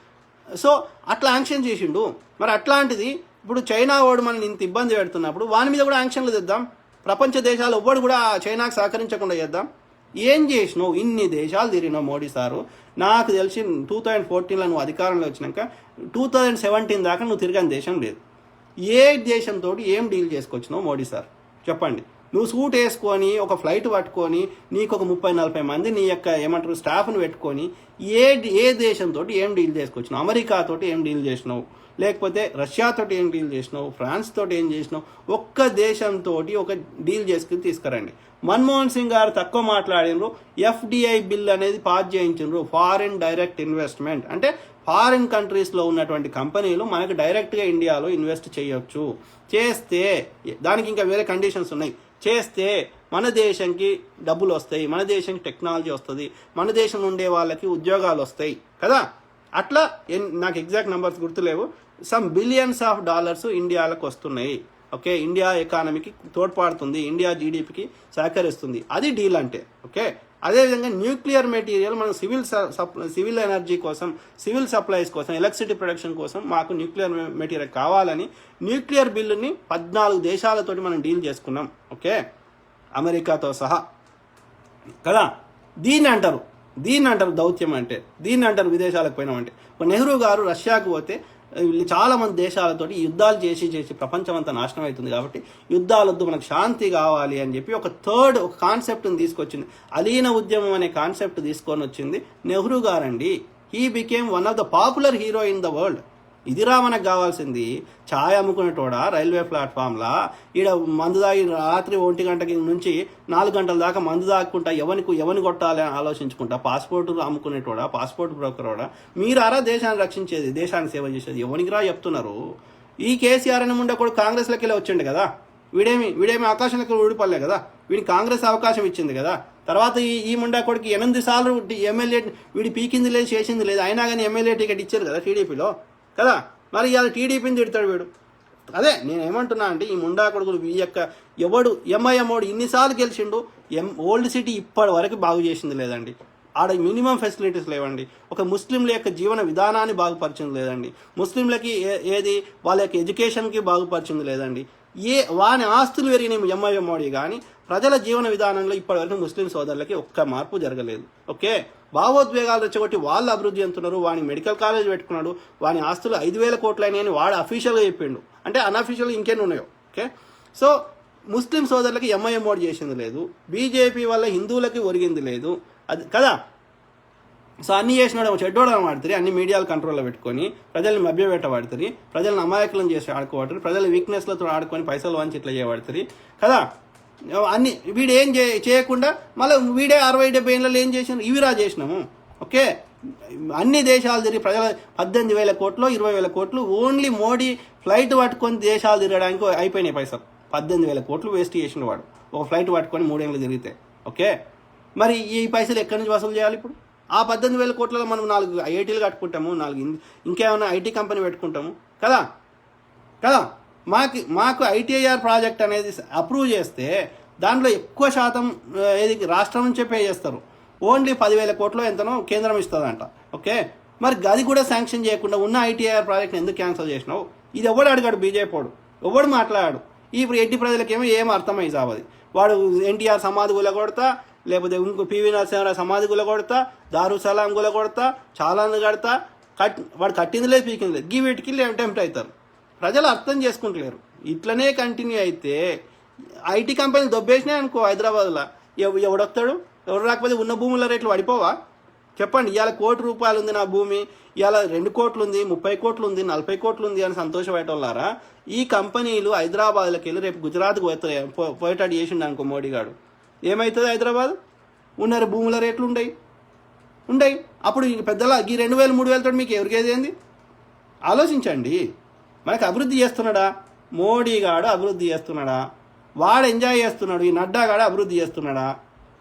సో అట్లా యాక్షన్ చేసిండు. మరి అట్లాంటిది ఇప్పుడు చైనా వాడు మనల్ని ఇంత ఇబ్బంది పెడుతున్నప్పుడు వాని మీద కూడా యాక్షన్లు తెద్దాం. ప్రపంచ దేశాలు ఎవ్వడు కూడా చైనాకు సహకరించకుండా చేద్దాం. ఏం చేసినావు? ఇన్ని దేశాలు తిరిగినావు మోడీ సారు. నాకు తెలిసి 2014లో నువ్వు అధికారంలో వచ్చినాక 2017 దాకా నువ్వు తిరగని దేశం లేదు. ఏ దేశంతో ఏం డీల్ చేసుకొచ్చినావు మోడీ సార్ చెప్పండి. నువ్వు సూట్ వేసుకొని ఒక ఫ్లైట్ పట్టుకొని నీకు ఒక 30-40 మంది నీ యొక్క స్టాఫ్ను పెట్టుకొని ఏ దేశంతో ఏం డీల్ చేసుకొచ్చినావు? అమెరికాతోటి ఏం డీల్ చేసినావు? లేకపోతే రష్యాతోటి ఏం డీల్ చేసినావు? ఫ్రాన్స్ తోటి ఏం చేసినావు? ఒక్క దేశంతో ఒక డీల్ చేసుకుని తీసుకురండి. మన్మోహన్ సింగ్ గారు తక్కువ మాట్లాడినరు. FDI బిల్ అనేది పాస్ చేయించారు, ఫారిన్ డైరెక్ట్ ఇన్వెస్ట్మెంట్. అంటే ఫారిన్ కంట్రీస్లో ఉన్నటువంటి కంపెనీలు మనకు డైరెక్ట్గా ఇండియాలో ఇన్వెస్ట్ చేయొచ్చు. చేస్తే దానికి ఇంకా వేరే కండిషన్స్ ఉన్నాయి. చేస్తే మన దేశంకి డబ్బులు వస్తాయి, మన దేశంకి టెక్నాలజీ వస్తుంది, మన దేశం ఉండే వాళ్ళకి ఉద్యోగాలు వస్తాయి కదా. అట్లా నాకు ఎగ్జాక్ట్ నెంబర్స్ గుర్తులేవు, సమ్ బిలియన్స్ ఆఫ్ డాలర్స్ ఇండియాలకు వస్తున్నాయి. ఓకే, ఇండియా ఎకానమీకి తోడ్పడుతుంది, ఇండియా జీడిపికి సహకరిస్తుంది. అది డీల్ అంటే. ఓకే, అదేవిధంగా న్యూక్లియర్ మెటీరియల్ మనం సివిల్ ఎనర్జీ కోసం, సివిల్ సప్లైస్ కోసం, ఎలక్ట్రిసిటీ ప్రొడక్షన్ కోసం మాకు న్యూక్లియర్ మెటీరియల్ కావాలని న్యూక్లియర్ బిల్లుని 14 దేశాలతోటి మనం డీల్ చేసుకున్నాం. ఓకే, అమెరికాతో సహా కదా. దీన్ని అంటారు దౌత్యం అంటే, దీన్ని అంటారు విదేశాలకు పోయినామంటే. నెహ్రూ గారు రష్యాకు పోతే చాలా మంది దేశాలతోటి యుద్ధాలు చేసి ప్రపంచం అంతా నాశనం అవుతుంది కాబట్టి యుద్ధాలొద్దు, మనకు శాంతి కావాలి అని చెప్పి ఒక కాన్సెప్ట్ని తీసుకొచ్చింది. అలీన ఉద్యమం అనే కాన్సెప్ట్ తీసుకొని వచ్చింది నెహ్రూ గారండి. He became one of the popular hero in the world. ఇదిరా మనకు కావాల్సింది. ఛాయ్ అమ్ముకునేటోడా రైల్వే ప్లాట్ఫామ్లా ఈడ మందు దాగి రాత్రి 1 గంటకి నుంచి 4 గంటల దాకా మందు దాక్కుంటా ఎవరిని కొట్టాలి అని ఆలోచించుకుంటా పాస్పోర్ట్ అమ్ముకునేటోడా, పాస్పోర్ట్ బ్రోకరోడా? మీరారా దేశాన్ని రక్షించేది, దేశాన్ని సేవ చేసేది? ఎవరికిరా చెప్తున్నారు? ఈ కేసీఆర్ అని ముండే కూడా కాంగ్రెస్లోకి వెళ్ళి వచ్చిండు కదా. వీడేమి ఆకాశంలోకి ఊడిపడలే కదా, వీడికి కాంగ్రెస్ అవకాశం ఇచ్చింది కదా. తర్వాత ఈ ముండా కొడుకు 8 సార్లు ఎమ్మెల్యే, వీడి పీకింది లేదు చేసింది లేదు, అయినా కానీ ఎమ్మెల్యే టికెట్ ఇచ్చారు కదా టీడీపీలో కదా. మరి ఇవాళ టీడీపీని తిడతాడు వీడు. అదే నేను ఏమంటున్నా అంటే, ఈ ముండా కొడుకులు ఈ యొక్క ఎవడు ఎంఐఎమ్మోడు ఇన్నిసార్లు గెలిచిండు, ఓల్డ్ సిటీ ఇప్పటి వరకు బాగు చేసింది లేదండి. ఆడ మినిమం ఫెసిలిటీస్ లేవండి. ఒక ముస్లింల యొక్క జీవన విధానాన్ని బాగుపరిచింది లేదండి. ముస్లింలకి ఏది వాళ్ళ యొక్క ఎడ్యుకేషన్కి బాగుపరిచింది లేదండి. వాని ఆస్తులు పెరిగినాయి ఎంఐఎమ్మోడి, కానీ ప్రజల జీవన విధానంలో ఇప్పటివరకు ముస్లిం సోదరులకి ఒక్క మార్పు జరగలేదు. ఓకే, భావోద్వేగాలు రెచ్చగొట్టి వాళ్ళు అభివృద్ధి చెందుతున్నారు. వాని మెడికల్ కాలేజ్ పెట్టుకున్నాడు, వాని ఆస్తులు 5,000 కోట్లైనాయి అని వాడు అఫీషియల్గా చెప్పిండు. అంటే అన్అఫీషియల్ ఇంకేం ఉన్నాయో. ఓకే, సో ముస్లిం సోదరులకి ఎంఐఎమ్మోడి చేసింది లేదు, బీజేపీ వల్ల హిందువులకి ఒరిగింది లేదు, అది కదా. సో అన్నీ చేసినాడు చెడ్డోడని వాడుతుంది, అన్ని మీడియాలు కంట్రోల్లో పెట్టుకొని ప్రజల్ని మభ్యపెట్టబడుతుంది, ప్రజలను అమాయకులను చేసి ఆడుకోబడుతుంది, ప్రజల వీక్నెస్లతో ఆడుకొని పైసలు వంచి ఇట్లా చేయబడుతుంది కదా. అన్ని వీడు ఏం చేయకుండా మళ్ళీ వీడే 60-70 ఏళ్ళలో ఏం చేసినాం, ఇవిరా చేసినాము. ఓకే, అన్ని దేశాలు తిరిగి ప్రజల 18,000 కోట్లు 20,000 కోట్లు ఓన్లీ మోడీ ఫ్లైట్ పట్టుకొని దేశాలు తిరగడానికి అయిపోయినాయి పైసలు. 18,000 కోట్లు వేస్ట్ చేసిన వాడు ఒక ఫ్లైట్ పట్టుకొని 3 ఏళ్ళు తిరిగితే. ఓకే, మరి ఈ పైసలు ఎక్కడి నుంచి వసూలు చేయాలి ఇప్పుడు? ఆ 18,000 కోట్లలో మనం 4 ఐఐటీలు కట్టుకుంటాము, 4 ఇంకేమైనా ఐటీ కంపెనీ పెట్టుకుంటాము కదా. మాకు ఐటీఐఆర్ ప్రాజెక్ట్ అనేది అప్రూవ్ చేస్తే దాంట్లో ఎక్కువ శాతం ఏది రాష్ట్రం నుంచే పే చేస్తారు. ఓన్లీ 10,000 కోట్లు ఎంతనో కేంద్రం ఇస్తుందంట. ఓకే, మరి అది కూడా శాంక్షన్ చేయకుండా ఉన్న ఐటీఐఆర్ ప్రాజెక్ట్ని ఎందుకు క్యాన్సిల్ చేసినావు? ఇది ఎవడు అడిగాడు? బీజేపీ ఎవడు మాట్లాడాడు? ఇప్పుడు ఎట్టి ప్రజలకేమో ఏమో అర్థమై సావది. వాడు ఎన్టీఆర్ సమాధి గులగొడతా, లేకపోతే ఇంకో పివి నరసింహారావు సమాధి గులగొడతా, దారుసలాం గులగొడతా, చాలాను కడతా, వాడు కట్టింది లేదు పీకింది లేదు, గీ వీటికి టెంప్ట్ అవుతారు. ప్రజలు అర్థం చేసుకుంటలేరు. ఇట్లనే కంటిన్యూ అయితే ఐటీ కంపెనీలు దొబ్బేసినాయి అనుకో హైదరాబాద్లో, ఎవడొస్తాడు? ఎవడు రాకపోతే ఉన్న భూముల రేట్లు పడిపోవా? చెప్పండి. ఇవాళ ₹1,00,00,000 ఉంది నా భూమి, ఇవాళ 2 కోట్లు ఉంది, 30 కోట్లు ఉంది, 40 కోట్లు ఉంది అని సంతోషపడేటోళ్ళారా? ఈ కంపెనీలు హైదరాబాద్లోకి వెళ్ళి రేపు గుజరాత్కు పోయేటట్టు చేసిండు అనుకో మోడీ గారు, ఏమవుతుంది? హైదరాబాద్ ఉన్న భూముల రేట్లు ఉండయి. అప్పుడు పెద్దలా ఈ 2,000 3,000 తోటి మీకు ఎవరికేది ఏంది? ఆలోచించండి. మనకు అభివృద్ధి చేస్తున్నాడా? మోడీ గాడు అభివృద్ధి చేస్తున్నాడా? వాడు ఎంజాయ్ చేస్తున్నాడు. ఈ నడ్డా గాడు అభివృద్ధి చేస్తున్నాడా?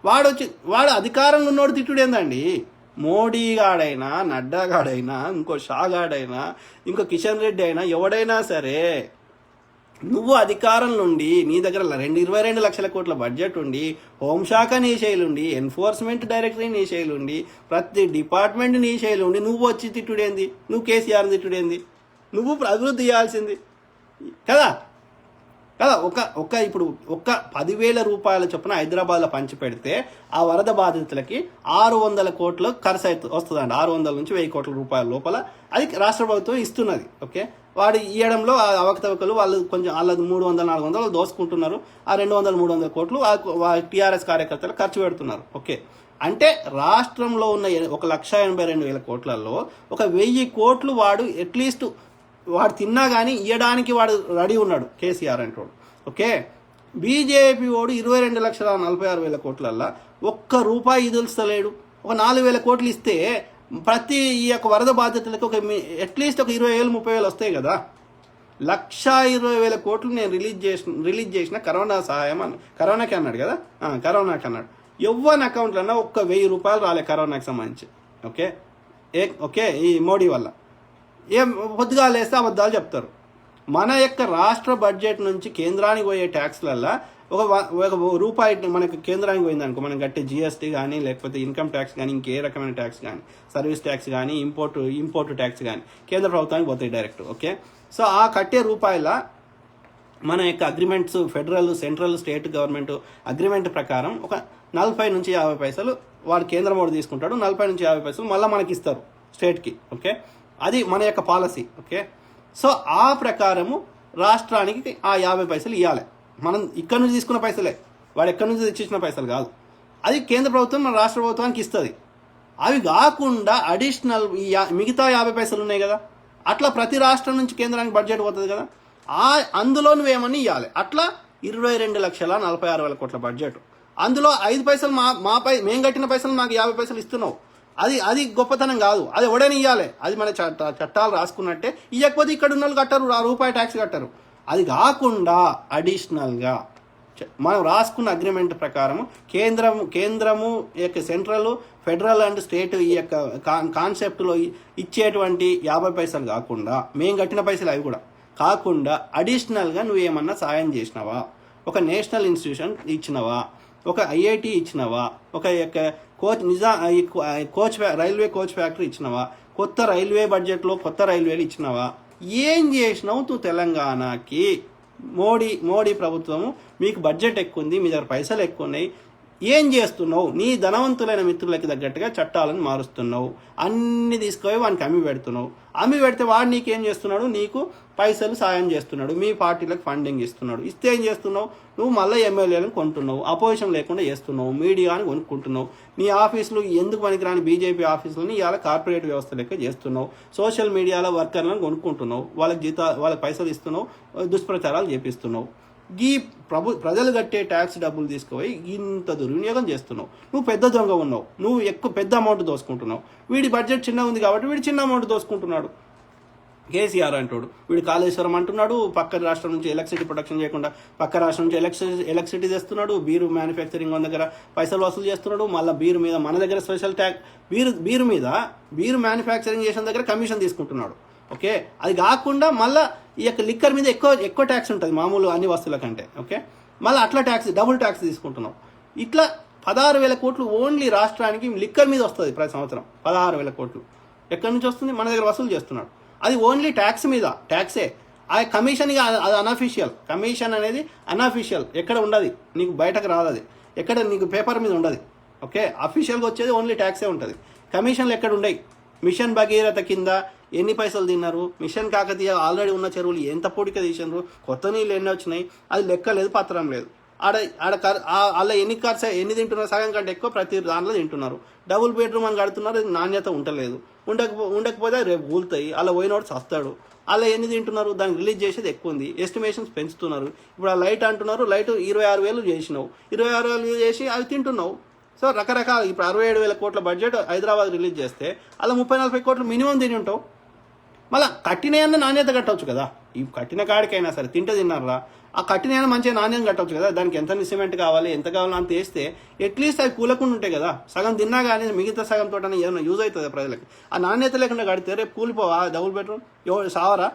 వాడు అధికారంలో ఉన్నోడు తిట్టుడు ఏందండి? మోడీ గాడైనా, నడ్డా గాడైనా, ఇంకో షా గాడైనా, ఇంకో కిషన్ రెడ్డి అయినా, ఎవడైనా సరే నువ్వు అధికారం నుండి నీ దగ్గర 22 లక్షల కోట్ల బడ్జెట్ ఉండి, హోంశాఖ నీ శైలుండి, ఎన్ఫోర్స్మెంట్ డైరెక్టరీ నీ శైలుండి, ప్రతి డిపార్ట్మెంట్ నీ శైలుండి, నువ్వు వచ్చి తిట్టుడేంది? నువ్వు కేసీఆర్ తిట్టుడేంది? నువ్వు అభివృద్ధి చేయాల్సింది కదా. ఇప్పుడు 10,000 రూపాయల చొప్పున హైదరాబాద్లో పంచి పెడితే ఆ వరద బాధితులకి 600 కోట్లు ఖర్చు వస్తుందండి. 600 నుంచి 1,000 కోట్ల రూపాయల లోపల అది రాష్ట్ర ప్రభుత్వం ఇస్తున్నది. ఓకే, వాడు ఇవ్వడంలో అవకతవకలు వాళ్ళు కొంచెం వాళ్ళది 300-400 దోసుకుంటున్నారు. ఆ 200-300 కోట్లు టీఆర్ఎస్ కార్యకర్తలు ఖర్చు పెడుతున్నారు. ఓకే, అంటే రాష్ట్రంలో ఉన్న 1,82,000 కోట్లలో 1,000 కోట్లు వాడు అట్లీస్ట్ వాడు తిన్నా కానీ ఇవ్వడానికి వాడు రెడీ ఉన్నాడు కేసీఆర్ అంటాడు. ఓకే, బీజేపీ వాడు 22,46,000 కోట్లల్లో ₹1 ఇదులుస్తలేడు. 4,000 కోట్లు ఇస్తే ప్రతి ఈ యొక్క వరద బాధితులకు అట్లీస్ట్ 20,000-30,000 వస్తాయి కదా. 1,20,000 కోట్లు నేను రిలీజ్ చేసిన కరోనా సహాయం కరోనాకి అన్నాడు కదా, కరోనాకి అన్నాడు. ఎవరి అకౌంట్లన్నా ఒక్క 1,000 రూపాయలు రాలే కరోనాకి సంబంధించి. ఓకే ఈ మోడీ వల్ల ఏం పొద్దుగా లేస్తే అబద్ధాలు చెప్తారు. మన యొక్క రాష్ట్ర బడ్జెట్ నుంచి కేంద్రానికి పోయే ట్యాక్స్లల్లో ఒక రూపాయి మనకు కేంద్రానికి పోయిందనుకో, మనం కట్టే జిఎస్టీ కానీ, లేకపోతే ఇన్కమ్ ట్యాక్స్ కానీ, ఇంకే రకమైన ట్యాక్స్ కానీ, సర్వీస్ ట్యాక్స్ కానీ, ఇంపోర్ట్ ట్యాక్స్ కానీ కేంద్ర ప్రభుత్వానికి పోతాయి డైరెక్ట్. ఓకే, సో ఆ కట్టే రూపాయల మన యొక్క agreements, federal, central, state government agreement ప్రకారం ఒక 40 నుంచి 50 పైసలు వాడు కేంద్రం వాడు తీసుకుంటాడు. 40 నుంచి 50 పైసలు మళ్ళీ మనకి ఇస్తారు స్టేట్కి. ఓకే, అది మన యొక్క పాలసీ. ఓకే, సో ఆ ప్రకారము రాష్ట్రానికి ఆ 50 పైసలు ఇవ్వాలి. మనం ఇక్కడ నుంచి తీసుకున్న పైసలే, వాడు ఎక్కడి నుంచి తెచ్చిచ్చిన పైసలు కాదు. అది కేంద్ర ప్రభుత్వం మన రాష్ట్ర ప్రభుత్వానికి ఇస్తుంది. అవి కాకుండా అడిషనల్ మిగతా 50 పైసలు ఉన్నాయి కదా, అట్లా ప్రతి రాష్ట్రం నుంచి కేంద్రానికి బడ్జెట్ పోతుంది కదా, అందులో నువ్వేమని ఇవ్వాలి. అట్లా 22,46,000 కోట్ల బడ్జెట్. అందులో 5 పైసలు మేము కట్టిన పైసలు నాకు 50 పైసలు ఇస్తున్నావు. అది గొప్పతనం కాదు, అది ఎవడైనా ఇవ్వాలి. అది మన చట్టాలు రాసుకున్నట్టే. ఇవ్వకపోతే ఇక్కడ ఉన్న వాళ్ళు కట్టరు, రూపాయి ట్యాక్స్ కట్టరు. అది కాకుండా అడిషనల్గా మనం రాసుకున్న అగ్రిమెంట్ ప్రకారము కేంద్రము యొక్క సెంట్రల్, ఫెడరల్ అండ్ స్టేట్ ఈ యొక్క కాన్సెప్ట్లో ఇచ్చేటువంటి 50 పైసలు కాకుండా, మేము కట్టిన పైసలు అవి కూడా కాకుండా అడిషనల్గా నువ్వేమన్నా సాయం చేసినావా, ఒక నేషనల్ ఇన్స్టిట్యూషన్ ఇచ్చినవా, ఒక ఐఐటి ఇచ్చినవా, ఒక యొక్క రైల్వే కోచ్ ఫ్యాక్టరీ ఇచ్చినవా, కొత్త రైల్వే బడ్జెట్లో కొత్త రైల్వేలు ఇచ్చినవా, ఏం చేసినావు నువ్వు తెలంగాణకి? మోడీ ప్రభుత్వము మీకు బడ్జెట్ ఎక్కువ ఉంది, మీ దగ్గర పైసలు ఎక్కువ ఉన్నాయి, ఏం చేస్తున్నావు? నీ ధనవంతులైన మిత్రులకి తగ్గట్టుగా చట్టాలను మారుస్తున్నావు, అన్ని తీసుకుపోయి వానికి అమ్మి పెడుతున్నావు. అమ్మి పెడితే వాడు నీకేం చేస్తున్నాడు? నీకు పైసలు సాయం చేస్తున్నాడు, మీ పార్టీలకు ఫండింగ్ ఇస్తున్నాడు. ఇస్తే ఏం చేస్తున్నావు? నువ్వు మళ్ళీ ఎమ్మెల్యేలను కొంటున్నావు, అపోజిషన్ లేకుండా చేస్తున్నావు, మీడియాని కొనుక్కుంటున్నావు, నీ ఆఫీసులు ఎందుకు పనికిరాని బీజేపీ ఆఫీసులని ఇవాళ కార్పొరేట్ వ్యవస్థ లెక్క చేస్తున్నావు, సోషల్ మీడియాలో వర్కర్లను కొనుక్కుంటున్నావు, వాళ్ళకి పైసలు ఇస్తున్నావు, దుష్ప్రచారాలు చేపిస్తున్నావు. ఈ ప్రజలు కట్టే ట్యాక్స్ డబ్బులు తీసుకుపోయి ఇంత దుర్వినియోగం చేస్తున్నావు. నువ్వు పెద్ద దొంగ ఉన్నావు, నువ్వు ఎక్కువ పెద్ద అమౌంట్ దోసుకుంటున్నావు. వీడి బడ్జెట్ చిన్న ఉంది కాబట్టి వీడు చిన్న అమౌంట్ దోసుకుంటున్నాడు. కేసీఆర్ అంటాడు, వీడు కాళేశ్వరం అంటున్నాడు, పక్క రాష్ట్రం నుంచి ఎలక్ట్రిసిటీ ప్రొడక్షన్ చేయకుండా పక్క రాష్ట్రం నుంచి ఎలక్ట్రిసిటీ తెస్తున్నాడు, బీరు మ్యానుఫ్యాక్చరింగ్ మన దగ్గర పైసలు వసూలు చేస్తున్నాడు, మళ్ళీ బీరు మీద మన దగ్గర స్పెషల్ ట్యాక్స్, బీరు మ్యానుఫ్యాక్చరింగ్ చేసిన దగ్గర కమిషన్ తీసుకుంటున్నాడు. ఓకే, అది కాకుండా మళ్ళీ ఈ యొక్క లిక్కర్ మీద ఎక్కువ ట్యాక్స్ ఉంటుంది మామూలు అన్ని వస్తువుల కంటే. ఓకే, మళ్ళీ అట్లా డబుల్ ట్యాక్స్ తీసుకుంటున్నాం. ఇట్లా 16,000 కోట్లు ఓన్లీ రాష్ట్రానికి లిక్కర్ మీద వస్తుంది ప్రతి సంవత్సరం. 16,000 కోట్లు ఎక్కడి నుంచి వస్తుంది? మన దగ్గర వసూలు చేస్తున్నాడు. అది ఓన్లీ ట్యాక్స్ మీద, ట్యాక్సే. ఆ కమిషన్ అది అనఫీషియల్. కమిషన్ అనేది అనఫీషియల్, ఎక్కడ ఉండదు, నీకు బయటకు రాదు, అది ఎక్కడ నీకు పేపర్ మీద ఉండదు. ఓకే, అఫీషియల్గా వచ్చేది ఓన్లీ ట్యాక్సే ఉంటుంది. కమిషన్లు ఎక్కడ ఉండవు. మిషన్ భగీరథ కింద ఎన్ని పైసలు తిన్నారు, మిషన్ కాకతీయ ఆల్రెడీ ఉన్న చెరువులు ఎంత పొడిక తీసినారు, కొత్త నీళ్ళు ఎన్ని వచ్చినాయి, అది లెక్క లేదు, పత్రం లేదు. అలా ఎన్ని తింటున్నారు? సగం కంటే ఎక్కువ ప్రతి దాంట్లో తింటున్నారు. డబుల్ బెడ్రూమ్ అని కడుతున్నారు, నాణ్యత ఉండలేదు. ఉండకపోతే రేపు కూలుతాయి, అలా పోయినోడు చస్తాడు. అలా ఎన్ని తింటున్నారు? దానికి రిలీజ్ చేసేది ఎక్కువ ఉంది, ఎస్టిమేషన్స్ పెంచుతున్నారు. ఇప్పుడు ఆ లైట్ అంటున్నారు, లైట్ 26,000 చేసినావు, 26,000 చేసి అవి తింటున్నావు. సో రకరకాల ఇప్పుడు 67,000 కోట్ల బడ్జెట్ హైదరాబాద్ రిలీజ్ చేస్తే అలా 30-40 కోట్లు మినిమం తిని ఉంటావు. మళ్ళీ కట్టినయన్న నాణ్యత కట్టవచ్చు కదా. ఈ కట్టిన కాడికైనా సరే తింటే తిన్నారా, ఆ కట్టినైనా మంచిగా నాణ్యం కట్టవచ్చు కదా. దానికి ఎంత సిమెంట్ కావాలి, ఎంత కావాలో అంత వేస్తే అట్లీస్ట్ అవి కూలకుండా ఉంటాయి కదా. సగం తిన్నా కానీ మిగతా సగం తోట ఏమైనా యూజ్ అవుతుంది ప్రజలకి. ఆ నాణ్యత లేకుండా కడితే రేపు కూలిపోవా డబుల్ బెడ్రూమ్? ఎవరు సావరా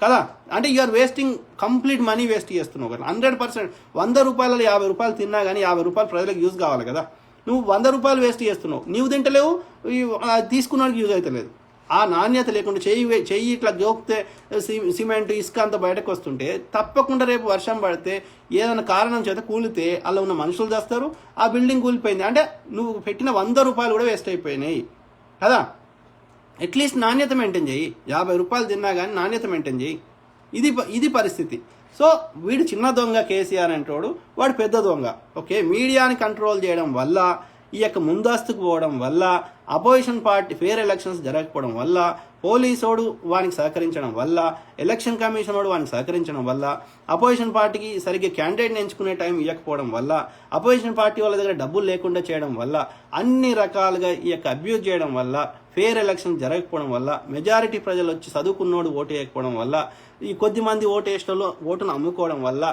కదా. అంటే you're wasting, complete money waste చేస్తున్నావు కదా. 100% 100 రూపాయలలో 50 రూపాయలు తిన్నా కానీ 50 రూపాయలు ప్రజలకు యూజ్ కావాలి కదా. నువ్వు 100 రూపాయలు వేస్ట్ చేస్తున్నావు, నీవు తింటలేవు, తీసుకున్నానికి యూజ్ అవుతలేదు. ఆ నాణ్యత లేకుండా చెయ్యి ఇట్లా జోక్తే సిమెంట్ ఇసుక అంతా బయటకు వస్తుంటే తప్పకుండా రేపు వర్షం పడితే ఏదైనా కారణం చేత కూలితే అలా ఉన్న మనుషులు చేస్తారు, ఆ బిల్డింగ్ కూలిపోయింది అంటే నువ్వు పెట్టిన 100 రూపాయలు కూడా వేస్ట్ అయిపోయినాయి కదా. అట్లీస్ట్ నాణ్యత మెయింటైన్ చేయి. 50 రూపాయలు తిన్నా కానీ నాణ్యత మెయింటైన్ చేయి. ఇది పరిస్థితి. సో వీడు చిన్న దొంగ కేసీఆర్ అంటాడు, వాడు పెద్ద దొంగ. ఓకే, మీడియాని కంట్రోల్ చేయడం వల్ల, ఈ యొక్క ముందస్తుకు పోవడం వల్ల అపోజిషన్ పార్టీ ఫేర్ ఎలక్షన్స్ జరగకపోవడం వల్ల, పోలీసోడు వానికి సహకరించడం వల్ల, ఎలక్షన్ కమిషన్ వాడు వానికి సహకరించడం వల్ల, అపోజిషన్ పార్టీకి సరిగ్గా క్యాండిడేట్ని ఎంచుకునే టైం ఇవ్వకపోవడం వల్ల, అపోజిషన్ పార్టీ వాళ్ళ దగ్గర డబ్బులు లేకుండా చేయడం వల్ల, అన్ని రకాలుగా ఈ యొక్క అబ్యూజ్ చేయడం వల్ల, ఫేర్ ఎలక్షన్ జరగకపోవడం వల్ల, మెజారిటీ ప్రజలు వచ్చి చదువుకున్నోడు ఓటు వేయకపోవడం వల్ల, ఈ కొద్దిమంది ఓటు వేసేటోళ్ళు ఓటును అమ్ముకోవడం వల్ల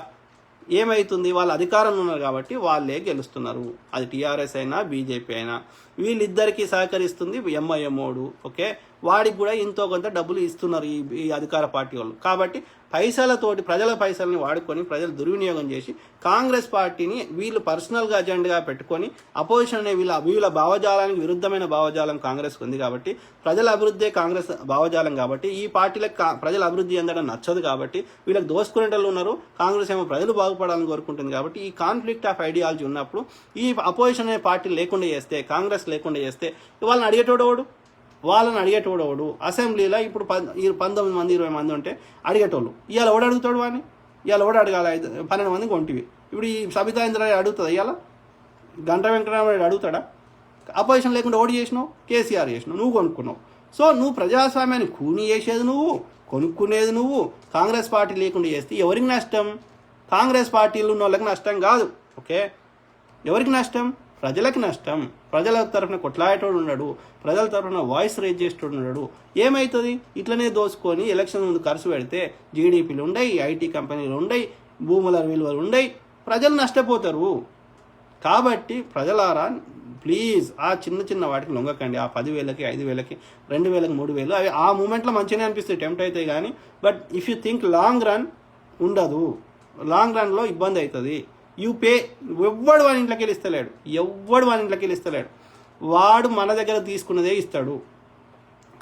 ఏమవుతుంది, వాళ్ళ అధికారంలో ఉన్నారు కాబట్టి వాళ్ళే గెలుస్తున్నారు. అది టీఆర్ఎస్ అయినా బీజేపీ అయినా వీళ్ళిద్దరికీ సహకరిస్తుంది ఎంఐఎంఓడు. ఓకే, వాడికి కూడా ఎంతో కొంత డబ్బులు ఇస్తున్నారు ఈ అధికార పార్టీ వాళ్ళు. కాబట్టి పైసలతోటి ప్రజల పైసల్ని వాడుకొని ప్రజలు దుర్వినియోగం చేసి కాంగ్రెస్ పార్టీని వీళ్ళు పర్సనల్గా అజెండాగా పెట్టుకొని అపోజిషన్ అనే వీళ్ళ భావజాలానికి విరుద్ధమైన భావజాలం కాంగ్రెస్ ఉంది. కాబట్టి ప్రజల అభివృద్ధే కాంగ్రెస్ భావజాలం కాబట్టి ఈ పార్టీలకు ప్రజల అభివృద్ధి చెందడం నచ్చదు. కాబట్టి వీళ్ళకి దోసుకునేటోళ్ళు ఉన్నారు, కాంగ్రెస్ ఏమో ప్రజలు బాగుపడాలని కోరుకుంటుంది. కాబట్టి ఈ కాన్ఫ్లిక్ట్ ఆఫ్ ఐడియాలజీ ఉన్నప్పుడు ఈ అపోజిషన్ అనే పార్టీ లేకుండా చేస్తే, కాంగ్రెస్ లేకుండా చేస్తే వాళ్ళని అడిగేటోడు అసెంబ్లీలో ఇప్పుడు 19 మంది 20 మంది ఉంటే అడిగేటోళ్ళు. ఇవాళ ఎవడు అడుగుతాడు వాడిని? ఇవాళ ఎవడు అడగాలి? 12 మంది కొంటివి. ఇప్పుడు ఈ సబితా ఇంద్రారెడ్డి అడుగుతుంది, ఇవాళ గంటా వెంకటరామరెడ్డి అడుగుతాడా? అపోజిషన్ లేకుండా ఓడి చేసినావు, కేసీఆర్ చేసినావు, నువ్వు కొనుక్కున్నావు. సో నువ్వు ప్రజాస్వామ్యాన్ని కూని చేసేది నువ్వు, కొనుక్కునేది నువ్వు. కాంగ్రెస్ పార్టీ లేకుండా చేస్తే ఎవరికి నష్టం? కాంగ్రెస్ పార్టీలు ఉన్న వాళ్ళకి నష్టం కాదు. ఓకే, ఎవరికి నష్టం? ప్రజలకు నష్టం. ప్రజల తరఫున కొట్లాడేటోడు ఉన్నాడు, ప్రజల తరఫున వాయిస్ రేజ్ చేసేటోడు ఉన్నాడు. ఏమవుతుంది? ఇట్లనే దోసుకొని ఎలక్షన్ ముందు ఖర్చు పెడితే జీడీపీలు ఉండయి, ఐటీ కంపెనీలు ఉండయి, భూముల విలువలు ఉండయి, ప్రజలు నష్టపోతారు. కాబట్టి ప్రజలారా ప్లీజ్ ఆ చిన్న వాటికి లొంగకండి. ఆ 10,000కి 5,000కి 2,000కి 3,000 అవి ఆ మూమెంట్లో మంచిగానే అనిపిస్తాయి, టెంప్ట్ అవుతాయి. కానీ but if you think long run ఉండదు, లాంగ్ రన్లో ఇబ్బంది అవుతుంది. You pay. ఎవ్వడు వాని ఇంట్లోకి వెళ్ళిస్తలేడు, వాడు మన దగ్గర తీసుకున్నదే ఇస్తాడు.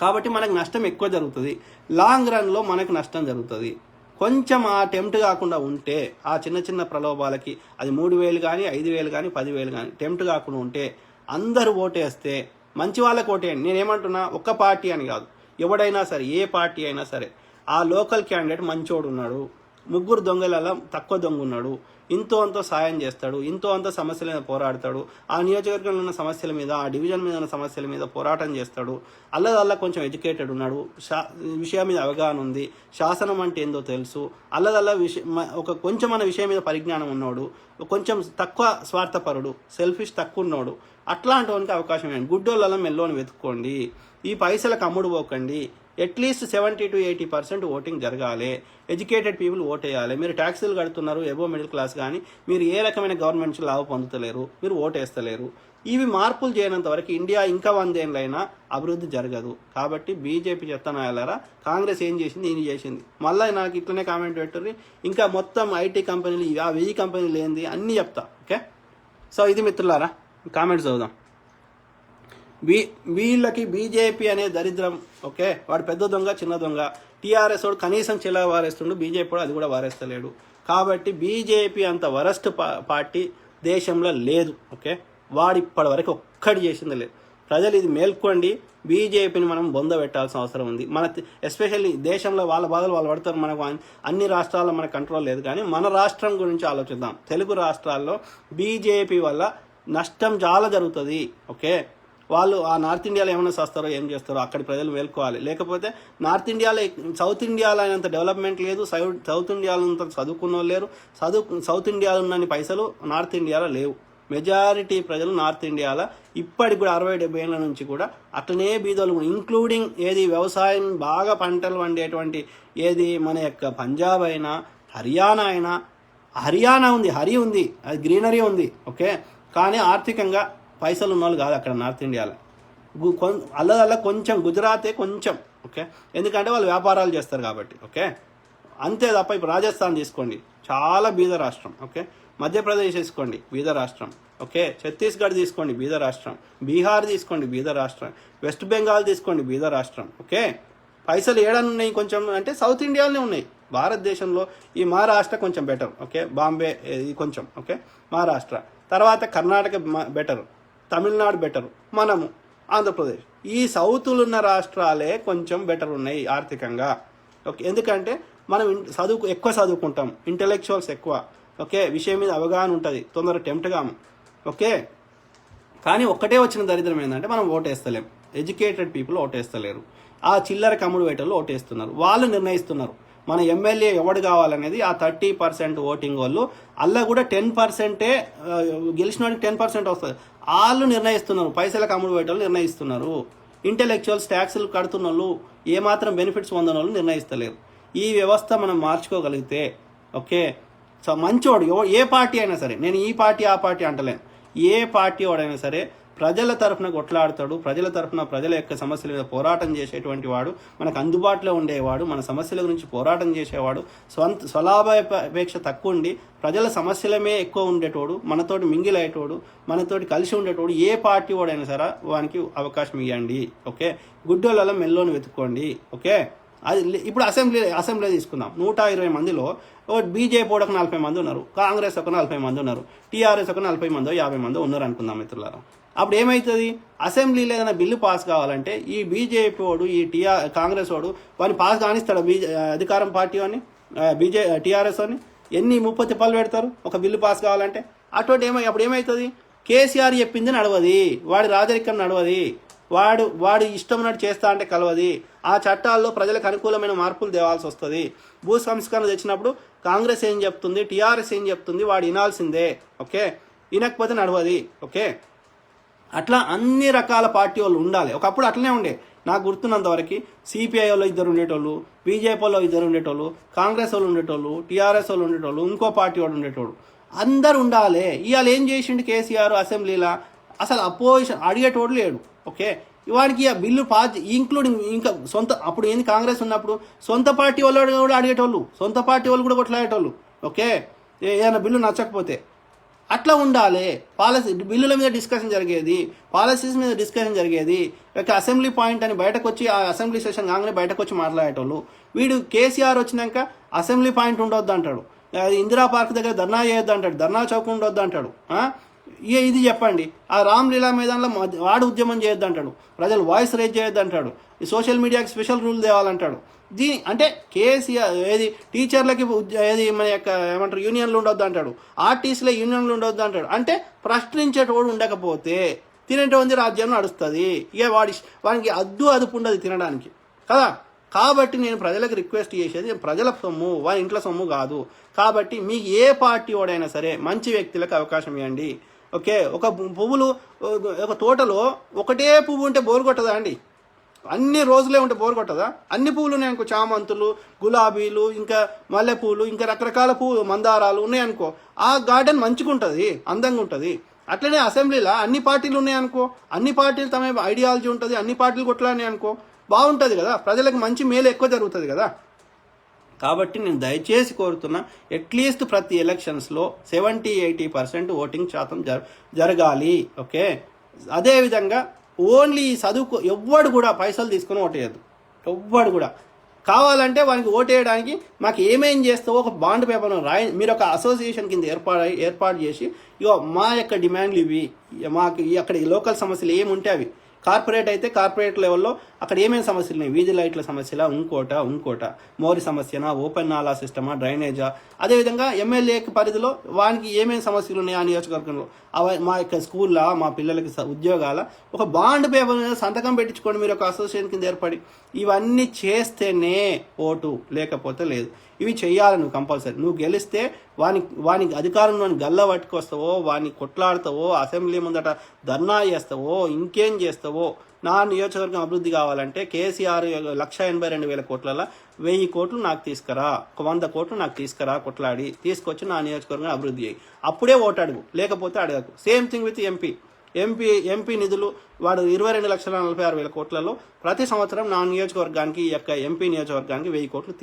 కాబట్టి మనకు నష్టం ఎక్కువ జరుగుతుంది, లాంగ్ రన్లో మనకు నష్టం జరుగుతుంది. కొంచెం ఆ టెంప్ట్ కాకుండా ఉంటే, ఆ చిన్న ప్రలోభాలకి అది 3,000 కానీ 5,000 కానీ 10,000 కానీ టెంప్ట్ కాకుండా ఉంటే, అందరూ ఓటేస్తే మంచి వాళ్ళకి ఓటేయండి. నేనేమంటున్నా, ఒక్క పార్టీ అని కాదు, ఎవడైనా సరే, ఏ పార్టీ అయినా సరే, ఆ లోకల్ క్యాండిడేట్ మంచోడు ఉన్నాడు, 3 దొంగలలో తక్కువ దొంగ ఉన్నాడు, ఇంతో అంతో సాయం చేస్తాడు, ఇంతో అంత సమస్యల మీద పోరాడతాడు, ఆ నియోజకవర్గంలో ఉన్న సమస్యల మీద, ఆ డివిజన్ మీద ఉన్న సమస్యల మీద పోరాటం చేస్తాడు, అల్లదల్లా కొంచెం ఎడ్యుకేటెడ్ ఉన్నాడు, విషయం మీద అవగాహన ఉంది, శాసనం అంటే ఏందో తెలుసు, అల్లదల్లా కొంచెం అన్న విషయం మీద పరిజ్ఞానం ఉన్నాడు, కొంచెం తక్కువ స్వార్థపరుడు, సెల్ఫిష్ తక్కువ ఉన్నాడు, అట్లాంటి వానికి అవకాశం ఇవ్వండి. గుడ్డోళ్ళలో మెల్లోని వెతుక్కోండి, ఈ పైసలకు అమ్ముడు పోకండి. అట్లీస్ట్ 70 to 80% ఓటింగ్ జరగాలి, ఎడ్యుకేటెడ్ పీపుల్ ఓటేయాలి. మీరు ట్యాక్సీలు కడుతున్నారు, ఎబో మిడిల్ క్లాస్, కానీ మీరు ఏ రకమైన గవర్నమెంట్ నుంచి లాభ పొందుతలేరు, మీరు ఓటేస్తలేరు. ఇవి మార్పులు చేయనంత వరకు ఇండియా ఇంకా 100 ఏళ్ళైనా అభివృద్ధి జరగదు. కాబట్టి బీజేపీ చెప్తానాయాలరా, కాంగ్రెస్ ఏం చేసింది, ఈయన చేసింది. మళ్ళీ నాకు ఇట్లనే కామెంట్ పెట్టరు, ఇంకా మొత్తం ఐటీ కంపెనీలు, 1000 కంపెనీలు ఏంది అన్నీ చెప్తా. ఓకే, సో ఇది మిత్రులారా, కామెంట్స్ చదువుదాం. వీళ్ళకి బీజేపీ అనే దరిద్రం. ఓకే, వాడు పెద్ద దొంగ చిన్న దొంగ. టీఆర్ఎస్ వాడు కనీసం చిల్ల వారేస్తుండు, బీజేపీ వాడు అది కూడా వారేస్తలేడు. కాబట్టి బీజేపీ అంత వరస్ట్ పార్టీ దేశంలో లేదు. ఓకే, వాడు ఇప్పటి వరకు ఒక్కటి చేసింది లేదు. ప్రజలు ఇది మేల్కోండి, బీజేపీని మనం బొంద పెట్టాల్సిన అవసరం ఉంది. ఎస్పెషల్లీ దేశంలో వాళ్ళ బాధలు వాళ్ళు పడతారు, మనకు అన్ని రాష్ట్రాల్లో మన కంట్రోల్ లేదు. కానీ మన రాష్ట్రం గురించి ఆలోచిద్దాం. తెలుగు రాష్ట్రాల్లో బీజేపీ వల్ల నష్టం చాలా జరుగుతుంది. ఓకే, వాళ్ళు ఆ నార్త్ ఇండియాలో ఏమైనా చేస్తారో ఏం చేస్తారో అక్కడి ప్రజలు మేల్కోవాలి. లేకపోతే నార్త్ ఇండియాలో, సౌత్ ఇండియాలో అయినంత డెవలప్మెంట్ లేదు, సౌత్ ఇండియాలో అంత చదువుకున్న లేరు, సౌత్ ఇండియాలో ఉన్న పైసలు నార్త్ ఇండియాలో లేవు. మెజారిటీ ప్రజలు నార్త్ ఇండియాలో ఇప్పటికి కూడా 60-70 ఏళ్ళ నుంచి కూడా అట్లనే బీదోలు, ఇంక్లూడింగ్ ఏది వ్యవసాయం బాగా పంటలు వండేటువంటి ఏది మన యొక్క పంజాబ్ అయినా, హర్యానా ఉంది, ఉంది, అది గ్రీనరీ ఉంది. ఓకే, కానీ ఆర్థికంగా పైసలు ఉన్న వాళ్ళు కాదు అక్కడ నార్త్ ఇండియాలో. అల్లదల్లా కొంచెం గుజరాతే కొంచెం. ఓకే, ఎందుకంటే వాళ్ళు వ్యాపారాలు చేస్తారు కాబట్టి. ఓకే, అంతే తప్ప ఇప్పుడు రాజస్థాన్ తీసుకోండి, చాలా బీద రాష్ట్రం. ఓకే, మధ్యప్రదేశ్ తీసుకోండి, బీద రాష్ట్రం. ఓకే, ఛత్తీస్గఢ్ తీసుకోండి, బీద రాష్ట్రం. బీహార్ తీసుకోండి, బీద రాష్ట్రం. వెస్ట్ బెంగాల్ తీసుకోండి, బీద రాష్ట్రం. ఓకే, పైసలు ఏడని ఉన్నాయి కొంచెం అంటే సౌత్ ఇండియాలోనే ఉన్నాయి. భారతదేశంలో ఈ మహారాష్ట్ర కొంచెం బెటర్. ఓకే, బాంబే ఇది కొంచెం. ఓకే, మహారాష్ట్ర తర్వాత కర్ణాటక బెటర్, తమిళనాడు బెటర్, మనము ఆంధ్రప్రదేశ్. ఈ సౌతులు ఉన్న రాష్ట్రాలే కొంచెం బెటర్ ఉన్నాయి ఆర్థికంగా. ఓకే, ఎందుకంటే మనం ఎక్కువ చదువుకుంటాం, ఇంటెలెక్చువల్స్ ఎక్కువ. ఓకే, విషయం మీద అవగాహన ఉంటుంది, తొందర టెంప్ట్ కాము. ఓకే, కానీ ఒక్కటే వచ్చిన దరిద్రం ఏంటంటే మనం ఓటేస్తలేం. Educated people ఓటేస్తలేరు. ఆ చిల్లర కమ్ముడు వేటలు ఓటేస్తున్నారు. వాళ్ళు నిర్ణయిస్తున్నారు మన ఎమ్మెల్యే ఎవడు కావాలనేది. ఆ 30% ఓటింగ్ వాళ్ళు అలా కూడా 10%, గెలిచిన వాడికి 10% వస్తుంది. వాళ్ళు నిర్ణయిస్తున్నారు. పైసల కమ్ముడు వేటలు నిర్ణయిస్తున్నారు. ఇంటెలెక్చువల్స్, ట్యాక్సులు కడుతున్న వాళ్ళు, ఏమాత్రం బెనిఫిట్స్ పొందిన వాళ్ళు నిర్ణయిస్తలేరు. ఈ వ్యవస్థ మనం మార్చుకోగలిగితే ఓకే. సో మంచోడు ఏ పార్టీ అయినా సరే, నేను ఈ పార్టీ ఆ పార్టీ అంటలేను, ఏ పార్టీ వాడైనా సరే ప్రజల తరఫున కొట్లాడతాడు, ప్రజల తరఫున ప్రజల యొక్క సమస్యల మీద పోరాటం చేసేటువంటి వాడు, మనకు అందుబాటులో ఉండేవాడు, మన సమస్యల గురించి పోరాటం చేసేవాడు, స్వలాభాపేక్ష తక్కువ ఉండి ప్రజల సమస్యలమే ఎక్కువ ఉండేటోడు, మనతోటి మింగిల్ అయ్యేటోడు, మనతోటి కలిసి ఉండేటోడు ఏ పార్టీ వాడైనా సరే వానికి అవకాశం ఇవ్వండి. ఓకే, గుడ్డోళ్ళ మెల్లోని వెతుక్కోండి. ఓకే, అది ఇప్పుడు అసెంబ్లీ తీసుకుందాం. 120 మందిలో బీజేపీ ఒక 40 మంది ఉన్నారు, కాంగ్రెస్ ఒక 40 మంది ఉన్నారు, టీఆర్ఎస్ ఒక 40 మందో 50 మందో ఉన్నారు అనుకుందాం మిత్రులారా. అప్పుడు ఏమవుతుంది? అసెంబ్లీలో ఏదైనా బిల్లు పాస్ కావాలంటే ఈ బీజేపీ వాడు, ఈ కాంగ్రెస్ వాడు వాడిని పాస్ కానిస్తాడు, అధికారం పార్టీ అని టీఆర్ఎస్ అని ఎన్ని 30 తిప్పలు పెడతారు ఒక బిల్లు పాస్ కావాలంటే. అటువంటి అప్పుడు ఏమవుతుంది? కేసీఆర్ చెప్పింది నడవది, వాడి రాజరికం నడవది, వాడు ఇష్టం ఉన్నట్టు చేస్తా అంటే కలవది. ఆ చట్టాల్లో ప్రజలకు అనుకూలమైన మార్పులు తేవాల్సి వస్తుంది. భూ సంస్కరణ తెచ్చినప్పుడు కాంగ్రెస్ ఏం చెప్తుంది, టీఆర్ఎస్ ఏం చెప్తుంది, వాడు వినాల్సిందే. ఓకే, వినకపోతే నడవది. ఓకే, అట్లా అన్ని రకాల పార్టీ వాళ్ళు ఉండాలి. ఒకప్పుడు అట్లనే ఉండే. నాకు గుర్తున్నంత వరకు సిపిఐ వాళ్ళు 2 ఉండేటోళ్ళు, బీజేపీ వాళ్ళు 2 ఉండేటోళ్ళు, కాంగ్రెస్ వాళ్ళు ఉండేటోళ్ళు, టీఆర్ఎస్ వాళ్ళు ఉండేటోళ్ళు, ఇంకో పార్టీ వాడు ఉండేటోళ్ళు, అందరు ఉండాలి. ఇవాళ ఏం చేసిండు కేసీఆర్ అసెంబ్లీలో? అసలు అపోజిషన్ అడిగేటోడు లేడు. ఓకే, వాడికి ఆ బిల్లు పాస్ ఇంక్లూడింగ్ ఇంకా సొంత, అప్పుడు ఏంది కాంగ్రెస్ ఉన్నప్పుడు సొంత పార్టీ వాళ్ళు కూడా అడిగేటోళ్ళు, సొంత పార్టీ వాళ్ళు కూడా కొట్లాడేటోళ్ళు. ఓకే, ఏదైనా బిల్లు నచ్చకపోతే అట్లా ఉండాలి. పాలసీ బిల్లుల మీద డిస్కషన్ జరిగేది, పాలసీస్ మీద డిస్కషన్ జరిగేది. ఇక అసెంబ్లీ పాయింట్ అని బయటకు వచ్చి, ఆ అసెంబ్లీ సెషన్ కాగానే బయటకు వచ్చి మాట్లాడేటోళ్ళు. వీడు కేసీఆర్ వచ్చినాక అసెంబ్లీ పాయింట్ ఉండొద్దు అంటాడు, ఇందిరా పార్క్ దగ్గర ధర్నా చేయొద్దు అంటాడు, ధర్నా చౌక్ ఉండొద్దు అంటాడు. ఇది చెప్పండి. ఆ రామ్లీలా మైదానంలో వాడు ఉద్యమం చేయొద్దు అంటాడు, ప్రజలు వాయిస్ రేజ్ చేయొద్దు అంటాడు, ఈ సోషల్ మీడియాకి స్పెషల్ రూల్ తేవాలంటాడు. అంటే కేసీఆర్ ఏది టీచర్లకి ఏది మన యొక్క ఏమంటారు యూనియన్లు ఉండొద్దు అంటాడు, ఆర్టీసీలో యూనియన్లు ఉండొద్దు అంటాడు. అంటే ప్రశ్నించేటోడు ఉండకపోతే తినేటోంది రాజ్యం నడుస్తుంది. ఇక వాడికి అదుపు ఉండదు తినడానికి కదా. కాబట్టి నేను ప్రజలకు రిక్వెస్ట్ చేసేది, ప్రజల సొమ్ము వారి ఇంట్లో సొమ్ము కాదు. కాబట్టి మీకు ఏ పార్టీ వాడైనా సరే మంచి వ్యక్తులకు అవకాశం ఇవ్వండి. ఓకే, ఒక తోటలో ఒకటే పువ్వు ఉంటే బోరు కొట్టదా అండి? అన్ని రోజులే ఉంటే బోరు కొట్టదా? అన్ని పువ్వులు ఉన్నాయనుకో, చామంతులు, గులాబీలు, ఇంకా మల్లెపూలు, ఇంకా రకరకాల పువ్వులు, మందారాలు ఉన్నాయనుకో, ఆ గార్డెన్ మంచిగా ఉంటుంది, అందంగా ఉంటుంది. అట్లనే అసెంబ్లీలో అన్ని పార్టీలు ఉన్నాయనుకో, అన్ని పార్టీలు తమ ఐడియాలజీ ఉంటుంది, అన్ని పార్టీలు కొట్లాడినాయి అనుకో, బాగుంటుంది కదా, ప్రజలకు మంచి మేలు ఎక్కువ జరుగుతుంది కదా. కాబట్టి నేను దయచేసి కోరుతున్నా, అట్లీస్ట్ ప్రతి ఎలక్షన్స్లో 70-80% ఓటింగ్ శాతం జరగాలి. ఓకే, అదేవిధంగా ఓన్లీ చదువుకో, ఎవ్వడు కూడా పైసలు తీసుకొని ఓటేయద్దు. ఎవ్వడు కూడా కావాలంటే వానికి ఓటేయడానికి మాకు ఏమేం చేస్తావో ఒక బాండ్ పేపర్ మీరు ఒక అసోసియేషన్ కింద ఏర్పాటు చేసి, ఇగో మా యొక్క డిమాండ్లు ఇవి, మాకు అక్కడ లోకల్ సమస్యలు ఏముంటే అవి. కార్పొరేట్ అయితే కార్పొరేట్ లెవెల్లో అక్కడ ఏమేమి సమస్యలు ఉన్నాయి, వీధి లైట్ల సమస్యలా, ఇంకోట మోరి సమస్యనా, ఓపెన్ నాలా సిస్టమా, డ్రైనేజా, అదేవిధంగా ఎమ్మెల్యేకి పరిధిలో వానికి ఏమేమి సమస్యలు ఉన్నాయి ఆ నియోజకవర్గంలో, మా యొక్క స్కూల్లో మా పిల్లలకి ఉద్యోగాల ఒక బాండ్ పేపర్ మీద సంతకం పెట్టించుకోండి మీరు ఒక అసోసియేషన్ కింద ఏర్పడి. ఇవన్నీ చేస్తేనే ఓటు, లేకపోతే లేదు. ఇవి చెయ్యాలి నువ్వు కంపల్సరీ. నువ్వు గెలిస్తే వానికి అధికారంలో గల్ల పట్టుకొస్తావో, వాడిని కొట్లాడతావో, అసెంబ్లీ ముందట ధర్నా చేస్తావో, ఇంకేం చేస్తావో. నా నియోజకవర్గం అభివృద్ధి కావాలంటే కేసీఆర్ 182,000 కోట్లలో 1000 కోట్లు నాకు తీసుకురా, 100 కోట్లు నాకు తీసుకురా, కొట్లాడి తీసుకొచ్చి నా నియోజకవర్గం అభివృద్ధి చేయి. అప్పుడే ఓటు అడుగు, లేకపోతే అడగకు. సేమ్ థింగ్ విత్ ఎంపీ నిధులు వాడు 22,46,000 కోట్లలో ప్రతి సంవత్సరం నా నియోజకవర్గానికి, ఈ యొక్క ఎంపీ నియోజకవర్గానికి 1000 కోట్లు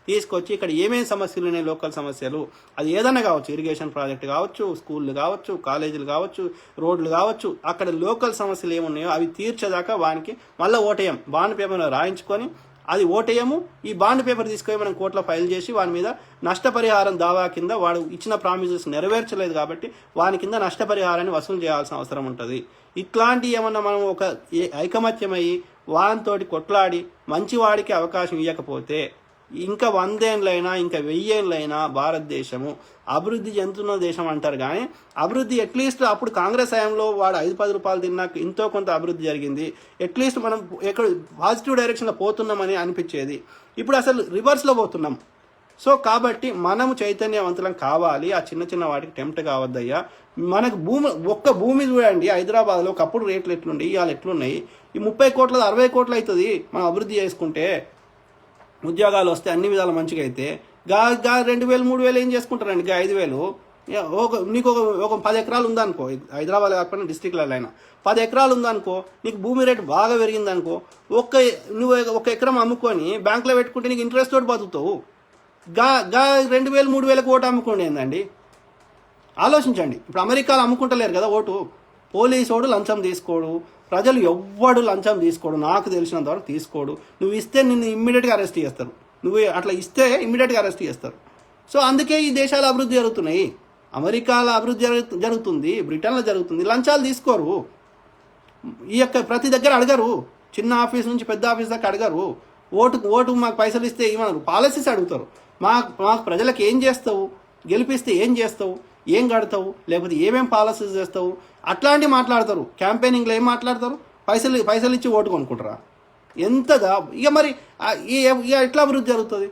తీసుకొచ్చి ఇక్కడ ఏమేమి సమస్యలు ఉన్నాయి, లోకల్ సమస్యలు, అది ఏదైనా కావచ్చు, ఇరిగేషన్ ప్రాజెక్టు కావచ్చు, స్కూళ్ళు కావచ్చు, కాలేజీలు కావచ్చు, రోడ్లు కావచ్చు, అక్కడ లోకల్ సమస్యలు ఏమున్నాయో అవి తీర్చేదాకా వానికి మళ్ళీ ఓటేయం బాండ్ పేపర్ రాయించుకొని అది ఓటేయము. ఈ బాండ్ పేపర్ తీసుకొని మనం కోర్టులో ఫైల్ చేసి వాని మీద నష్టపరిహారం దావా కింద, వాడు ఇచ్చిన ప్రామిసెస్ నెరవేర్చలేదు కాబట్టి వాని కింద నష్టపరిహారాన్ని వసూలు చేయాల్సిన అవసరం ఉంటుంది. ఇట్లాంటి ఏమన్నా మనం ఒక ఐకమత్యమయ్యి వానితోటి కొట్లాడి మంచివాడికి అవకాశం ఇవ్వకపోతే ఇంకా 100 ఏళ్ళైనా ఇంకా 1000 ఏళ్ళైనా భారతదేశము అభివృద్ధి చెందుతున్న దేశం అంటారు. కానీ అభివృద్ధి అట్లీస్ట్ అప్పుడు కాంగ్రెస్ హయాంలో వాడు 5-10 రూపాయలు తిన్నాక ఎంతో కొంత అభివృద్ధి జరిగింది. అట్లీస్ట్ మనం ఎక్కడ పాజిటివ్ డైరెక్షన్లో పోతున్నామని అనిపించేది. ఇప్పుడు అసలు రివర్స్లో పోతున్నాం. సో కాబట్టి మనము చైతన్యవంతులం కావాలి. ఆ చిన్న చిన్న వాటికి టెంప్ట్ కావద్దయ్యా. మనకు ఒక్క భూమి చూడండి, హైదరాబాద్లో ఒకప్పుడు రేట్లు ఎట్లుండి ఇవాళ ఎట్లున్నాయి. ఈ 30 కోట్ల 60 కోట్లు అవుతుంది మనం అభివృద్ధి చేసుకుంటే, ఉద్యోగాలు వస్తే అన్ని విధాలు మంచిగా అయితే. 2000 3000 ఏం చేసుకుంటారండి? 5000 నీకు ఒక 10 ఎకరాలు ఉందనుకో, హైదరాబాద్ కాకపోయినా డిస్టిక్లలో అయినా 10 ఎకరాలు ఉందనుకో, నీకు భూమి రేటు బాగా పెరిగిందనుకో, నువ్వు ఒక ఎకరం అమ్ముకొని బ్యాంకులో పెట్టుకుంటే నీకు ఇంట్రెస్ట్ తోటి బతుకుతావు. 2000 3000 ఓటు అమ్ముకోండి ఏందండి? ఆలోచించండి. ఇప్పుడు అమెరికాలో అమ్ముకుంటలేరు కదా ఓటు. పోలీసోడు లంచం తీసుకోడు, ప్రజలు ఎవ్వడు లంచం తీసుకోడు, నాకు తెలిసినంత వరకు తీసుకోడు. నువ్వు ఇస్తే నిన్ను ఇమ్మీడియట్గా అరెస్ట్ చేస్తారు. నువ్వు అట్లా ఇస్తే ఇమ్మీడియట్గా అరెస్ట్ చేస్తారు. సో అందుకే ఈ దేశాల అభివృద్ధి జరుగుతున్నాయి. అమెరికాలో అభివృద్ధి జరుగుతుంది, బ్రిటన్లో జరుగుతుంది. లంచాలు తీసుకోరు. ఈ యొక్క ప్రతి దగ్గర అడగరు. చిన్న ఆఫీస్ నుంచి పెద్ద ఆఫీస్ దాకా అడగరు. ఓటు మాకు పైసలు ఇస్తే ఏమన్నారు? పాలసీస్ అడుగుతారు. మాకు ప్రజలకు ఏం చేస్తావు, గెలిపిస్తే ఏం చేస్తావు, ఏం కడతావు, లేకపోతే ఏమేం పాలసీస్ చేస్తావు, అట్లాంటివి మాట్లాడతారు. క్యాంపెయినింగ్లో ఏం మాట్లాడతారు? పైసలు ఇచ్చి ఓటు కొనుక్కుంటారా? ఎంతగా ఇక మరి ఇక ఎట్లా అభివృద్ధి జరుగుతుంది?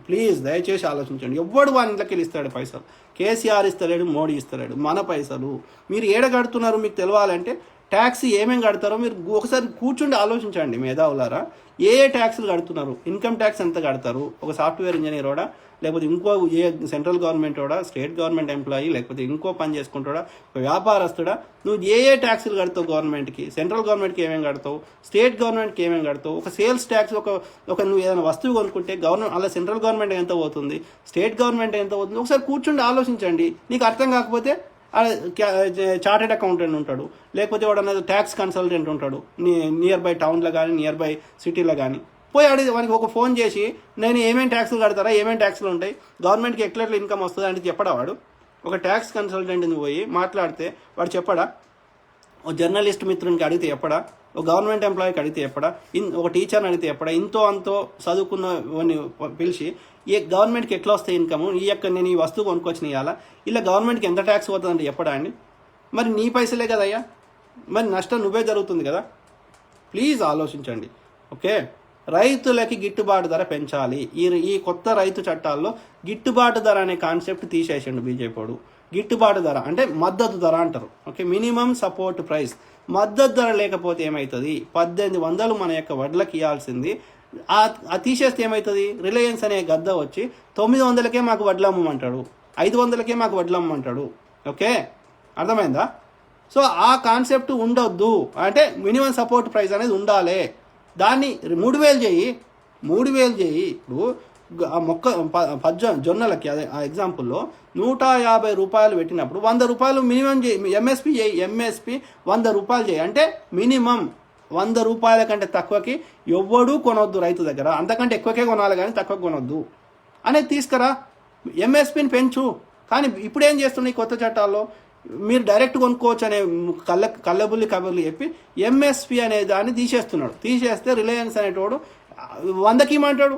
ప్లీజ్ దయచేసి ఆలోచించండి. ఎవ్వడు వాని ఇంట్లోకి వెళ్ళి ఇస్తాడు పైసలు? కేసీఆర్ ఇస్తలేడు, మోడీ ఇస్తలేడు. మన పైసలు మీరు ఏడ కడుతున్నారు మీకు తెలవాలంటే ట్యాక్స్ ఏమేమి కడతారో మీరు ఒకసారి కూర్చుండి ఆలోచించండి మేధావులారా. ఏ ట్యాక్స్లు కడుతున్నారు? ఇన్కమ్ ట్యాక్స్ ఎంత కడతారు? ఒక సాఫ్ట్వేర్ ఇంజనీర్ కూడా, లేకపోతే ఇంకో సెంట్రల్ గవర్నమెంట్ కూడా, స్టేట్ గవర్నమెంట్ ఎంప్లాయీ, లేకపోతే ఇంకో పని చేసుకుంటాడా, ఒక వ్యాపారస్తుడా, నువ్వు ఏ ట్యాక్స్లు కడతావు? గవర్నమెంట్కి, సెంట్రల్ గవర్నమెంట్కి ఏమేమి కడతావు, స్టేట్ గవర్నమెంట్కి ఏమేమి కడతావు? ఒక సేల్స్ ట్యాక్స్, ఒక నువ్వు ఏదైనా వస్తువు కొనుక్కుంటే అలా సెంట్రల్ గవర్నమెంట్ ఎంత పోతుంది, స్టేట్ గవర్నమెంట్ ఎంత పోతుంది? ఒకసారి కూర్చుండి ఆలోచించండి. నీకు అర్థం కాకపోతే చార్టెడ్ అకౌంటెంట్ ఉంటాడు, లేకపోతే వాడు అనేది ట్యాక్స్ కన్సల్టెంట్ ఉంటాడు నియర్ బై టౌన్లో కానీ నియర్ బై సిటీలో కానీ. పోయి అడిగి వానికి ఒక ఫోన్ చేసి నేను ఏమేమి ట్యాక్స్లు కడతారా, ఏమేమి ట్యాక్స్లు ఉంటాయి, గవర్నమెంట్కి ఎట్లా ఇన్కమ్ వస్తుంది అంటే చెప్పడా వాడు? ఒక ట్యాక్స్ కన్సల్టెంట్ని పోయి మాట్లాడితే వాడు చెప్పడా? ఒక జర్నలిస్ట్ మిత్రునికి అడిగితే చెప్పడా? ఒక గవర్నమెంట్ ఎంప్లాయీకి అడిగితే చెప్పడా? ఒక టీచర్ని అడిగితే చెప్పడా? ఇంతో అంతో చదువుకున్న పిలిచి గవర్నమెంట్కి ఎట్లా వస్తాయి ఇన్కమ్, నేను ఈ వస్తువు కొనుక్కొచ్చిన ఇవ్వాలా, ఇలా గవర్నమెంట్కి ఎంత ట్యాక్స్ పోతుందంటే చెప్పడా అండి? మరి నీ పైసలే కదయ్యా, మరి నష్టం నువ్వే జరుగుతుంది కదా. ప్లీజ్ ఆలోచించండి. ఓకే, రైతులకి గిట్టుబాటు ధర పెంచాలి. ఈ కొత్త రైతు చట్టాల్లో గిట్టుబాటు ధర అనే కాన్సెప్ట్ తీసేసిండు బీజేపీ. గిట్టుబాటు ధర అంటే మద్దతు ధర అంటారు. Okay, minimum support price. మద్దతు ధర లేకపోతే ఏమవుతుంది? 1800 మన యొక్క వడ్లకి ఇవ్వాల్సింది అది తీసేస్తే ఏమవుతుంది? రిలయన్స్ అనే గద్ద వచ్చి 900కే మాకు వడ్లు అమ్మమంటాడు, 500కే మాకు వడ్లు అమ్మమంటాడు. ఓకే, అర్థమైందా? సో ఆ కాన్సెప్ట్ ఉండొద్దు. అంటే మినిమం సపోర్ట్ ప్రైస్ అనేది ఉండాలి. దాన్ని 3000 చేయి, 3000 చేయి. ఇప్పుడు జొన్నలకి అదే ఆ ఎగ్జాంపుల్లో 150 రూపాయలు పెట్టినప్పుడు 100 రూపాయలు మినిమం చేయి, ఎంఎస్పి చేయి. ఎంఎస్పి 100 రూపాయలు చేయి. అంటే మినిమం 100 రూపాయల కంటే తక్కువకి ఎవ్వడూ కొనొద్దు రైతు దగ్గర. అంతకంటే ఎక్కువకే కొనాలి కానీ తక్కువ కొనొద్దు అనేది తీసుకురా. ఎంఎస్పిని పెంచు. కానీ ఇప్పుడు ఏం చేస్తున్నాయి కొత్త చట్టాల్లో? మీరు డైరెక్ట్ కొనుక్కోవచ్చు అనే కళ్ళబుల్లి కబుర్లు చెప్పి ఎంఎస్పి అనే దాన్ని తీసేస్తున్నాడు. తీసేస్తే రిలయన్స్ అనేటోడు 100కి ఇమ్మంటాడు.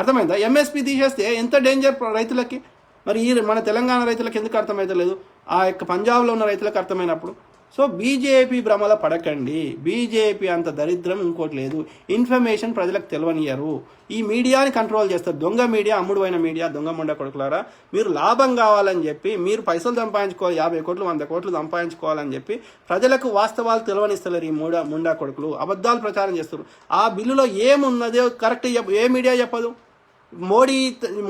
అర్థమైందా? ఎంఎస్పి తీసేస్తే ఎంత డేంజర్ రైతులకి. మరి మన తెలంగాణ రైతులకు ఎందుకు అర్థమవుతలేదు? ఆ యొక్క పంజాబ్లో ఉన్న రైతులకు అర్థమైనప్పుడు. సో బీజేపీ భ్రమల పడకండి. బీజేపీ అంత దరిద్రం ఇంకోటి లేదు. ఇన్ఫర్మేషన్ ప్రజలకు తెలియనియరు. ఈ మీడియాని కంట్రోల్ చేస్తారు. దొంగ మీడియా, అమ్ముడు అయిన మీడియా, దొంగ ముండ కొడుకులారా. మీరు లాభం కావాలని చెప్పి, మీరు పైసలు సంపాదించుకోవాలి, 50 కోట్లు 100 కోట్లు సంపాదించుకోవాలని చెప్పి ప్రజలకు వాస్తవాలు తెలియనిస్తలేరు ఈ ముండా కొడుకులు. అబద్ధాలు ప్రచారం చేస్తారు. ఆ బిల్లులో ఏమున్నదో కరెక్ట్ ఏ మీడియా చెప్పదు.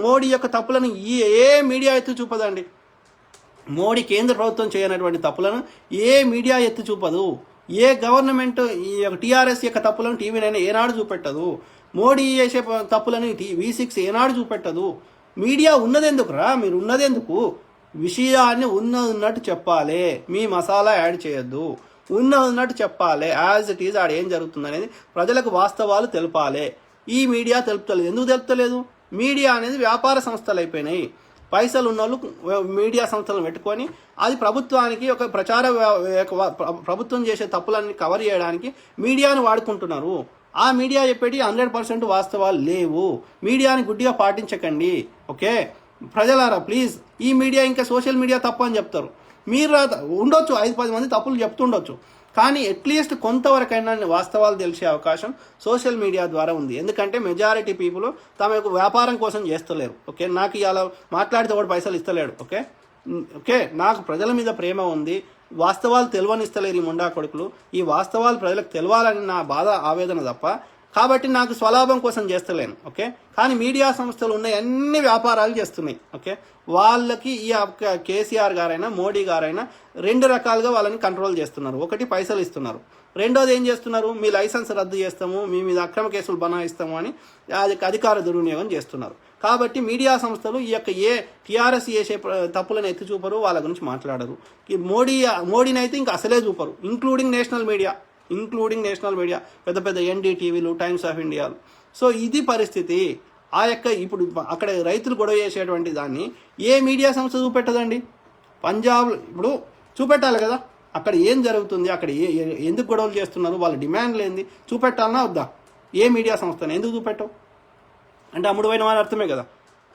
మోడీ యొక్క తప్పులను ఏ మీడియా ఎత్తి చూపదండి. మోడీ కేంద్ర ప్రభుత్వం చేయనటువంటి తప్పులను ఏ మీడియా ఎత్తి చూపదు. ఏ గవర్నమెంట్ ఈ టీఆర్ఎస్ యొక్క తప్పులను టీవీ9 ఏనాడు చూపెట్టదు. మోడీ చేసే తప్పులను V6 ఏనాడు చూపెట్టదు. మీడియా ఉన్నదెందుకురా? మీరు ఉన్నదెందుకు? విషయాన్ని ఉన్నట్టు చెప్పాలి. మీ మసాలా యాడ్ చేయొద్దు. ఉన్నట్టు చెప్పాలి. యాజ్ ఇట్ ఈజ్ ఆడ ఏం జరుగుతుంది అనేది ప్రజలకు వాస్తవాలు తెలపాలి. ఈ మీడియా తెలుపుతలేదు. ఎందుకు తెలుపుతలేదు? మీడియా అనేది వ్యాపార సంస్థలు అయిపోయినాయి. పైసలు ఉన్న వాళ్ళు మీడియా సంస్థలను పెట్టుకొని అది ప్రభుత్వానికి ఒక ప్రభుత్వం చేసే తప్పులన్నీ కవర్ చేయడానికి మీడియాను వాడుకుంటున్నారు. ఆ మీడియా చెప్పేటి 100% వాస్తవాలు లేవు. మీడియాని గుడ్డిగా పాటించకండి. ఓకే, ప్రజలారా ప్లీజ్. ఈ మీడియా ఇంకా సోషల్ మీడియా తప్పు అని చెప్తారు. మీరు ఉండొచ్చు 5-10 మంది తప్పులు చెప్తుండొచ్చు, కానీ అట్లీస్ట్ కొంతవరకైనా వాస్తవాలు తెలిసే అవకాశం సోషల్ మీడియా ద్వారా ఉంది. ఎందుకంటే మెజారిటీ పీపుల్ తమ యొక్క వ్యాపారం కోసం చేస్తలేరు. ఓకే, నాకు ఇలా మాట్లాడితే కూడా పైసలు ఇస్తలేడు. ఓకే, నాకు ప్రజల మీద ప్రేమ ఉంది. వాస్తవాలు తెలియనిస్తలేరు ఈ ముండా కొడుకులు. ఈ వాస్తవాలు ప్రజలకు తెలవాలని నా బాధ, ఆవేదన తప్ప. కాబట్టి నాకు స్వలాభం కోసం చేస్తలేను. ఓకే, కానీ మీడియా సంస్థలు ఉన్న అన్ని వ్యాపారాలు చేస్తున్నాయి. ఓకే, వాళ్ళకి ఈ కేసీఆర్ గారైనా మోడీ గారైనా 2 రకాలుగా వాళ్ళని కంట్రోల్ చేస్తున్నారు. ఒకటి, పైసలు ఇస్తున్నారు. రెండోది ఏం చేస్తున్నారు, మీ లైసెన్స్ రద్దు చేస్తాము, మీ మీద అక్రమ కేసులు బనాయిస్తాము అని అధికార దుర్వినియోగం చేస్తున్నారు. కాబట్టి మీడియా సంస్థలు ఈ యొక్క టీఆర్ఎస్ చేసే తప్పులను ఎత్తి చూపరు, వాళ్ళ గురించి మాట్లాడరు. మోడీని అయితే ఇంకా అసలే చూపరు, ఇంక్లూడింగ్ నేషనల్ మీడియా, పెద్ద పెద్ద NDTVలు, టైమ్స్ ఆఫ్ ఇండియాలు. సో ఇది పరిస్థితి. ఆ యొక్క ఇప్పుడు అక్కడ రైతులు గొడవ చేసేటువంటి దాన్ని ఏ మీడియా సంస్థ చూపెట్టదండి. పంజాబ్ ఇప్పుడు చూపెట్టాలి కదా, అక్కడ ఏం జరుగుతుంది, అక్కడ ఎందుకు గొడవలు చేస్తున్నారు, వాళ్ళ డిమాండ్లు ఏంది చూపెట్టాలన్నా వద్దా? ఏ మీడియా సంస్థను ఎందుకు చూపెట్టవు అంటే అమ్ముడు పోయిన వాళ్ళు అర్థమే కదా.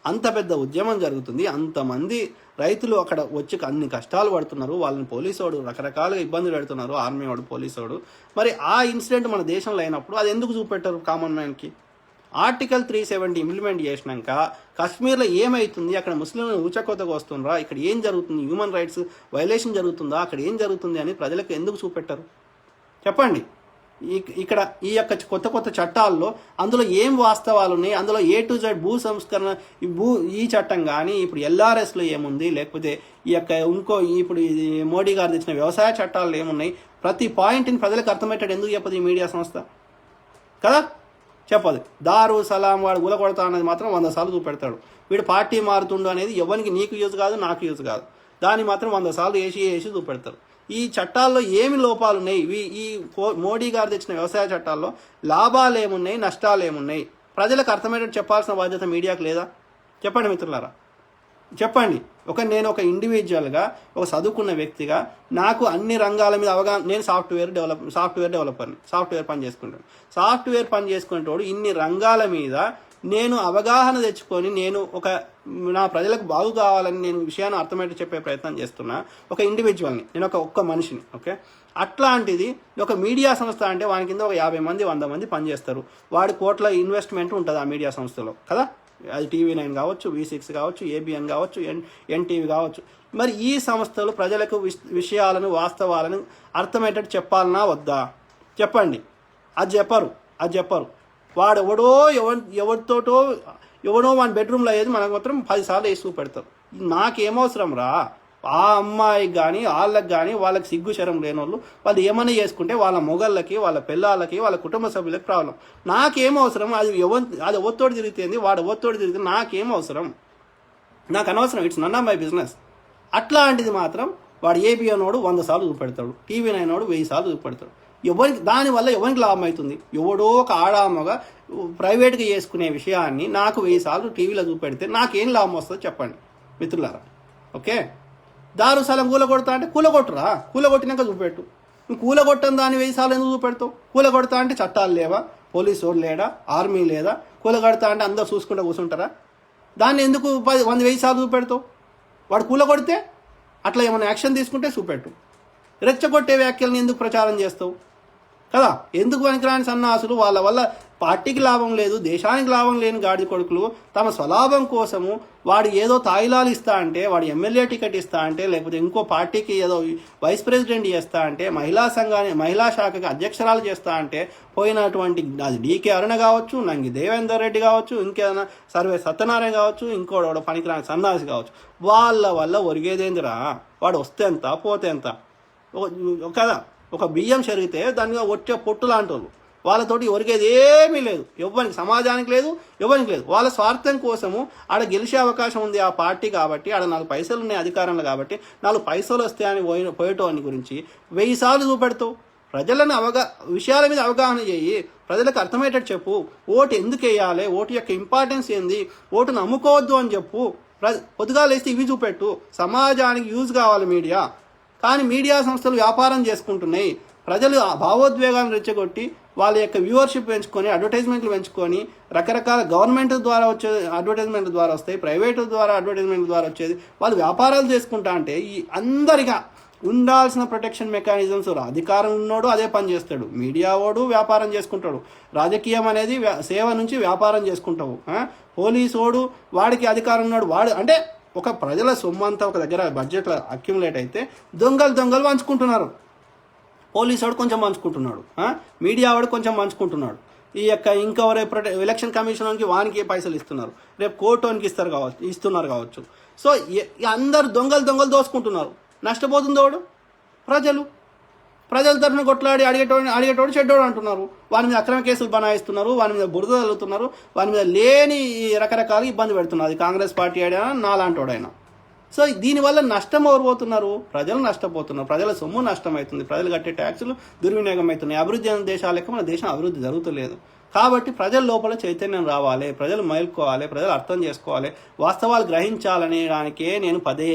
అంత పెద్ద ఉద్యమం జరుగుతుంది, అంతమంది రైతులు అక్కడ వచ్చి అన్ని కష్టాలు పడుతున్నారు, వాళ్ళని పోలీసోడు రకరకాలుగా ఇబ్బందులు పెడుతున్నారు, ఆర్మీ వాడు, పోలీసోడు. మరి ఆ ఇన్సిడెంట్ మన దేశంలో అయినప్పుడు అది ఎందుకు చూపెట్టారు కామన్ మ్యాన్కి? ఆర్టికల్ 370 ఇంప్లిమెంట్ చేసినాక కాశ్మీర్లో ఏమవుతుంది, అక్కడ ముస్లింలు ఊచకోతకు వస్తుండ్రా, ఇక్కడ ఏం జరుగుతుంది, హ్యూమన్ రైట్స్ వైలేషన్ జరుగుతుందా, అక్కడ ఏం జరుగుతుంది అని ప్రజలకు ఎందుకు చూపెట్టారు చెప్పండి. ఇక్కడ ఈ యొక్క కొత్త చట్టాల్లో అందులో ఏం వాస్తవాలు ఉన్నాయి, అందులో A to Z భూ సంస్కరణ ఈ చట్టం కానీ, ఇప్పుడు LRSలో ఏముంది, లేకపోతే ఈ యొక్క ఇప్పుడు మోడీ గారు తెచ్చిన వ్యవసాయ చట్టాల్లో ఏమున్నాయి, ప్రతి పాయింట్ని ప్రజలకు అర్థమయ్యేటట్టు ఎందుకు చెప్పదు ఈ మీడియా సంస్థ కదా? చెప్పదు. దారు సలాం వాడు గులకొడతా అనేది మాత్రం 100 సార్లు చూపెడతాడు. వీడు పార్టీ మారుతుండు అనేది ఎవరికి, నీకు యూజ్ కాదు, నాకు యూజ్ కాదు, దాన్ని మాత్రం 100 సార్లు వేసి చూపెడతారు. ఈ చట్టాల్లో ఏమి లోపాలు ఉన్నాయి, ఈ మోడీ గారు తెచ్చిన వ్యవసాయ చట్టాల్లో లాభాలు ఏమున్నాయి, నష్టాలు ఏమున్నాయి, ప్రజలకు అర్థమయ్యేటట్టు చెప్పాల్సిన బాధ్యత మీడియాకు లేదా? చెప్పండి మిత్రులారా, చెప్పండి. నేను ఒక ఇండివిజువల్గా, ఒక చదువుకున్న వ్యక్తిగా నాకు అన్ని రంగాల మీద అవగాహన. నేను సాఫ్ట్వేర్ డెవలపర్ని, సాఫ్ట్వేర్ పని చేసుకునేటోడు ఇన్ని రంగాల మీద నేను అవగాహన తెచ్చుకొని నేను నా ప్రజలకు బాగు కావాలని నేను విషయాన్ని అర్థమయ్యేట్టు చెప్పే ప్రయత్నం చేస్తున్నా. ఒక ఇండివిజువల్ని, నేను ఒక్క మనిషిని. ఓకే, అట్లాంటిది ఒక మీడియా సంస్థ అంటే వాని కింద ఒక 50 మంది 100 మంది పనిచేస్తారు. వాడి కోట్ల ఇన్వెస్ట్మెంట్ ఉంటుంది ఆ మీడియా సంస్థలో కదా. అది TV9 కావచ్చు, V6 కావచ్చు, ABN కావచ్చు, NTV కావచ్చు. మరి ఈ సంస్థలు ప్రజలకు విషయాలను, వాస్తవాలను అర్థమయ్యేటట్టు చెప్పాలన్నా వద్దా? చెప్పండి. అది చెప్పరు. వాడు ఎవడో వాడి బెడ్రూమ్లో అయ్యేది మనకు మాత్రం 10 సార్లు వేసి చూపెడతారు. నాకేమవసరం రా? ఆ అమ్మాయికి కానీ వాళ్ళకి కానీ వాళ్ళకి సిగ్గు శరం లేని వాళ్ళు ఏమైనా చేసుకుంటే వాళ్ళ మొగళ్ళకి, వాళ్ళ పిల్లలకి, వాళ్ళ కుటుంబ సభ్యులకి ప్రాబ్లం. నాకేం అవసరం? అది ఎవరితోటి తిరిగితేంది, వాడు ఎవరితోటి తిరిగితే నాకేం అవసరం? నాకు అనవసరం. It's none of my business. అట్లాంటిది మాత్రం వాడు ABN వాడు 100 సార్లు చూపెడతాడు, TV9 వాడు 1000 సార్లు చూపెడతాడు. దానివల్ల ఎవరికి లాభం అవుతుంది? ఎవడో ఒక ఆడామగా ప్రైవేట్గా చేసుకునే విషయాన్ని నాకు 1000 సార్లు టీవీలో చూపెడితే నాకేం లాభం వస్తుందో చెప్పండి మిత్రులారా. ఓకే, దారు సలం కూలగొడతా అంటే కూలగొట్టురా, కూలగొట్టినాక చూపెట్టు. నువ్వు కూలగొట్టని దాన్ని 1000 సార్లు ఎందుకు చూపెడతావు? కూలగొడతా అంటే చట్టాలు లేవా, పోలీసు వాడు లేడా, ఆర్మీ లేదా? కూలగొడతా అంటే అందరూ చూసుకుంటూ కూర్చుంటారా? దాన్ని ఎందుకు 1000 సార్లు చూపెడతావు? వాడు కూలగొడితే అట్లా ఏమైనా యాక్షన్ తీసుకుంటే చూపెట్టు. రెచ్చగొట్టే వ్యాఖ్యలను ఎందుకు ప్రచారం చేస్తావు కదా? ఎందుకు పనికిరాని సన్నాసులు, వాళ్ళ వల్ల పార్టీకి లాభం లేదు, దేశానికి లాభం లేని గాడి కొడుకులు తమ స్వలాభం కోసము వాడు ఏదో తాయిలాలు ఇస్తా అంటే, వాడు MLA టికెట్ ఇస్తా అంటే, లేకపోతే ఇంకో పార్టీకి ఏదో వైస్ ప్రెసిడెంట్ చేస్తా అంటే, మహిళా శాఖకి అధ్యక్షరాలు చేస్తా అంటే పోయినటువంటి అది DK అరుణ కావచ్చు, నంగి దేవేందర్ రెడ్డి కావచ్చు, ఇంకేదైనా సర్వే సత్యనారాయణ కావచ్చు, ఇంకోటి పనికిరాని సన్నాసి కావచ్చు, వాళ్ళ వల్ల ఒరిగేదేందిరా? వాడు వస్తే ఎంత, పోతే ఎంత కదా. ఒక బియ్యం చెరిగితే దాన్ని వచ్చే పొట్టు లాంటి వాళ్ళు, వాళ్ళతోటి ఒరిగేది ఏమీ లేదు, ఎవరికి, సమాజానికి లేదు, ఎవరికి లేదు. వాళ్ళ స్వార్థం కోసము ఆడ గెలిచే అవకాశం ఉంది ఆ పార్టీ కాబట్టి, ఆడ 4 పైసలు ఉన్నాయి అధికారంలో కాబట్టి, 4 పైసలు వస్తాయని పోయేటోని గురించి 1000 సార్లు చూపెడతావు. ప్రజలను విషయాల మీద అవగాహన చేయి, ప్రజలకు అర్థమయ్యేటట్టు చెప్పు. ఓటు ఎందుకు వేయాలి, ఓటు యొక్క ఇంపార్టెన్స్ ఏంది, ఓటును నమ్ముకోవద్దు అని చెప్పు. పొద్దుగా లేస్తే ఇవి చూపెట్టు. సమాజానికి యూజ్ కావాలి మీడియా. కానీ మీడియా సంస్థలు వ్యాపారం చేసుకుంటున్నాయి, ప్రజలు ఆ భావోద్వేగాలను రెచ్చగొట్టి వాళ్ళ యొక్క వ్యూవర్షిప్ పెంచుకొని అడ్వర్టైజ్మెంట్లు పెంచుకొని రకరకాల గవర్నమెంట్ ద్వారా వచ్చే అడ్వర్టైజ్మెంట్ ద్వారా వస్తాయి, ప్రైవేటు ద్వారా అడ్వర్టైజ్మెంట్ ద్వారా వచ్చేది, వాళ్ళు వ్యాపారాలు చేసుకుంటా అంటే ఈ అందరిగా ఉండాల్సిన ప్రొటెక్షన్ మెకానిజమ్స్ అధికారం ఉన్నోడు అదే పని చేస్తాడు, మీడియా వాడు వ్యాపారం చేసుకుంటాడు, రాజకీయం అనేది సేవ నుంచి వ్యాపారం చేసుకుంటావు, పోలీసు వాడు వాడికి అధికారం ఉన్నాడు వాడు అంటే ఒక ప్రజల సొమ్ము అంతా ఒక దగ్గర బడ్జెట్లో అక్యుములేట్ అయితే దొంగలు పంచుకుంటున్నారు. పోలీసు వాడు కొంచెం పంచుకుంటున్నాడు, మీడియా వాడు కొంచెం పంచుకుంటున్నాడు, ఈ యొక్క ఇంకెవరే ఎలక్షన్ కమిషన్కి వానికి పైసలు ఇస్తున్నారు, రేపు కోర్టుకి ఇస్తున్నారు కావచ్చు. సో అందరు దొంగలు దోసుకుంటున్నారు. నష్టపోతుంది వాడు ప్రజల తరఫున కొట్లాడి అడిగేటోడు చెడ్డోడు అంటున్నారు. వాని మీద అక్రమ కేసులు బనాయిస్తున్నారు, వాని మీద బురద చల్లుతున్నారు, వాని మీద లేని రకరకాల ఇబ్బంది పెడుతున్నారు. అది కాంగ్రెస్ పార్టీ అయినా నాలాంటోడైనా. సో దీనివల్ల నష్టం ఎవరు పోతున్నారు? ప్రజలు నష్టపోతున్నారు, ప్రజల సొమ్ము నష్టమవుతుంది, ప్రజలు కట్టే ట్యాక్సులు దుర్వినియోగం అవుతున్నాయి. అభివృద్ధి అనే దేశాల లెక్క మన దేశం అభివృద్ధి జరుగుతలేదు. కాబట్టి ప్రజల లోపల చైతన్యం రావాలి, ప్రజలు మేల్కోవాలి, ప్రజలు అర్థం చేసుకోవాలి, వాస్తవాలు గ్రహించాలనేదానికే నేను పదే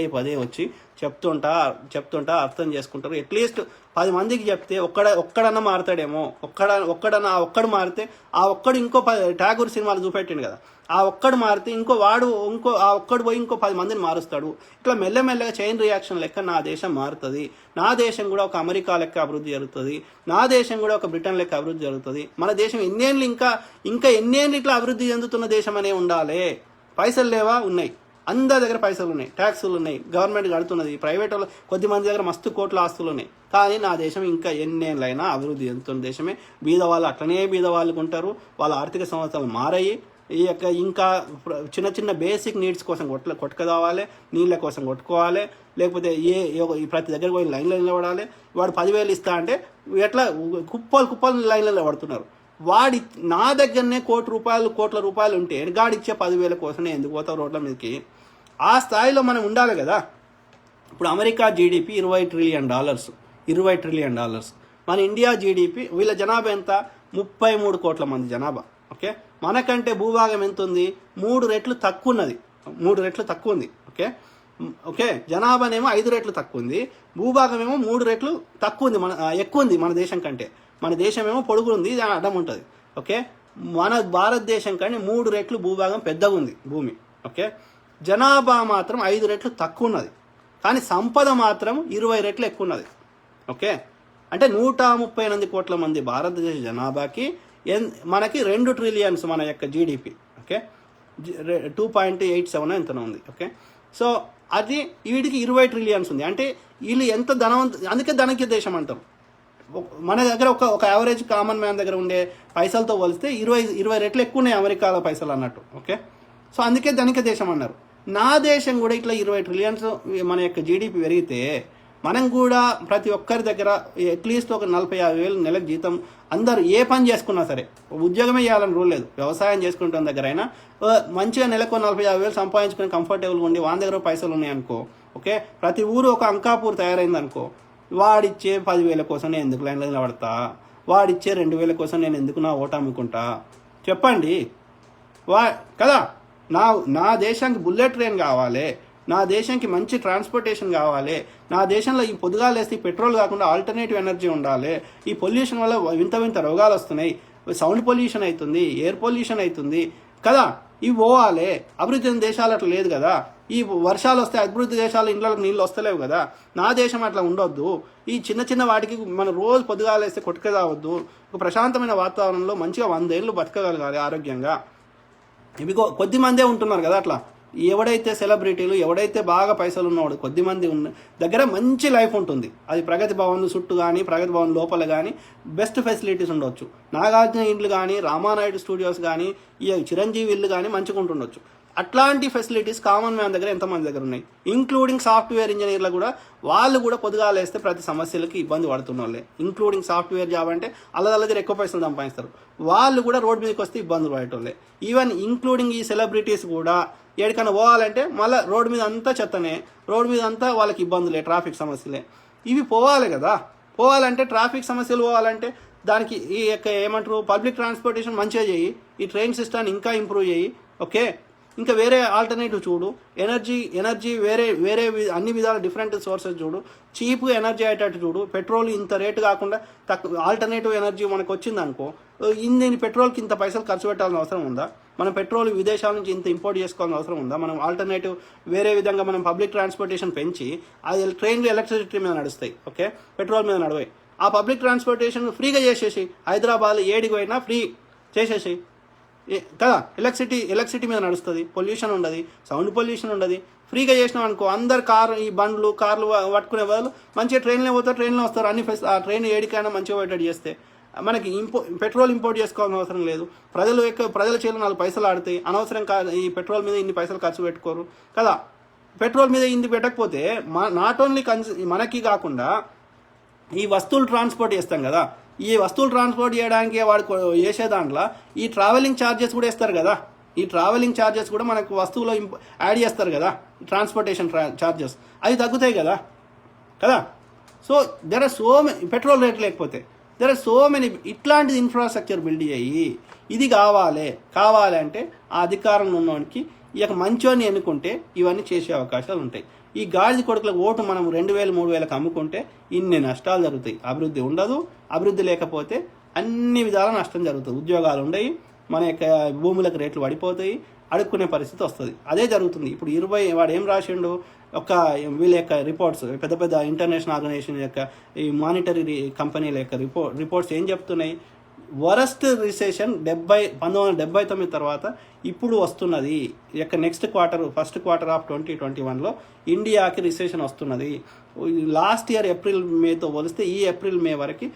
వచ్చి చెప్తుంటా అర్థం చేసుకుంటారు. అట్లీస్ట్ 10 మందికి చెప్తే ఒక్కడన్నా మారుతాడేమో, ఒక్కడు మారితే ఆ ఒక్కడు ఇంకో ఠాగూర్ సినిమాలు చూపెట్టిండు కదా, ఆ ఒక్కడు మారితే ఆ ఒక్కడు పోయి ఇంకో 10 మందిని మారుస్తాడు. ఇట్లా మెల్లమెల్లగా చైన్ రియాక్షన్ లెక్క నా దేశం మారుతుంది. నా దేశం కూడా ఒక అమెరికా లెక్క అభివృద్ధి జరుగుతుంది, నా దేశం కూడా ఒక బ్రిటన్ లెక్క అభివృద్ధి జరుగుతుంది. మన దేశం ఎన్నేళ్ళు ఇంకా ఎన్నేళ్ళు ఇట్లా అభివృద్ధి చెందుతున్న దేశం అనే ఉండాలి. పైసలు లేవా? ఉన్నాయి, అందరి దగ్గర పైసలు ఉన్నాయి, ట్యాక్సులు ఉన్నాయి, గవర్నమెంట్ కడుతున్నది, ప్రైవేట్ వాళ్ళు కొద్దిమంది దగ్గర మస్తు కోట్ల ఆస్తులు ఉన్నాయి. కానీ నా దేశం ఇంకా ఎన్నేళ్ళైనా అభివృద్ధి చెందుతున్న దేశమే. బీదవాళ్ళు అట్లనే బీదవాళ్ళకు ఉంటారు, వాళ్ళ ఆర్థిక సంవత్సరాలు మారాయి. ఈ యొక్క ఇంకా చిన్న బేసిక్ నీడ్స్ కోసం కొట్టుకదావాలి, నీళ్ళ కోసం కొట్టుకోవాలి, లేకపోతే ప్రతి దగ్గర పోయి లైన్లో నిలబడాలి. వాడు 10,000 ఇస్తా అంటే ఎట్లా కుప్పలు లైన్లో నిలబడుతున్నారు. నా దగ్గరనే కోట్ల రూపాయలు ఉంటే గాడిచ్చే 10,000 కోసం ఎందుకు పోతావు రోడ్ల మీదకి? ఆ స్థాయిలో మనం ఉండాలి కదా. ఇప్పుడు అమెరికా జీడిపి $20 ట్రిలియన్. మన ఇండియా జీడిపి, వీళ్ళ జనాభా ఎంత? 33 కోట్ల మంది జనాభా. ఓకే, మనకంటే భూభాగం ఎంత ఉంది? 3 రెట్లు తక్కువ ఉంది. ఓకే, జనాభానేమో 5 రెట్లు తక్కువ ఉంది, భూభాగం ఏమో 3 రెట్లు ఎక్కువ ఉంది మన దేశం కంటే. మన దేశం ఏమో పొడుగు ఉంది, అడ్డం ఉంటుంది. ఓకే, మన భారతదేశం కానీ 3 రెట్లు భూభాగం పెద్దగా ఉంది భూమి. ఓకే, జనాభా మాత్రం 5 రెట్లు తక్కువ ఉన్నది, కానీ సంపద మాత్రం 20 రెట్లు ఎక్కువ ఉన్నది. ఓకే, అంటే 138 కోట్ల మంది భారతదేశ జనాభాకి మనకి 2 ట్రిలియన్స్ మన యొక్క జీడిపి. ఓకే, 2.87 ఎంతనో ఉంది. ఓకే, సో అది వీడికి 20 ట్రిలియన్స్ ఉంది. అంటే వీళ్ళు ఎంత అందుకే ధనిక దేశం అంటారు. మన దగ్గర ఒక యావరేజ్ కామన్ మ్యాన్ దగ్గర ఉండే పైసలతో పోలిస్తే 20 రెట్లు ఎక్కువ ఉన్నాయి అమెరికాలో పైసలు అన్నట్టు. ఓకే, సో అందుకే ధనిక దేశం అన్నారు. నా దేశం కూడా ఇట్లా 20 ట్రిలియన్స్ మన యొక్క జీడిపి పెరిగితే మనం కూడా ప్రతి ఒక్కరి దగ్గర అట్లీస్ట్ ఒక 40,000 నెలకు జీతం, అందరూ ఏ పని చేసుకున్నా సరే, ఉద్యోగమే చేయాలని రూల్ లేదు, వ్యవసాయం చేసుకుంటున్న దగ్గర అయినా మంచిగా నెలకు 40,000 సంపాదించుకుని కంఫర్టబుల్గా ఉండి వాని దగ్గర పైసలు ఉన్నాయి అనుకో. ఓకే, ప్రతి ఊరు ఒక అంకాపూర్ తయారైంది అనుకో, వాడిచ్చే 10,000 కోసం నేను ఎందుకు లైన్లో నిలబడతా? వాడిచ్చే 2,000 కోసం నేను ఎందుకు నా ఓటు అమ్ముకుంటా? చెప్పండి కదా. నా దేశానికి బుల్లెట్ ట్రైన్ కావాలి, నా దేశానికి మంచి ట్రాన్స్పోర్టేషన్ కావాలి, నా దేశంలో ఈ పొద్దుగాలు వేస్తే పెట్రోల్ కాకుండా ఆల్టర్నేటివ్ ఎనర్జీ ఉండాలి. ఈ పొల్యూషన్ వల్ల వింత రోగాలు వస్తున్నాయి, సౌండ్ పొల్యూషన్ అవుతుంది, ఎయిర్ పొల్యూషన్ అవుతుంది కదా. ఇవి పోవాలి. అభివృద్ధి చెందిన దేశాలు అట్లా లేదు కదా. ఈ వర్షాలు వస్తే అభివృద్ధి దేశాలు ఇండ్లకు నీళ్ళు వస్తలేవు కదా. నా దేశం అట్లా ఉండొద్దు. ఈ చిన్న వాటికి మనం రోజు పొద్దుగాలు వేస్తే కొట్టుకదావద్దు. ఒక ప్రశాంతమైన వాతావరణంలో మంచిగా 100 ఏళ్ళు బతకగలగాలి ఆరోగ్యంగా. ఇవి కొద్ది మందే ఉంటున్నారు కదా అట్లా. ఎవడైతే సెలబ్రిటీలు, ఎవడైతే బాగా పైసలు ఉన్నవాడు కొద్దిమంది దగ్గర మంచి లైఫ్ ఉంటుంది. అది ప్రగతి భవన్ చుట్టూ కానీ ప్రగతి భవన్ లోపల కానీ బెస్ట్ ఫెసిలిటీస్ ఉండొచ్చు. నాగార్జున ఇండ్లు కానీ, రామానాయుడు స్టూడియోస్ కానీ, ఈ చిరంజీవి ఇల్లు కానీ మంచిగా ఉంటుండొచ్చు. అట్లాంటి ఫెసిలిటీస్ కామన్ మ్యాన్ దగ్గర ఎంతమంది దగ్గర ఉన్నాయి? ఇంక్లూడింగ్ సాఫ్ట్వేర్ ఇంజనీర్లు కూడా, వాళ్ళు కూడా పొద్దుగాలు వేస్తే ప్రతి సమస్యలకి ఇబ్బంది పడుతున్న వాళ్ళే. ఇంక్లూడింగ్ సాఫ్ట్వేర్ జాబ్ అంటే దగ్గర ఎక్కువ పైసలు సంపాదిస్తారు, వాళ్ళు కూడా రోడ్ మీదకి వస్తే ఇబ్బందులు పడేటోళ్ళే. ఈవెన్ ఇంక్లూడింగ్ ఈ సెలబ్రిటీస్ కూడా ఎక్కడికైనా పోవాలంటే మళ్ళీ రోడ్డు మీద అంతా చెత్తనే, రోడ్డు మీద అంతా వాళ్ళకి ఇబ్బందులే, ట్రాఫిక్ సమస్యలే. ఇవి పోవాలి కదా. పోవాలంటే ట్రాఫిక్ సమస్యలు పోవాలంటే దానికి ఈ యొక్క ఏమంటారు, పబ్లిక్ ట్రాన్స్పోర్టేషన్ మంచిగా చేయి, ఈ ట్రైన్ సిస్టమ్ని ఇంకా ఇంప్రూవ్ చేయి. ఓకే, ఇంకా వేరే ఆల్టర్నేటివ్ చూడు. ఎనర్జీ వేరే అన్ని విధాల డిఫరెంట్ సోర్సెస్ చూడు. చీప్ ఎనర్జీ అయ్యేటట్టు చూడు. పెట్రోల్ ఇంత రేటు కాకుండా తక్కువ ఆల్టర్నేటివ్ ఎనర్జీ మనకు వచ్చింది అనుకో, ఇన్ని పెట్రోల్కి ఇంత పైసలు ఖర్చు పెట్టాల్సిన అవసరం ఉందా? మనం పెట్రోల్ విదేశాల నుంచి ఇంత ఇంపోర్ట్ చేసుకోవాల్సిన అవసరం ఉందా? మనం ఆల్టర్నేటివ్ వేరే విధంగా మనం పబ్లిక్ ట్రాన్స్పోర్టేషన్ పెంచి అది ట్రైన్లు ఎలక్ట్రిసిటీ మీద నడుస్తాయి, ఓకే, పెట్రోల్ మీద నడవాయి. ఆ పబ్లిక్ ట్రాన్స్పోర్టేషన్ ఫ్రీగా చేసేసి హైదరాబాద్ ఏడికి పోయినా ఫ్రీ చేసేసి కదా, ఎలక్ట్రిసిటీ మీద నడుస్తుంది, పొల్యూషన్ ఉండదు, సౌండ్ పొల్యూషన్ ఉండదు. ఫ్రీగా చేసినాం అనుకో, అందరు ఈ కార్లు పట్టుకునే బదులు మంచిగా ట్రైన్లో పోతారు, ట్రైన్లో వస్తారు. అన్ని ఆ ట్రైన్ ఏడికైనా మంచిగా పోయేటట్టు చేస్తే మనకి పెట్రోల్ ఇంపోర్ట్ చేసుకోవాల్సిన అవసరం లేదు. ప్రజల చేతిలో 4 పైసలు ఆడతాయి. అనవసరం ఈ పెట్రోల్ మీద ఇన్ని పైసలు ఖర్చు పెట్టుకోరు కదా. పెట్రోల్ మీద ఇంది పెట్టకపోతే నాట్ ఓన్లీ మనకి కాకుండా ఈ వస్తువులు ట్రాన్స్పోర్ట్ చేస్తాం కదా, ఈ వస్తువులు ట్రాన్స్పోర్ట్ చేయడానికి వాడు చేసే దాంట్లో ఈ ట్రావెలింగ్ ఛార్జెస్ కూడా ఇస్తారు కదా. ఈ ట్రావెలింగ్ ఛార్జెస్ కూడా మనకు వస్తువులో యాడ్ చేస్తారు కదా, ట్రాన్స్పోర్టేషన్ ఛార్జెస్, అవి తగ్గుతాయి కదా. So there are so many, petrol rate లేకపోతే దెర్ ఆర్ సో మెనీ. ఇట్లాంటిది ఇన్ఫ్రాస్ట్రక్చర్ బిల్డ్ అయ్యి ఇది కావాలంటే ఆ అధికారంలో ఉన్నవానికి ఇక మంచోని ఎన్నుకుంటే ఇవన్నీ చేసే అవకాశాలు ఉంటాయి. ఈ గాడిద కొడుకులకు ఓటు మనం 2000 3000కి అమ్ముకుంటే ఇన్ని నష్టాలు జరుగుతాయి. అభివృద్ధి ఉండదు. అభివృద్ధి లేకపోతే అన్ని విధాల నష్టం జరుగుతుంది. ఉద్యోగాలు ఉండయి, మన యొక్క భూములకు రేట్లు పడిపోతాయి, అడుక్కునే పరిస్థితి వస్తుంది. అదే జరుగుతుంది. ఇప్పుడు 20 వాడు ఏం రాసిండు, వీళ్ళ యొక్క రిపోర్ట్స్, పెద్ద పెద్ద ఇంటర్నేషనల్ ఆర్గనైజేషన్ యొక్క ఈ మానిటరీ కంపెనీల యొక్క రిపోర్ట్స్ ఏం చెప్తున్నాయి, వరస్ట్ రిసెషన్ 1979 తర్వాత ఇప్పుడు వస్తున్నది. ఇక నెక్స్ట్ ఫస్ట్ క్వార్టర్ ఆఫ్ 2021లో ఇండియాకి రిసెషన్ వస్తున్నది. లాస్ట్ ఇయర్ ఏప్రిల్ మేతో పోలిస్తే ఈ ఏప్రిల్ మే వరకు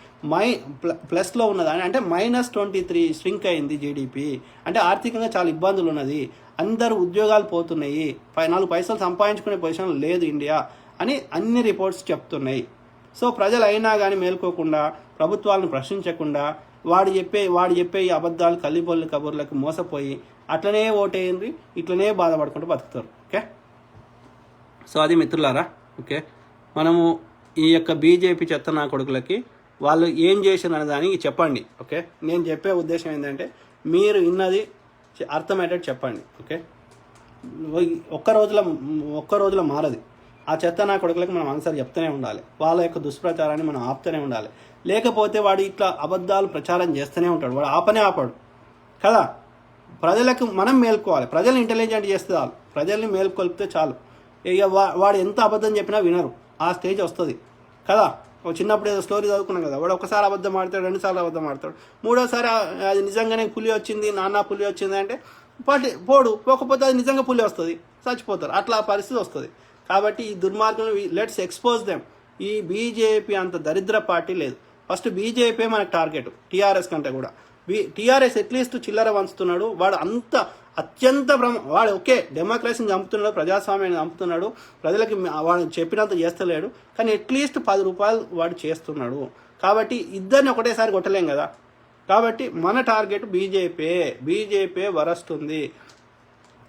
ప్లస్లో ఉన్నది. అంటే -23 స్ట్రింక్ అయింది జీడిపి. అంటే ఆర్థికంగా చాలా ఇబ్బందులు ఉన్నది. అందరూ ఉద్యోగాలు పోతున్నాయి, 4 పైసలు సంపాదించుకునే పొజిషన్ లేదు ఇండియా అని అన్ని రిపోర్ట్స్ చెప్తున్నాయి. సో ప్రజలు అయినా కానీ మేల్కోకుండా, ప్రభుత్వాలను ప్రశ్నించకుండా, వాడు చెప్పే ఈ అబద్ధాలు కల్లిబొల్లి కబుర్లకు మోసపోయి అట్లనే ఓటేయండి, ఇట్లనే బాధపడుకుంటూ బతుకుతారు. ఓకే, సో అది మిత్రులారా. ఓకే, మనము ఈ యొక్క బీజేపీ చెత్త నా కొడుకులకి వాళ్ళు ఏం చేసిన దానికి చెప్పండి. ఓకే, నేను చెప్పే ఉద్దేశం ఏంటంటే మీరు ఇన్నది అర్థమయ్యేటట్టు చెప్పండి. ఓకే, ఒక్క రోజులో మారది. ఆ చెత్త నా కొడుకులకి మనం ఆన్సర్ చెప్తూనే ఉండాలి. వాళ్ళ యొక్క దుష్ప్రచారాన్ని మనం ఆపుతూనే ఉండాలి. లేకపోతే వాడు ఇట్లా అబద్ధాలు ప్రచారం చేస్తూనే ఉంటాడు, వాడు ఆపడు కదా. ప్రజలకు మనం మేల్కోవాలి. ప్రజల్ని ఇంటెలిజెంట్ చేస్తే చాలు, ప్రజల్ని మేల్కొల్పితే చాలు. ఇక వాడు ఎంత అబద్ధం చెప్పినా వినరు. ఆ స్టేజ్ వస్తుంది కదా. చిన్నప్పుడు ఏదో స్టోరీ చదువుకున్నాం కదా, వాడు ఒకసారి అబద్ధం ఆడతాడు, 2 సార్లు అబద్ధం ఆడతాడు, 3వసారి అది నిజంగానే పులి వచ్చింది, పులి వచ్చింది అంటే పోకపోతే అది నిజంగా పులి వస్తుంది, చచ్చిపోతారు. అట్లా పరిస్థితి వస్తుంది. కాబట్టి ఈ దుర్మార్గం లెట్స్ ఎక్స్పోజ్ దెమ్. ఈ బీజేపీ అంత దరిద్ర పార్టీ లేదు. ఫస్ట్ బీజేపీ మనకు టార్గెట్, టీఆర్ఎస్ కంటే కూడా. టీఆర్ఎస్ అట్లీస్ట్ చిల్లర వంచుతున్నాడు. వాడు వాడు ఓకే డెమోక్రసీని చంపుతున్నాడు, ప్రజాస్వామ్యాన్ని చంపుతున్నాడు, ప్రజలకి వాడు చెప్పినంత చేస్తలేడు, కానీ అట్లీస్ట్ 10 రూపాయలు వాడు చేస్తున్నాడు. కాబట్టి ఇద్దరిని ఒకటేసారి కొట్టలేం కదా. కాబట్టి మన టార్గెట్ బీజేపీ వరస్ట్ ఉంది.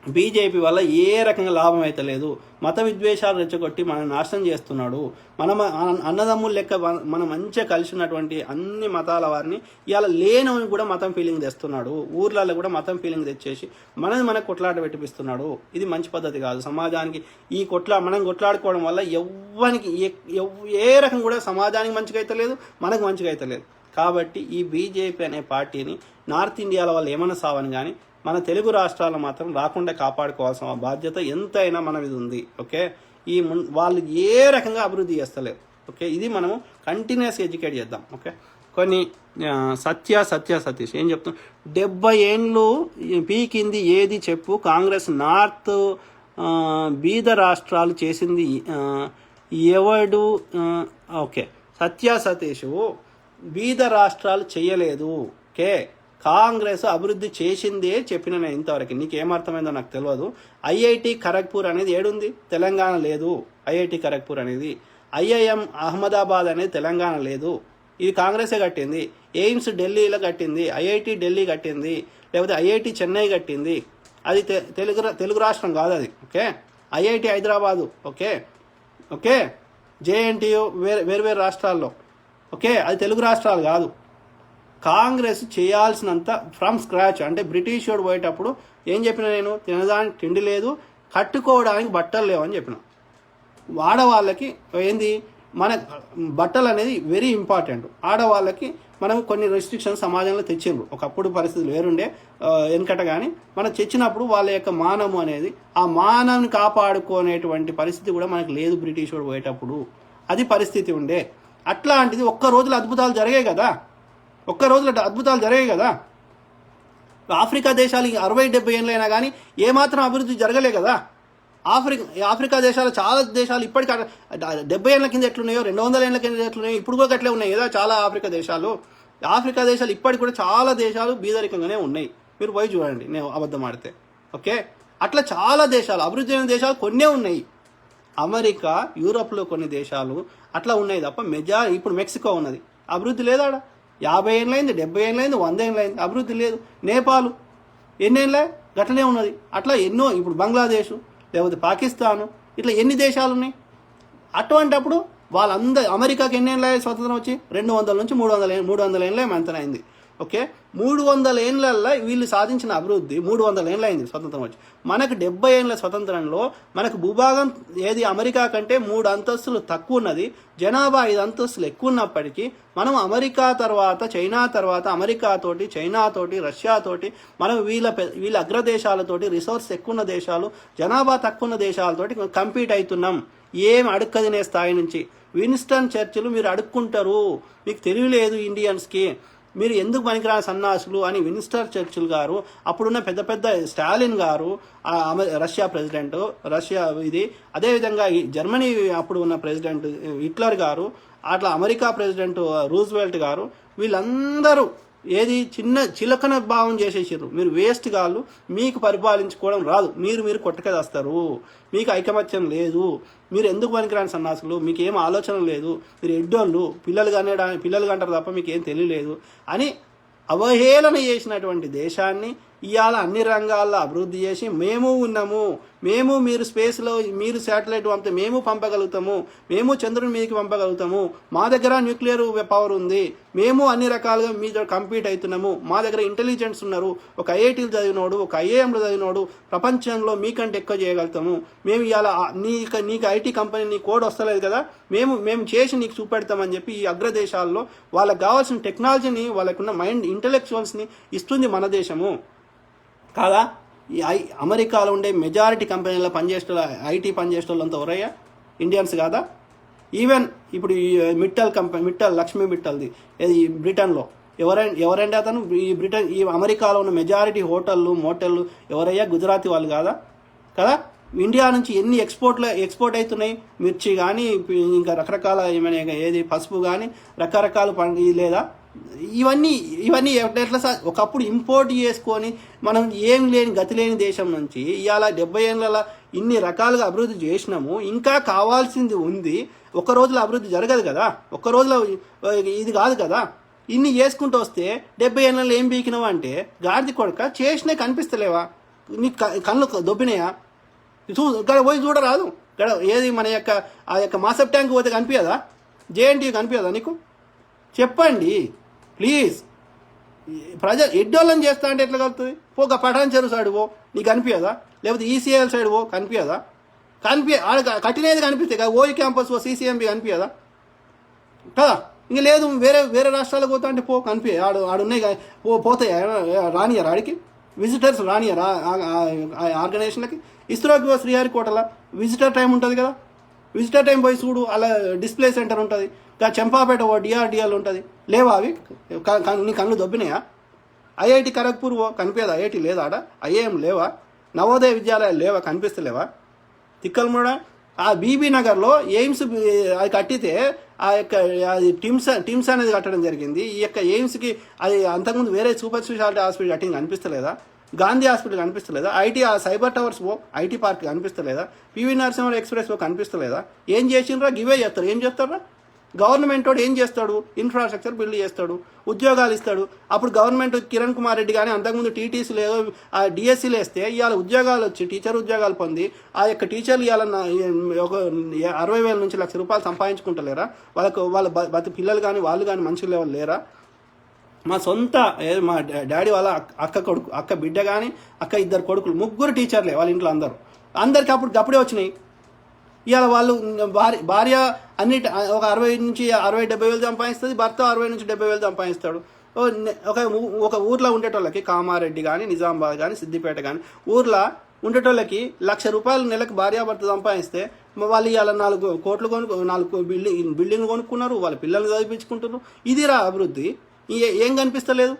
బీజేపీ వల్ల ఏ రకంగా లాభం అయితే లేదు. మత విద్వేషాలు రెచ్చగొట్టి మనం నాశనం చేస్తున్నాడు. మనం అన్నదమ్ములు లెక్క మనం మంచిగా కలిసి ఉన్నటువంటి అన్ని మతాల వారిని ఇవాళ లేనని కూడా మతం ఫీలింగ్ తెస్తున్నాడు. ఊర్లలో కూడా మతం ఫీలింగ్ తెచ్చేసి మనకు కొట్లాట పెట్టిపిస్తున్నాడు. ఇది మంచి పద్ధతి కాదు. సమాజానికి మనం కొట్లాడుకోవడం వల్ల ఎవ్వనికి ఏ రకం కూడా సమాజానికి మంచిగా అయితే లేదు, మనకు మంచిగా అయితే లేదు. కాబట్టి ఈ బీజేపీ అనే పార్టీని నార్త్ ఇండియాలో వాళ్ళు ఏమన్నా సావని కానీ మన తెలుగు రాష్ట్రాల్లో మాత్రం రాకుండా కాపాడుకోవాల్సిన బాధ్యత ఎంతైనా మన మీద ఉంది. ఓకే, వాళ్ళు ఏ రకంగా అభివృద్ధి చేస్తలేరు. ఓకే, ఇది మనము కంటిన్యూస్ ఎడ్యుకేట్ చేద్దాం. ఓకే, కొన్ని సతీష్ ఏం చెప్తాం, 70 ఏండ్లు పీకింది ఏది చెప్పు, కాంగ్రెస్ నార్త్ బీద రాష్ట్రాలు చేసింది ఎవడు. ఓకే, సతీష్ బీద రాష్ట్రాలు చేయలేదు. ఓకే, కాంగ్రెస్ అభివృద్ధి చేసిందే చెప్పిన నేను ఇంతవరకు. నీకేమర్థమైందో నాకు తెలియదు. ఐఐటి ఖరగ్పూర్ అనేది ఏడుంది? తెలంగాణ లేదు. ఐఐటి ఖరగ్పూర్ అనేది, ఐఐఎం అహ్మదాబాద్ అనేది తెలంగాణ లేదు. ఇది కాంగ్రెసే కట్టింది. ఎయిమ్స్ ఢిల్లీలో కట్టింది, ఐఐటి ఢిల్లీ కట్టింది, లేకపోతే ఐఐటి చెన్నై కట్టింది. అది తెలుగు రాష్ట్రం కాదు అది. Okay, IIT Hyderabad. Okay, JNTU వేరు రాష్ట్రాల్లో. ఓకే, అది తెలుగు రాష్ట్రాలు కాదు. కాంగ్రెస్ చేయాల్సినంత ఫ్రమ్ స్క్రాచ్, అంటే బ్రిటిష్ వాడు పోయేటప్పుడు ఏం చెప్పిన నేను, తినడానికి తిండి లేదు, కట్టుకోవడానికి బట్టలు లేవని చెప్పిన. ఆడవాళ్ళకి ఏంది, మన బట్టలు అనేది వెరీ ఇంపార్టెంట్. ఆడవాళ్ళకి మనం కొన్ని రెస్ట్రిక్షన్స్ సమాజంలో తెచ్చిండ్రు. ఒకప్పుడు పరిస్థితులు వేరుండే వెనకట, కానీ మనం తెచ్చినప్పుడు వాళ్ళ యొక్క మానము అనేది, ఆ మానవుని కాపాడుకునేటువంటి పరిస్థితి కూడా మనకు లేదు బ్రిటిష్ వాడు పోయేటప్పుడు. అది పరిస్థితి ఉండే. అట్లాంటిది ఒక్క రోజులో అద్భుతాలు జరిగాయి కదా, ఒక్క రోజులో అద్భుతాలు జరిగాయి కదా. ఆఫ్రికా దేశాలు 60-70 ఏళ్ళైనా కానీ ఏమాత్రం అభివృద్ధి జరగలే కదా. ఆఫ్రికా దేశాలు, చాలా దేశాలు ఇప్పటికీ 70 ఏళ్ళ కింద ఎట్లున్నాయో, 200 ఏళ్ళ కింద ఎట్లున్నాయో ఇప్పుడు కూడా అట్లే ఉన్నాయి కదా చాలా ఆఫ్రికా దేశాలు. ఇప్పటికి కూడా చాలా దేశాలు బీదరికంగానే ఉన్నాయి. మీరు పోయి చూడండి, నేను అబద్ధం ఆడితే. ఓకే, అట్లా చాలా దేశాలు, అభివృద్ధి అయిన దేశాలు కొన్నే ఉన్నాయి. అమెరికా, యూరోప్లో కొన్ని దేశాలు అట్లా ఉన్నాయి తప్ప ఇప్పుడు మెక్సికో ఉన్నది, అభివృద్ధి లేదా. 50 ఏళ్ళైంది, 70 ఏళ్ళైంది, 100 ఏళ్ళైంది, అభివృద్ధి లేదు. నేపాల్ ఎన్నేళ్ళే గట్లనే ఉన్నది. అట్లా ఎన్నో, ఇప్పుడు బంగ్లాదేశ్, లేకపోతే పాకిస్తాను, ఇట్లా ఎన్ని దేశాలు ఉన్నాయి. అటువంటప్పుడు వాళ్ళందరూ, అమెరికాకి ఎన్ని ఏళ్ళ స్వతంత్రం వచ్చి 200 నుంచి 300 ఏళ్ళ మంతనైంది. ఓకే, 300 ఏళ్ళల్లో వీళ్ళు సాధించిన అభివృద్ధి 300 ఏళ్ళు అయింది స్వతంత్రం వచ్చి. మనకు 70 ఏళ్ళ స్వతంత్రంలో మనకు భూభాగం ఏది అమెరికా కంటే 3 అంతస్తులు తక్కువ ఉన్నది, జనాభా 5 అంతస్తులు ఎక్కువ ఉన్నప్పటికీ మనం అమెరికా తర్వాత, చైనా తర్వాత, అమెరికాతోటి, చైనాతోటి, రష్యాతోటి, మనం వీళ్ళ అగ్రదేశాలతోటి, రిసోర్స్ ఎక్కువ ఉన్న దేశాలు, జనాభా తక్కువ ఉన్న దేశాలతోటి కంపీట్ అవుతున్నాం. ఏం అడుక్కదినే స్థాయి నుంచి. విన్స్టన్ చర్చిల్ మీరు అడుక్కుంటారు, మీకు తెలియలేదు ఇండియన్స్కి, మీరు ఎందుకు పనికిరాని సన్నాసులు అని విన్స్టన్ చర్చిల్ గారు, అప్పుడున్న పెద్ద పెద్ద స్టాలిన్ గారు, రష్యా ప్రెసిడెంట్, అదేవిధంగా జర్మనీ అప్పుడు ఉన్న ప్రెసిడెంట్ హిట్లర్ గారు, అట్లా అమెరికా ప్రెసిడెంట్ రూజ్వెల్ట్ గారు, వీళ్ళందరూ ఏది చిలకన భావం చేసేసారు. మీరు వేస్ట్ గాళ్ళు, మీకు పరిపాలించుకోవడం రాదు, మీరు కొట్టకదేస్తారు, మీకు ఐకమత్యం లేదు, మీరు ఎందుకు పనికిరాని సన్నాసులు, మీకు ఏం ఆలోచన లేదు, మీరు ఎడ్డోళ్ళు, పిల్లలు కంటారు తప్ప మీకు ఏం తెలియలేదు అని అవహేళన చేసినటువంటి దేశాన్ని ఇవాళ అన్ని రంగాల్లో అభివృద్ధి చేసి మేము ఉన్నాము, మీరు స్పేస్లో, మీరు శాటిలైట్ పంపితే మేము పంపగలుగుతాము, మేము చంద్రుని మీదకి పంపగలుగుతాము, మా దగ్గర న్యూక్లియర్ పవర్ ఉంది, మేము అన్ని రకాలుగా మీతో కంపీట్ అవుతున్నాము, మా దగ్గర ఇంటెలిజెన్స్ ఉన్నారు, ఒక ఐఐటీలు చదివినోడు, ఒక ఐఏఎంలు చదివినోడు ప్రపంచంలో మీకంటే ఎక్కువ చేయగలుగుతాము, మేము ఇవాళ నీకు ఐటీ కంపెనీ నీ కోడ్ వస్తలేదు కదా, మేము చేసి నీకు చూపెడతామని చెప్పి ఈ అగ్రదేశాల్లో వాళ్ళకి కావాల్సిన టెక్నాలజీని, వాళ్ళకున్న మైండ్ ఇంటెలెక్చువల్స్ని ఇస్తుంది మన దేశము కాదా. ఈ అమెరికాలో ఉండే మెజారిటీ కంపెనీలో పనిచేసే ఐటీ పనిచేసే వాళ్ళంతా ఎవరయ్యా, ఇండియన్స్ కాదా. ఈవెన్ ఇప్పుడు ఈ లక్ష్మీ మిట్టల్ది బ్రిటన్లో ఎవరండి అతను, ఈ అమెరికాలో ఉన్న మెజారిటీ హోటళ్ళు మోటళ్ళు ఎవరయ్యా, గుజరాతీ వాళ్ళు కాదా. ఇండియా నుంచి ఎన్ని ఎక్స్పోర్ట్ అవుతున్నాయి, మిర్చి కానీ, ఇంకా రకరకాల ఏమైనా ఏది పసుపు కానీ, రకరకాల లేదా. ఇవన్నీ ఎట్లా సార్, ఒకప్పుడు ఇంపోర్ట్ చేసుకొని మనం ఏం లేని గతి లేని దేశం నుంచి ఇవాళ 70 ఏళ్ళ ఇన్ని రకాలుగా అభివృద్ధి చేసినాము, ఇంకా కావాల్సింది ఉంది. ఒక్క రోజులో అభివృద్ధి జరగదు కదా, ఒక్క రోజులో ఇది కాదు కదా. ఇన్ని చేసుకుంటూ వస్తే 70 ఏళ్ళలో ఏం బీకినావా అంటే, గాడిది కొడక చేసినా కనిపిస్తలేవా, నీకు కళ్ళు దొబ్బినాయా, ఇక్కడ పోయి చూడరాదు. ఇక్కడ ఏది మన యొక్క మాసప్ ట్యాంక్ పోతే కనిపించదా, జేఎన్టీ కనిపించదా నీకు, చెప్పండి ప్లీజ్. ఎడ్డోళ్ళని చేస్తా అంటే ఎట్లా కలుగుతుంది. పోక పఠాన్ చెరువు సైడ్ పో, నీకు కనిపించదా, లేకపోతే ఈసీఎల్ సైడ్ పో, కనిపించదా, ఆడ కట్టినది కనిపిస్తే కదా, ఓయి క్యాంపస్ పో, సీసీఎంబీ కనిపించదా కదా. ఇంక లేదు వేరే రాష్ట్రాలకు పోతా అంటే పో, ఆడున్నాయి పోతాయి, రానియరా ఆడికి విజిటర్స్, రానియరా ఆర్గనైజేషన్లకి. ఇస్రోకి పో, శ్రీహరికోటల విజిటర్ టైం ఉంటుంది కదా, విజిటర్ టైం పోయి చూడు, అలా డిస్ప్లే సెంటర్ ఉంటుంది, చంపాపేట ఓ డిఆర్డిఎల్ ఉంటుంది, లేవా అవి, నీ కళ్ళు దొబ్బినాయా. ఐఐటి ఖరగ్పూర్ ఓ కనిపించదు, ఐఐటి లేదా ఆడ, ఐఏఎం లేవా, నవోదయ విద్యాలయాలు లేవా, కనిపిస్తలేవా. తిక్కలమూడ ఆ బీబీ నగర్లో ఎయిమ్స్ అది కట్టితే ఆ యొక్క అది టిమ్స్ అనేది కట్టడం జరిగింది. ఈ యొక్క ఎయిమ్స్కి అది అంతకుముందు వేరే సూపర్ స్పెషాలిటీ హాస్పిటల్ కట్టింది కనిపిస్తలేదా, గాంధీ హాస్పిటల్ కనిపిస్తలేదా, సైబర్ టవర్స్ ఓ ఐటీ పార్క్ కనిపిస్తలేదా, పివి నరసింహ ఎక్స్ప్రెస్ ఓ కనిపిస్తలేదా. ఏం చేసిండ్రా, గివే చేస్తారు, ఏం చేస్తారా. గవర్నమెంట్ వాడు ఏం చేస్తాడు, ఇన్ఫ్రాస్ట్రక్చర్ బిల్డ్ చేస్తాడు, ఉద్యోగాలు ఇస్తాడు. అప్పుడు గవర్నమెంట్ కిరణ్ కుమార్ రెడ్డి కానీ అంతకుముందు టీటీసీలు ఏదో డిఎస్సీలు వేస్తే ఇవాళ ఉద్యోగాలు వచ్చి టీచర్ ఉద్యోగాలు పొంది ఆ యొక్క టీచర్లు ఇవాళ ఒక 60,000 నుంచి ₹1,00,000 సంపాదించుకుంటలేరా. వాళ్ళ పిల్లలు కానీ వాళ్ళు కానీ మంచి లెవెల్ లేరా. మా సొంత మా డాడీ వాళ్ళ అక్క కొడుకు, అక్క బిడ్డ కానీ, అక్క ఇద్దరు కొడుకులు, ముగ్గురు టీచర్లే వాళ్ళ ఇంట్లో అందరికి అప్పుడే వచ్చినాయి. ఇవాళ వాళ్ళు భార్య అన్నిటి ఒక 60-70 వేలు సంపాదిస్తుంది, భర్త 60 నుంచి 70 వేలు సంపాదిస్తాడు. ఒక ఊర్లో ఉండేటోళ్ళకి, కామారెడ్డి కానీ, నిజామాబాద్ కానీ, సిద్దిపేట కానీ ఊర్లో ఉండేటోళ్ళకి ₹1,00,000 నెలకు భార్యాభర్త సంపాదిస్తే వాళ్ళు ఇవాళ 4 కోట్లు 4 బిల్డింగ్లు కొనుక్కున్నారు, వాళ్ళ పిల్లల్ని చదివించుకుంటున్నారు. ఇదిరా అభివృద్ధి. ఏం కనిపిస్తలేదు.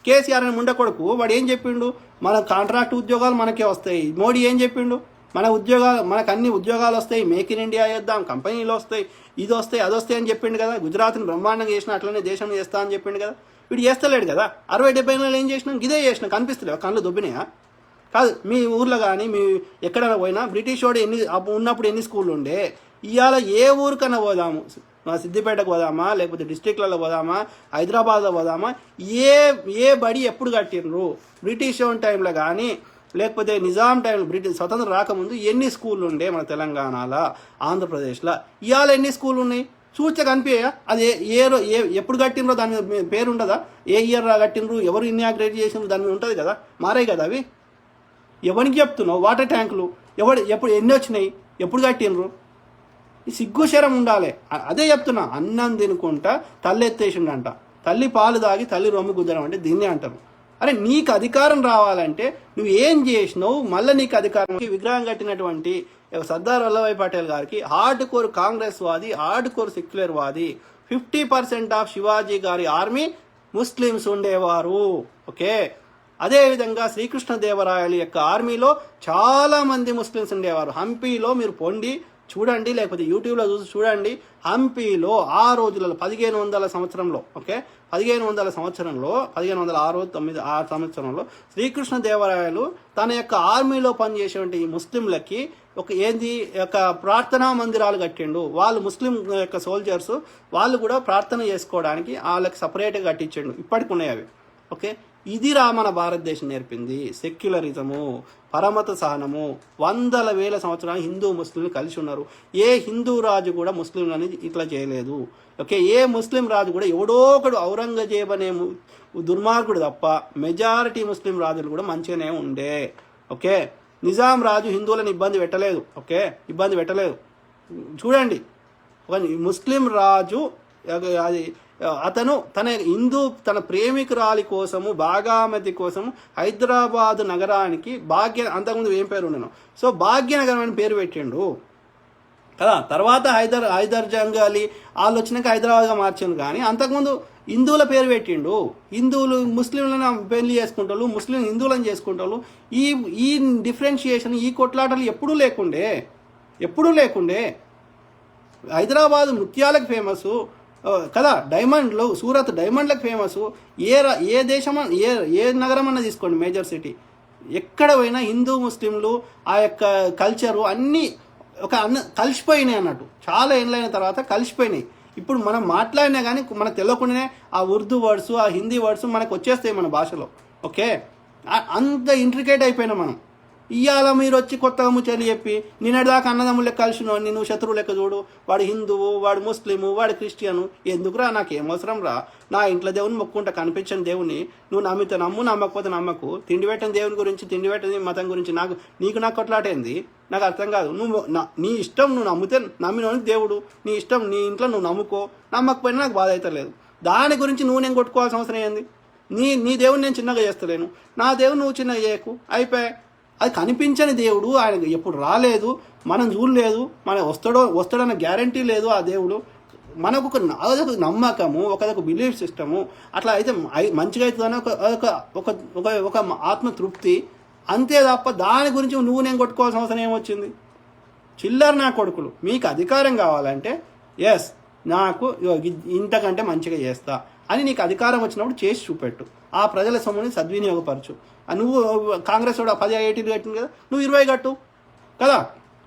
కేసీఆర్ అని ముండ కొడుకు వాడు ఏం చెప్పిండు, మన కాంట్రాక్ట్ ఉద్యోగాలు మనకే వస్తాయి. మోడీ ఏం చెప్పిండు, మనకు అన్ని ఉద్యోగాలు వస్తాయి, మేక్ ఇన్ ఇండియా చేద్దాం, కంపెనీలు వస్తాయి, ఇది వస్తాయి అది వస్తాయి అని చెప్పిండు కదా. గుజరాత్ని బ్రహ్మాండంగా చేసిన అట్లనే దేశం చేస్తా అని చెప్పిండు కదా. వీడు చేస్తలేడు కదా. 60-70 ఏళ్ళు ఏం చేసినాం, ఇదే చేసినా. కనిపిస్తలేవు, కళ్ళు దొబ్బినాయా? కాదు. మీ ఊర్లో కానీ మీ ఎక్కడైనా పోయినా బ్రిటిష్ వాడు ఉన్నప్పుడు ఎన్ని స్కూళ్ళు ఉండే. ఇవాళ ఏ ఊరికన్నా పోదాము, సిద్దిపేటకు పోదామా, లేకపోతే డిస్టిక్లలో పోదామా, హైదరాబాద్లో పోదామా, ఏ బడి ఎప్పుడు కట్టిండ్రు? బ్రిటిష్ టైంలో కానీ, లేకపోతే నిజాం టైంలో, బ్రిటిష్ స్వతంత్రం రాకముందు ఎన్ని స్కూళ్ళు ఉండే మన తెలంగాణలో, ఆంధ్రప్రదేశ్లో? ఇవాళ ఎన్ని స్కూళ్ళు ఉన్నాయి? చూచ కనిపించా? అది ఎప్పుడు కట్టినరో దాని మీద పేరు ఉండదా? ఏ ఇయర్ కట్టినరు, ఎవరు ఇన్యాగ్రేట్ చేసినారు, దాని మీద ఉంటుంది కదా. మారాయి కదా అవి. ఎవరికి చెప్తున్నావు? వాటర్ ట్యాంకులు ఎప్పుడు ఎన్ని వచ్చినాయి, ఎప్పుడు కట్టినరు? సిగ్గుశరం ఉండాలి. అదే చెప్తున్నా. అన్నం తినుకుంటా తల్లి ఎత్తేసిండంట. తల్లి పాలు తాగి తల్లి రొమ్ము కుదరం అంటే దీన్నే అంటారు. అరే నీకు అధికారం రావాలంటే నువ్వు ఏం చేసినావు? మళ్ళీ నీకు అధికారం. విగ్రహం కట్టినటువంటి సర్దార్ వల్లభాయ్ పటేల్ గారికి హార్డ్ కోర్ కాంగ్రెస్ వాది, హార్డ్ కోర్ సెక్యులర్ వాది. 50% ఆఫ్ శివాజీ గారి ఆర్మీ ముస్లిమ్స్ ఉండేవారు. ఓకే. అదేవిధంగా శ్రీకృష్ణదేవరాయల యొక్క ఆర్మీలో చాలా మంది ముస్లిమ్స్ ఉండేవారు. హంపీలో మీరు పొండి చూడండి, లేకపోతే యూట్యూబ్లో చూసి చూడండి. హంపీలో ఆ రోజులలో 1500 సంవత్సరంలో, ఓకే, 1500 సంవత్సరంలో, 1506 సంవత్సరంలో శ్రీకృష్ణదేవరాయలు తన యొక్క ఆర్మీలో పనిచేసేటువంటి ఈ ముస్లింలకి ఒక ప్రార్థనా మందిరాలు కట్టిండు. వాళ్ళు ముస్లిం యొక్క సోల్జర్స్, వాళ్ళు కూడా ప్రార్థన చేసుకోవడానికి వాళ్ళకి సపరేట్గా కట్టించండు. ఇప్పటికి ఉన్నాయి అవి. ఓకే. ఇదిరా మన భారతదేశం నేర్పింది. సెక్యులరిజము, పరమత సహనము. 100,000 సంవత్సరాలు హిందూ ముస్లింలు కలిసి ఉన్నారు. ఏ హిందూ రాజు కూడా ముస్లింలని ఇట్లా చేయలేదు. ఓకే. ఏ ముస్లిం రాజు కూడా ఎవడో ఒకడు ఔరంగజేబ్ అనే దుర్మార్గుడు తప్ప మెజారిటీ ముస్లిం రాజులు కూడా మంచిగానే ఉండే. ఓకే. నిజాం రాజు హిందువులను ఇబ్బంది పెట్టలేదు. ఓకే, ఇబ్బంది పెట్టలేదు. చూడండి, ఒక ముస్లిం రాజు అది అతను తన ప్రేమికురాలి కోసము, భాగామతి కోసము హైదరాబాద్ నగరానికి అంతకుముందు ఏం పేరు ఉండను, సో భాగ్యనగరం అని పేరు పెట్టిండు కదా. తర్వాత హైదర్ జంగాలి వాళ్ళు వచ్చినాక హైదరాబాద్గా మార్చిండు. కానీ అంతకుముందు హిందువుల పేరు పెట్టిండు. హిందువులు ముస్లింలను పెళ్లి చేసుకుంటారు, ముస్లిం హిందువులను చేసుకుంటారు. ఈ డిఫరెన్షియేషన్, ఈ కొట్లాటలు ఎప్పుడూ లేకుండే. హైదరాబాద్ ముత్యాలకు ఫేమస్ కదా, డైమండ్లు, సూరత్ డైమండ్లకు ఫేమస్. ఏ నగరం అన్నా తీసుకోండి, మేజర్ సిటీ, ఎక్కడ పోయినా హిందూ ముస్లింలు ఆ యొక్క కల్చరు అన్నీ కలిసిపోయినాయి అన్నట్టు. చాలా ఏళ్ళైన తర్వాత కలిసిపోయినాయి. ఇప్పుడు మనం మాట్లాడినా కానీ మనకు తెలియకుండానే ఆ ఉర్దూ వర్డ్స్, ఆ హిందీ వర్డ్స్ మనకు వచ్చేస్తాయి మన భాషలో. ఓకే. అంత ఇంట్రికేట్ అయిపోయినాం మనం. ఇవాళ మీరు వచ్చి కొత్తగా ముచ్చట్లు చెప్పి నిన్నటిదాకా అన్నదమ్ములు లెక్క కలిసినోడిని నువ్వు శత్రువు లెక్క చూడు. వాడు హిందువు, వాడు ముస్లిము, వాడు క్రిస్టియను. ఎందుకురా? నాకేం అవసరం రా? నా ఇంట్లో దేవుని మొక్కుంటా, కనిపించని దేవుని నువ్వు నమ్మితే నమ్ము, నమ్మకపోతే నమ్మకు. తిండి పెట్టని దేవుని గురించి, తిండి పెట్టని మతం గురించి నాకు కొట్లాటేంది? నాకు అర్థం కాదు. నీ ఇష్టం, నువ్వు నమ్మితే నమ్మినోనికి దేవుడు, నీ ఇష్టం, నీ ఇంట్లో నువ్వు నమ్ముకో, నమ్మకపోయినా నాకు బాధ అయితే లేదు. దాని గురించి నేను కొట్టుకోవాల్సిన అవసరం ఏంది? నీ దేవుని నేను చిన్నగా చేస్తలేను, నా దేవుని నువ్వు చిన్నగా చేయకు, అయిపోయాయి. అది కనిపించని దేవుడు, ఆయన ఎప్పుడు రాలేదు, మనం చూడలేదు, మన వస్తాడన్న గ్యారంటీ లేదు. ఆ దేవుడు మనకు అదొక నమ్మకము, ఒకదొక బిలీఫ్ సిస్టము. అట్లా అయితే మంచిగా అవుతుందని ఒక ఆత్మతృప్తి, అంతే తప్ప దాని గురించి నేను కొట్టుకోవాల్సిన అవసరం ఏమొచ్చింది? చిల్లర నా కొడుకులు. మీకు అధికారం కావాలంటే ఎస్, నాకు ఇంతకంటే మంచిగా చేస్తా అని నీకు అధికారం వచ్చినప్పుడు చేసి చూపెట్టు. ఆ ప్రజల సొమ్ముని సద్వినియోగపరచు. నువ్వు కాంగ్రెస్ వాడు 10 ఐటీలు కట్టింది కదా, నువ్వు 20 కట్టు కదా,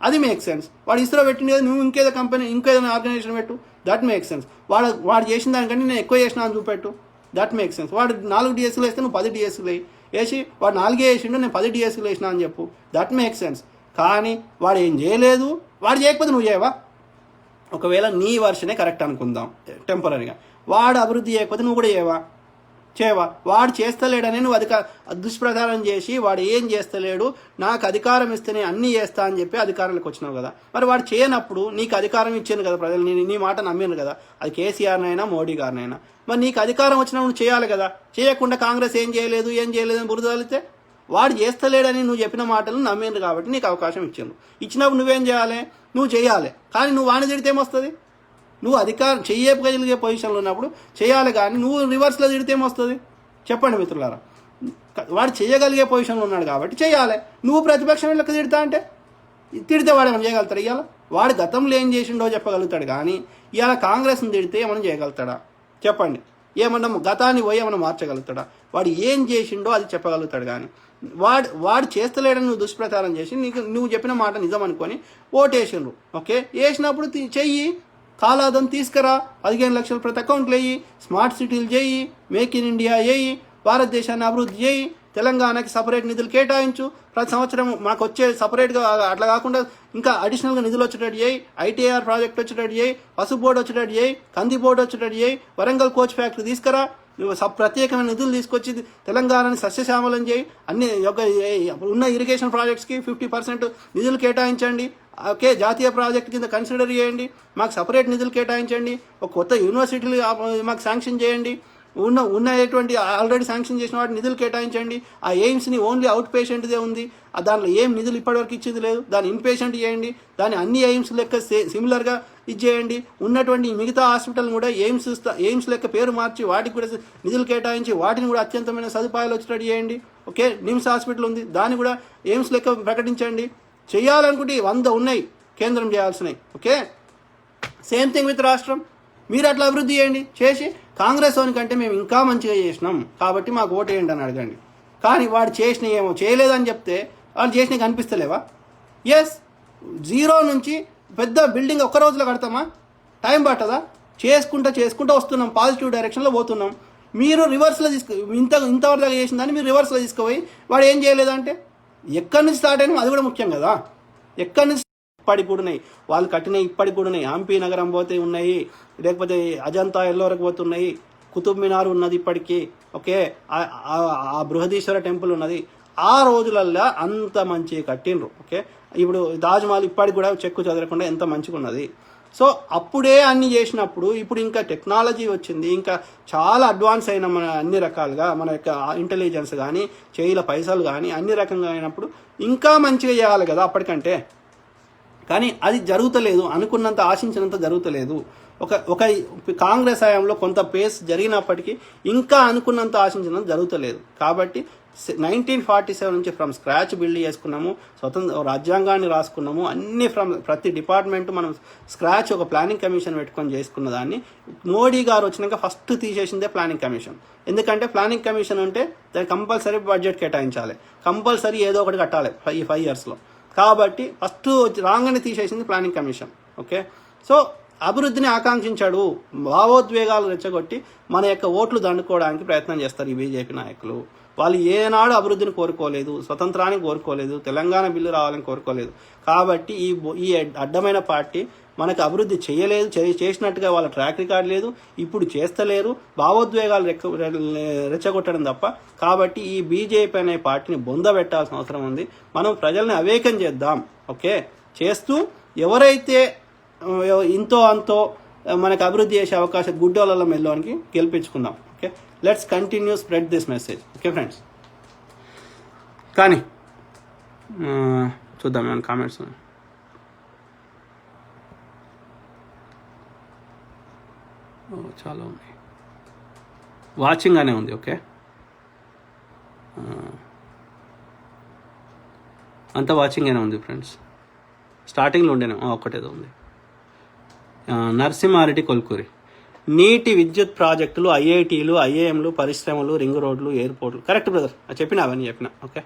అది మేక్ సెన్స్. వాడు ఇస్రో పెట్టింది కదా, నువ్వు ఇంకేదో కంపెనీ, ఇంకేదైనా ఆర్గనైజేషన్ పెట్టు, దట్ మేక్ సెన్స్. వాడు చేసిన దానికంటే నేను ఎక్కువ చేసినా అని చూపెట్టు, దట్ మేక్ సెన్స్. వాడు 4 డిఎస్సీలు వేస్తే నువ్వు 10 డిఎస్సీలు వేసి, వాడు 4 వేసిండు, నేను 10 డిఎస్సీలు వేసినా అని చెప్పు, దట్ మేక్ సెన్స్. కానీ వాడు ఏం చేయలేదు, వాడు చేయకపోతే నువ్వు చేయవా? ఒకవేళ నీ వర్షనే కరెక్ట్ అనుకుందాం టెంపరీగా, వాడు అభివృద్ధి చేయకపోతే నువ్వు కూడా చేయవా? చేయవా? వాడు చేస్తలేడని నువ్వు దుష్ప్రచారం చేసి వాడు ఏం చేస్తలేడు, నాకు అధికారం ఇస్తేనే అన్నీ చేస్తా అని చెప్పి అధికారంలోకి వచ్చినావు కదా. మరి వాడు చేయనప్పుడు నీకు అధికారం ఇచ్చాను కదా ప్రజలు, నీ మాట నమ్మాను కదా, అది కేసీఆర్నైనా మోడీ గారినైనా. మరి నీకు అధికారం వచ్చినప్పుడు చేయాలి కదా. చేయకుండా కాంగ్రెస్ ఏం చేయలేదు అని బురదలితే వాడు చేస్తలేడని నువ్వు చెప్పిన మాటలు నమ్మేందు కాబట్టి నీకు అవకాశం ఇచ్చాను. ఇచ్చినప్పుడు నువ్వేం చేయాలి? నువ్వు చేయాలి. కానీ నువ్వు వాణి తిడితే ఏమొస్తుంది? నువ్వు అధికారం చేయగలిగే పొజిషన్లో ఉన్నప్పుడు చేయాలి, కానీ నువ్వు రివర్స్లో తిడితే ఏమొస్తుంది? చెప్పండి మిత్రులారా. వాడు చేయగలిగే పొజిషన్లో ఉన్నాడు కాబట్టి చేయాలి. నువ్వు ప్రతిపక్షం లెక్క తిడతా అంటే తిడితే వాడు ఏమైనా చేయగలుగుతాడు? ఇవాళ వాడు గతంలో ఏం చేసిండో చెప్పగలుగుతాడు, కానీ ఇవాళ కాంగ్రెస్ని తిడితే ఏమైనా చేయగలుగుతాడా? చెప్పండి. ఏమన్నా గతాన్ని పోయి ఏమైనా మార్చగలుగుతాడా? వాడు ఏం చేసిండో అది చెప్పగలుగుతాడు, కానీ వాడు చేస్తలేడని నువ్వు దుష్ప్రచారం చేసి నువ్వు చెప్పిన మాట నిజం అనుకొని ఓటేసిండ్రు. ఓకే, వేసినప్పుడు చెయ్యి, కాలాదం తీసుకురా, 15 లక్షలు ప్రతి అకౌంట్లు వేయి, స్మార్ట్ సిటీలు చేయి, మేక్ ఇన్ ఇండియా చేయి, భారతదేశాన్ని అభివృద్ధి చేయి, తెలంగాణకి సపరేట్ నిధులు కేటాయించు, ప్రతి సంవత్సరం మాకు వచ్చే సపరేట్గా అట్లా కాకుండా ఇంకా అడిషనల్గా నిధులు వచ్చేటట్టు చేయి, ఐటీఆర్ ప్రాజెక్ట్ వచ్చేటట్టు చేయి, పసుపు బోర్డు వచ్చేటట్టు చేయి, కంది బోర్డు వచ్చేటట్టు చేయి, వరంగల్ కోచ్ ఫ్యాక్టరీ తీసుకురా, ప్రత్యేకమైన నిధులు తీసుకొచ్చి తెలంగాణని సస్యశ్యామలం చేయి, అన్ని ఉన్న ఇరిగేషన్ ప్రాజెక్ట్స్కి 50% నిధులు కేటాయించండి. ఓకే, జాతీయ ప్రాజెక్ట్ కింద కన్సిడర్ చేయండి, మాకు సపరేట్ నిధులు కేటాయించండి, ఒక కొత్త యూనివర్సిటీలు మాకు శాంక్షన్ చేయండి, ఉన్నటువంటి ఆల్రెడీ శాంక్షన్ చేసిన వాటి నిధులు కేటాయించండి. ఆ ఎయిమ్స్ని ఓన్లీ అవుట్ పేషెంట్దే ఉంది, దాంట్లో ఏం నిధులు ఇప్పటివరకు ఇచ్చింది లేదు, దాన్ని ఇన్ పేషెంట్ చేయండి, దాన్ని అన్ని ఎయిమ్స్ లెక్క సిమిలర్గా ఇచ్చేయండి. ఉన్నటువంటి మిగతా హాస్పిటల్ కూడా ఎయిమ్స్ లెక్క పేరు మార్చి వాటికి కూడా నిధులు కేటాయించి వాటిని కూడా అత్యంతమైన సదుపాయాలు వచ్చేటట్టు చేయండి. ఓకే, నిమ్స్ హాస్పిటల్ ఉంది, దాన్ని కూడా ఎయిమ్స్ లెక్క ప్రకటించండి. చేయాలనుకుంటే 100 ఉన్నాయి కేంద్రం చేయాల్సినవి. ఓకే, సేమ్ థింగ్ విత్ రాష్ట్రం. మీరు అట్లా అభివృద్ధి చేయండి. చేసి కాంగ్రెస్ కంటే మేము ఇంకా మంచిగా చేసినాం కాబట్టి మాకు ఓటు వేయండి అని అడగండి. కానీ వాడు చేసిన ఏమో చేయలేదని చెప్తే వాళ్ళు చేసినవి కనిపిస్తలేవా? ఎస్, 0 నుంచి పెద్ద బిల్డింగ్ ఒక్క రోజులో కడతామా? టైం పట్టదా? చేసుకుంటూ వస్తున్నాం, పాజిటివ్ డైరెక్షన్లో పోతున్నాం. మీరు రివర్స్లో ఇంతవరకు చేసిన దాన్ని మీరు రివర్స్లో తీసుకుపోయి వాడు ఏం చేయలేదంటే ఎక్కడి నుంచి స్టార్ట్ అయినా అది కూడా ముఖ్యం కదా. ఎక్కడి నుంచి ఇప్పటికి కూడా ఉన్నాయి, వాళ్ళు కట్టినవి ఇప్పటికి కూడా ఉన్నాయి. హంపీ నగరం పోతే ఉన్నాయి, లేకపోతే అజంతా ఎల్లోరకు పోతున్నాయి, కుతుబ్ మినార్ ఉన్నది ఇప్పటికీ. ఓకే, ఆ బృహదీశ్వర టెంపుల్ ఉన్నది. ఆ రోజులల్లో అంత మంచిగా కట్టిండ్రు. ఓకే, ఇప్పుడు తాజ్మహల్ ఇప్పటికి కూడా చెక్కు చెదరకుండా ఎంత మంచిగా ఉన్నది. సో అప్పుడే అన్ని చేసినప్పుడు ఇప్పుడు ఇంకా టెక్నాలజీ వచ్చింది, ఇంకా చాలా అడ్వాన్స్ అయిన మన అన్ని రకాలుగా మన యొక్క ఇంటెలిజెన్స్ కానీ చేయిల పైసలు కానీ అన్ని రకంగా అయినప్పుడు ఇంకా మంచిగా చేయాలి కదా అప్పటికంటే. కానీ అది జరుగుతలేదు, అనుకున్నంత ఆశించినంత జరుగుతలేదు. ఒక కాంగ్రెస్ హయాంలో కొంత పేస్ జరిగినప్పటికీ ఇంకా అనుకున్నంత ఆశించినంత జరుగుతలేదు. కాబట్టి 1947 నుంచి ఫ్రమ్ స్క్రాచ్ బిల్డ్ చేసుకున్నాము, రాజ్యాంగాన్ని రాసుకున్నాము, అన్ని ప్రతి డిపార్ట్మెంట్ మనం స్క్రాచ్ ఒక ప్లానింగ్ కమిషన్ పెట్టుకొని చేసుకున్న దాన్ని మోడీ గారు వచ్చినాక ఫస్ట్ తీసేసిందే ప్లానింగ్ కమిషన్. ఎందుకంటే ప్లానింగ్ కమిషన్ అంటే దానికి కంపల్సరీ బడ్జెట్ కేటాయించాలి, కంపల్సరీ ఏదో ఒకటి కట్టాలి ఈ 5 yearsలో. కాబట్టి ఫస్ట్ రాగానే తీసేసింది ప్లానింగ్ కమిషన్. ఓకే, సో అభివృద్ధిని ఆకాంక్షించాడు, భావోద్వేగాలు రెచ్చగొట్టి మన యొక్క ఓట్లు దండుకోవడానికి ప్రయత్నం చేస్తారు ఈ బీజేపీ నాయకులు. వాళ్ళు ఏనాడు అభివృద్ధిని కోరుకోలేదు, స్వతంత్రాన్ని కోరుకోలేదు, తెలంగాణ బిల్లు రావాలని కోరుకోలేదు. కాబట్టి ఈ అడ్డమైన పార్టీ మనకు అభివృద్ధి చేయలేదు, చేసినట్టుగా వాళ్ళ ట్రాక్ రికార్డ్ లేదు, ఇప్పుడు చేస్తలేరు, భావోద్వేగాలు రెచ్చగొట్టడం తప్ప. కాబట్టి ఈ బీజేపీ అనే పార్టీని బొందబెట్టాల్సిన అవసరం ఉంది. మనం ప్రజల్ని అవేకం చేద్దాం. ఓకే, చేస్తూ ఎవరైతే ఇంతో అంతో మనకు అభివృద్ధి చేసే అవకాశం గుడ్డోళ్ళ మెల్లోనికి గెలిపించుకుందాం. Okay, let's continue spread this message. Okay friends, కానీ చూద్దాం ఏమైనా కామెంట్స్. చాలా ఉన్నాయి, వాచింగ్ అనే ఉంది. ఓకే, అంతా వాచింగ్ అనే ఉంది ఫ్రెండ్స్. స్టార్టింగ్లో ఉండేనా ఒక్కటేదో ఉంది. నరసింహారెడ్డి కొల్కూరి, నీటి విద్యుత్ ప్రాజెక్టులు, ఐఐటీలు, ఐఏఎంలు, పరిశ్రమలు, రింగ్ రోడ్లు, ఎయిర్పోర్ట్లు. కరెక్ట్ బ్రదర్, అవన్నీ చెప్పిన. ఓకే,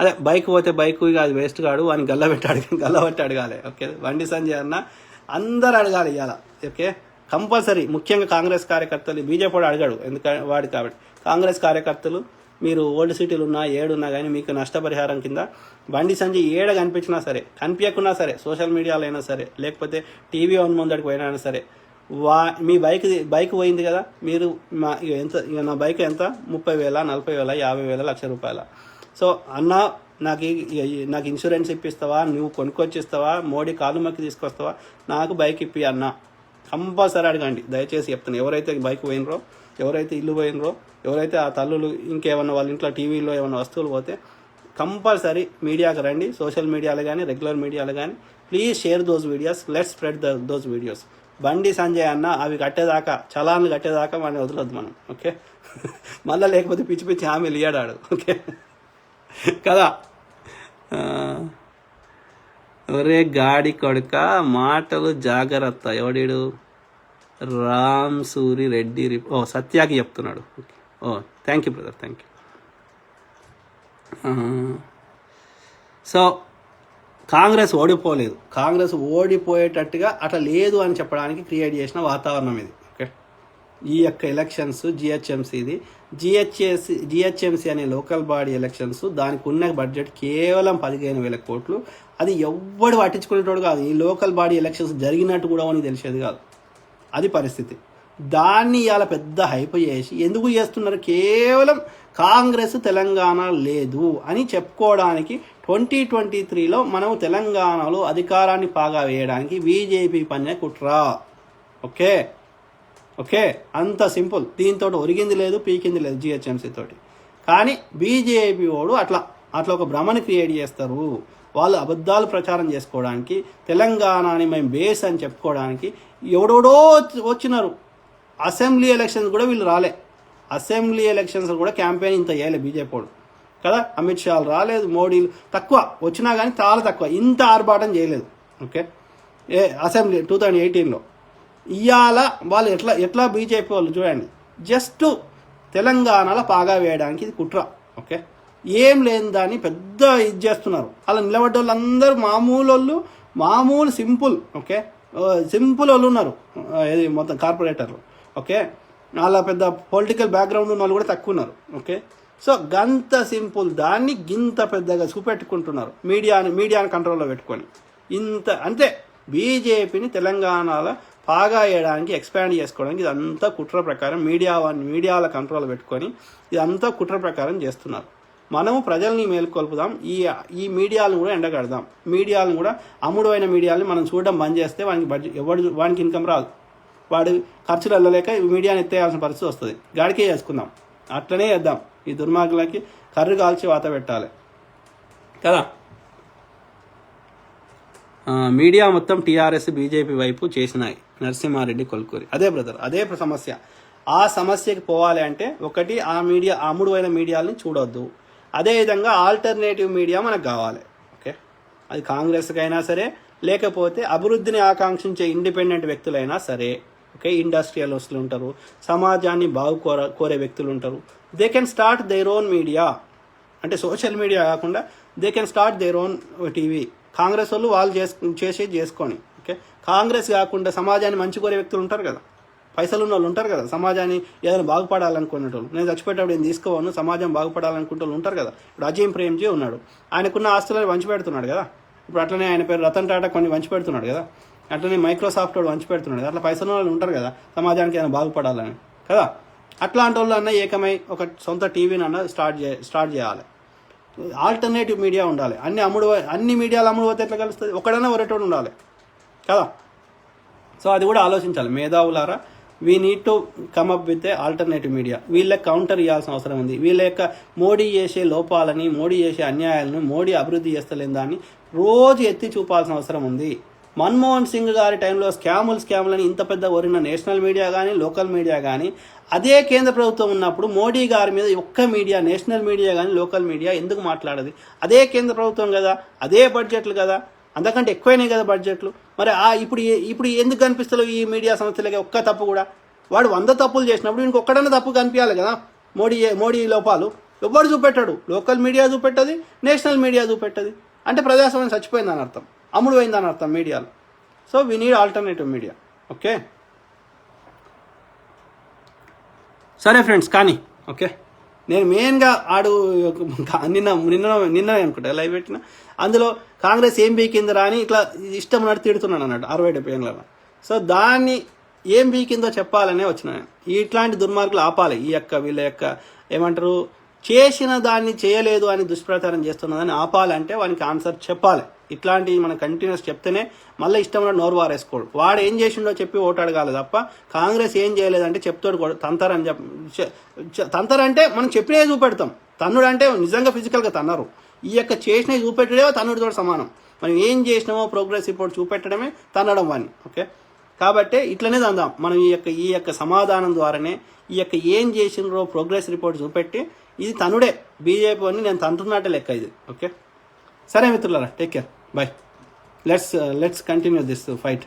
అదే బైక్ పోతే బైక్ ఇక అది వేస్ట్ కాడు అని గల్లబెట్టి అడగాలి. ఓకే, బండి సంజయ్ అన్న అందరు అడగాలి ఇవాళ. ఓకే, కంపల్సరీ, ముఖ్యంగా కాంగ్రెస్ కార్యకర్తలు. బీజేపీ వాడు అడగాడు ఎందుకంటే వాడు కాబట్టి. కాంగ్రెస్ కార్యకర్తలు మీరు ఓల్డ్ సిటీలు ఉన్నా ఏడున్నా కానీ మీకు నష్టపరిహారం కింద బండి సంజయ్ ఏడ కనిపించినా సరే, కనిపించకున్నా సరే, సోషల్ మీడియాలో అయినా సరే, లేకపోతే టీవీ ముందడికి పోయినా సరే, మీ బైక్ పోయింది కదా, మీరు ఇక నా బైక్ ఎంత 30,000, 40,000, 50,000, ₹1,00,000. సో అన్న నాకు ఇన్సూరెన్స్ ఇప్పిస్తావా, నువ్వు కొనుక్కొచ్చిస్తావా, మోడీ కాలు మక్కి తీసుకొస్తావా, నాకు బైక్ ఇప్పి అన్న కంపల్సరీ అడగండి. దయచేసి చెప్తాను, ఎవరైతే బైక్ పోయినరో, ఎవరైతే ఇల్లు పోయినరో, ఎవరైతే ఆ తల్లులు ఇంకేమన్నా వాళ్ళ ఇంట్లో టీవీలో ఏమన్నా వస్తువులు పోతే కంపల్సరీ మీడియాకి రండి. సోషల్ మీడియాలో కానీ రెగ్యులర్ మీడియాలో కానీ please share those videos, let's spread those videos. Bandi Sanjay అన్న అవి కట్టేదాకా, చలాన్లు కట్టేదాకా మనం వదలొద్దు మనం, ఓకే? మళ్ళీ లేకపోతే పిచ్చి పిచ్చి హామీలు ఇయ్యాడాడు, ఓకే కదా. ఒరే గాడి కొడుక మాటలు జాగ్రత్త. ఎవడీడు? రామ్ రెడ్డి సత్యాకి చెప్తున్నాడు. Thank you brother, thank you. So Congress ఓడిపోలేదు, కాంగ్రెస్ ఓడిపోయేటట్టుగా అట్లా లేదు అని చెప్పడానికి క్రియేట్ చేసిన వాతావరణం ఇది, ఓకే? ఈ యొక్క ఎలక్షన్స్ జిహెచ్ఎంసీ అనే లోకల్ బాడీ ఎలక్షన్స్, దానికి ఉన్న బడ్జెట్ కేవలం 15,000 కోట్లు. అది ఎవ్వడు పట్టించుకునేటోడు కాదు. ఈ లోకల్ బాడీ ఎలక్షన్స్ జరిగినట్టు కూడా అని తెలిసేది కాదు. అది పరిస్థితి. దాన్ని ఇవాళ పెద్ద హైప్ చేసి ఎందుకు చేస్తున్నారు? కేవలం కాంగ్రెస్ తెలంగాణ లేదు అని చెప్పుకోవడానికి 2023లో మనం తెలంగాణలో అధికారాన్ని పాగా వేయడానికి బీజేపీ పన్నే కుట్ర, ఓకే? ఓకే, అంత సింపుల్. దీంతో ఒరిగింది లేదు, పీకింది లేదు జిహెచ్ఎంసీ తోటి. కానీ బీజేపీ వాడు అట్లా ఒక భ్రమని క్రియేట్ చేస్తారు. వాళ్ళు అబద్ధాలు ప్రచారం చేసుకోవడానికి, తెలంగాణని మేము బేస్ అని చెప్పుకోవడానికి ఎవడోడో వచ్చినారు. అసెంబ్లీ ఎలక్షన్స్ కూడా వీళ్ళు రాలే. అసెంబ్లీ ఎలక్షన్స్ కూడా క్యాంపెయిన్ ఇంత చేయలే బీజేపీ వాడు కదా. అమిత్ షా రాలేదు, మోడీలు తక్కువ వచ్చినా కానీ చాలా తక్కువ, ఇంత ఆర్భాటం చేయలేదు, ఓకే? అసెంబ్లీ 2018లో. ఇవాళ వాళ్ళు ఎట్లా బీజేపీ వాళ్ళు చూడండి, జస్ట్ తెలంగాణలో పాగా వేయడానికి ఇది కుట్ర, ఓకే? ఏం లేని దాన్ని పెద్ద ఇది చేస్తున్నారు. అలా నిలబడ్డ వాళ్ళందరూ మామూలు సింపుల్, ఓకే? సింపుల్ వాళ్ళు ఉన్నారు, ఇది మొత్తం కార్పొరేటర్లు, ఓకే? అలా పెద్ద పొలిటికల్ బ్యాక్గ్రౌండ్ ఉన్న వాళ్ళు కూడా తక్కువ ఉన్నారు, ఓకే? సో గంత సింపుల్ దాన్ని గింత పెద్దగా చూపెట్టుకుంటున్నారు మీడియాని కంట్రోల్లో పెట్టుకొని. ఇంత అంటే బీజేపీని తెలంగాణలో పాగా వేయడానికి, ఎక్స్పాండ్ చేసుకోవడానికి ఇదంతా కుట్ర ప్రకారం మీడియాల కంట్రోల్ పెట్టుకొని ఇదంతా కుట్ర ప్రకారం చేస్తున్నారు. మనము ప్రజల్ని మేలుకొల్పుదాం, ఈ మీడియాలను కూడా ఎండగడదాం. మీడియాలను కూడా అమ్ముడైన మీడియాలని మనం చూడడం బంద్ చేస్తే వానికి ఇన్కమ్ రాదు, వాడు ఖర్చులు వెళ్ళలేక మీడియాని ఎత్తేయాల్సిన పరిస్థితి వస్తుంది. గాడికే చేసుకుందాం, అట్లనే చేద్దాం. ఈ దుర్మార్గులకి కర్రు కాల్చి వాత పెట్టాలి కదా. మీడియా మొత్తం టీఆర్ఎస్ బీజేపీ వైపు చేసినాయి. నరసింహారెడ్డి కొల్కూరి. అదే బ్రదర్, అదే సమస్య. ఆ సమస్యకి పోవాలి అంటే ఒకటి, ఆ అమ్ముడు అయిన మీడియాలని చూడొద్దు. అదేవిధంగా ఆల్టర్నేటివ్ మీడియా మనకు కావాలి, ఓకే? అది కాంగ్రెస్కైనా సరే, లేకపోతే అభివృద్ధిని ఆకాంక్షించే ఇండిపెండెంట్ వ్యక్తులైనా సరే, ఓకే? ఇండస్ట్రియలిస్టులు ఉంటారు, సమాజాన్ని కోరే వ్యక్తులు ఉంటారు. They can start their own media. అంటే సోషల్ మీడియా కాకుండా they can start their own TV. Congress వాళ్ళు చేసుకొని, ఓకే? కాంగ్రెస్ కాకుండా సమాజాన్ని మంచి కోరే వ్యక్తులు ఉంటారు కదా, పైసలు ఉన్న వాళ్ళు ఉంటారు కదా, సమాజాన్ని ఏదైనా బాగుపడాలనుకునేటోళ్ళు. నేను చచ్చిపోయేటప్పుడు నేను తీసుకోవాను, సమాజం బాగుపడాలనుకునే వాళ్ళు ఉంటారు కదా. ఇప్పుడు అజయ్ ప్రేమ్జీ ఉన్నాడు, ఆయనకున్న ఆస్తులను పంచిపెడుతున్నాడు కదా. ఇప్పుడు అట్లనే ఆయన పేరు రతన్ టాటా కొన్ని పంచిపెడుతున్నాడు కదా. అట్లనే మైక్రోసాఫ్ట్ వాడు పంచిపెడుతున్నాడు. అట్లా పైసలు వాళ్ళు ఉంటారు కదా, సమాజానికి ఏదైనా బాగుపడాలని కదా. అట్లాంటి వాళ్ళు అన్న ఏకమై ఒక సొంత టీవీని అన్న స్టార్ట్ చేయాలి. ఆల్టర్నేటివ్ మీడియా ఉండాలి. అన్ని మీడియాలు అమ్ముడు పోతే ఎట్లా కలుస్తుంది? ఒకడన్నా ఒరేటోడు ఉండాలి కదా. సో అది కూడా ఆలోచించాలి మేధావులారా. We need to come up with a alternative media. వీళ్ళకి కౌంటర్ ఇవ్వాల్సిన అవసరం ఉంది. వీళ్ళ యొక్క మోడీ చేసే లోపాలని, మోడీ చేసే అన్యాయాలను, మోడీ అభివృద్ధి చేస్తలేని దాన్ని రోజు ఎత్తి చూపాల్సిన అవసరం ఉంది. మన్మోహన్ సింగ్ గారి టైంలో స్కాములని ఇంత పెద్ద ఒరిన నేషనల్ మీడియా కానీ, లోకల్ మీడియా కానీ, అదే కేంద్ర ప్రభుత్వం ఉన్నప్పుడు మోడీ గారి మీద ఒక్క మీడియా, నేషనల్ మీడియా కానీ లోకల్ మీడియా ఎందుకు మాట్లాడదు? అదే కేంద్ర ప్రభుత్వం కదా, అదే బడ్జెట్లు కదా, అంతకంటే ఎక్కువైనాయి కదా బడ్జెట్లు. మరి ఇప్పుడు ఎందుకు కనిపిస్తలేవు ఈ మీడియా సంస్థలకి ఒక్క తప్పు కూడా? వాడు 100 తప్పులు చేసినప్పుడు ఇంకొక్కడన్నా తప్పు కనిపించాలి కదా. మోడీ లోపాలు ఎవ్వడు చూపెట్టాడు. లోకల్ మీడియా చూపెట్టది, నేషనల్ మీడియా చూపెట్టది. అంటే ప్రజాస్వామ్యం చచ్చిపోయిందని అర్థం, అమ్ముడు పోయిందని అర్థం మీడియాలో. So we need alternative media, okay? సరే ఫ్రెండ్స్, కానీ ఓకే, నేను మెయిన్గా నిన్న అనుకుంటా లైవ్ పెట్టిన, అందులో కాంగ్రెస్ ఏం బీకిందిరా అని ఇట్లా ఇష్టం నడి తిడుతున్నాను అన్నట్టు 60-70 ఏళ్ళ. సో దాన్ని ఏం వీకిందో చెప్పాలనే వచ్చిన ఇట్లాంటి దుర్మార్గులు ఆపాలి. వీళ్ళ యొక్క ఏమంటారు చేసిన దాన్ని చేయలేదు అని దుష్ప్రచారం చేస్తున్నదని ఆపాలంటే వానికి ఆన్సర్ చెప్పాలి. ఇట్లాంటివి మనం కంటిన్యూస్ చెప్తేనే మళ్ళీ ఇష్టంలో నోరు వారేసుకోడు. వాడు ఏం చేసిండో చెప్పి ఓటు అడగాలి తప్ప కాంగ్రెస్ ఏం చేయలేదంటే చెప్తాడు తంతారని తంతారంటే మనం చెప్పినవి చూపెడతాం. తన్నుడు అంటే నిజంగా ఫిజికల్గా తన్నారు. చేసినవి చూపెట్టడమే తన్నుడితో సమానం. మనం ఏం చేసినామో ప్రోగ్రెస్ రిపోర్ట్ చూపెట్టడమే తన్నడం వాడిని. ఓకే, కాబట్టి ఇట్లనే తందాం మనం ఈ యొక్క సమాధానం ద్వారానే ఏం చేసినరో ప్రోగ్రెస్ రిపోర్ట్ చూపెట్టి ఇది తనుడే బీజేపీ అని నేను తంటున్నట్టే లెక్క ఇది. ఓకే, సరే మిత్రులారా, take care, bye. Let's continue this fight.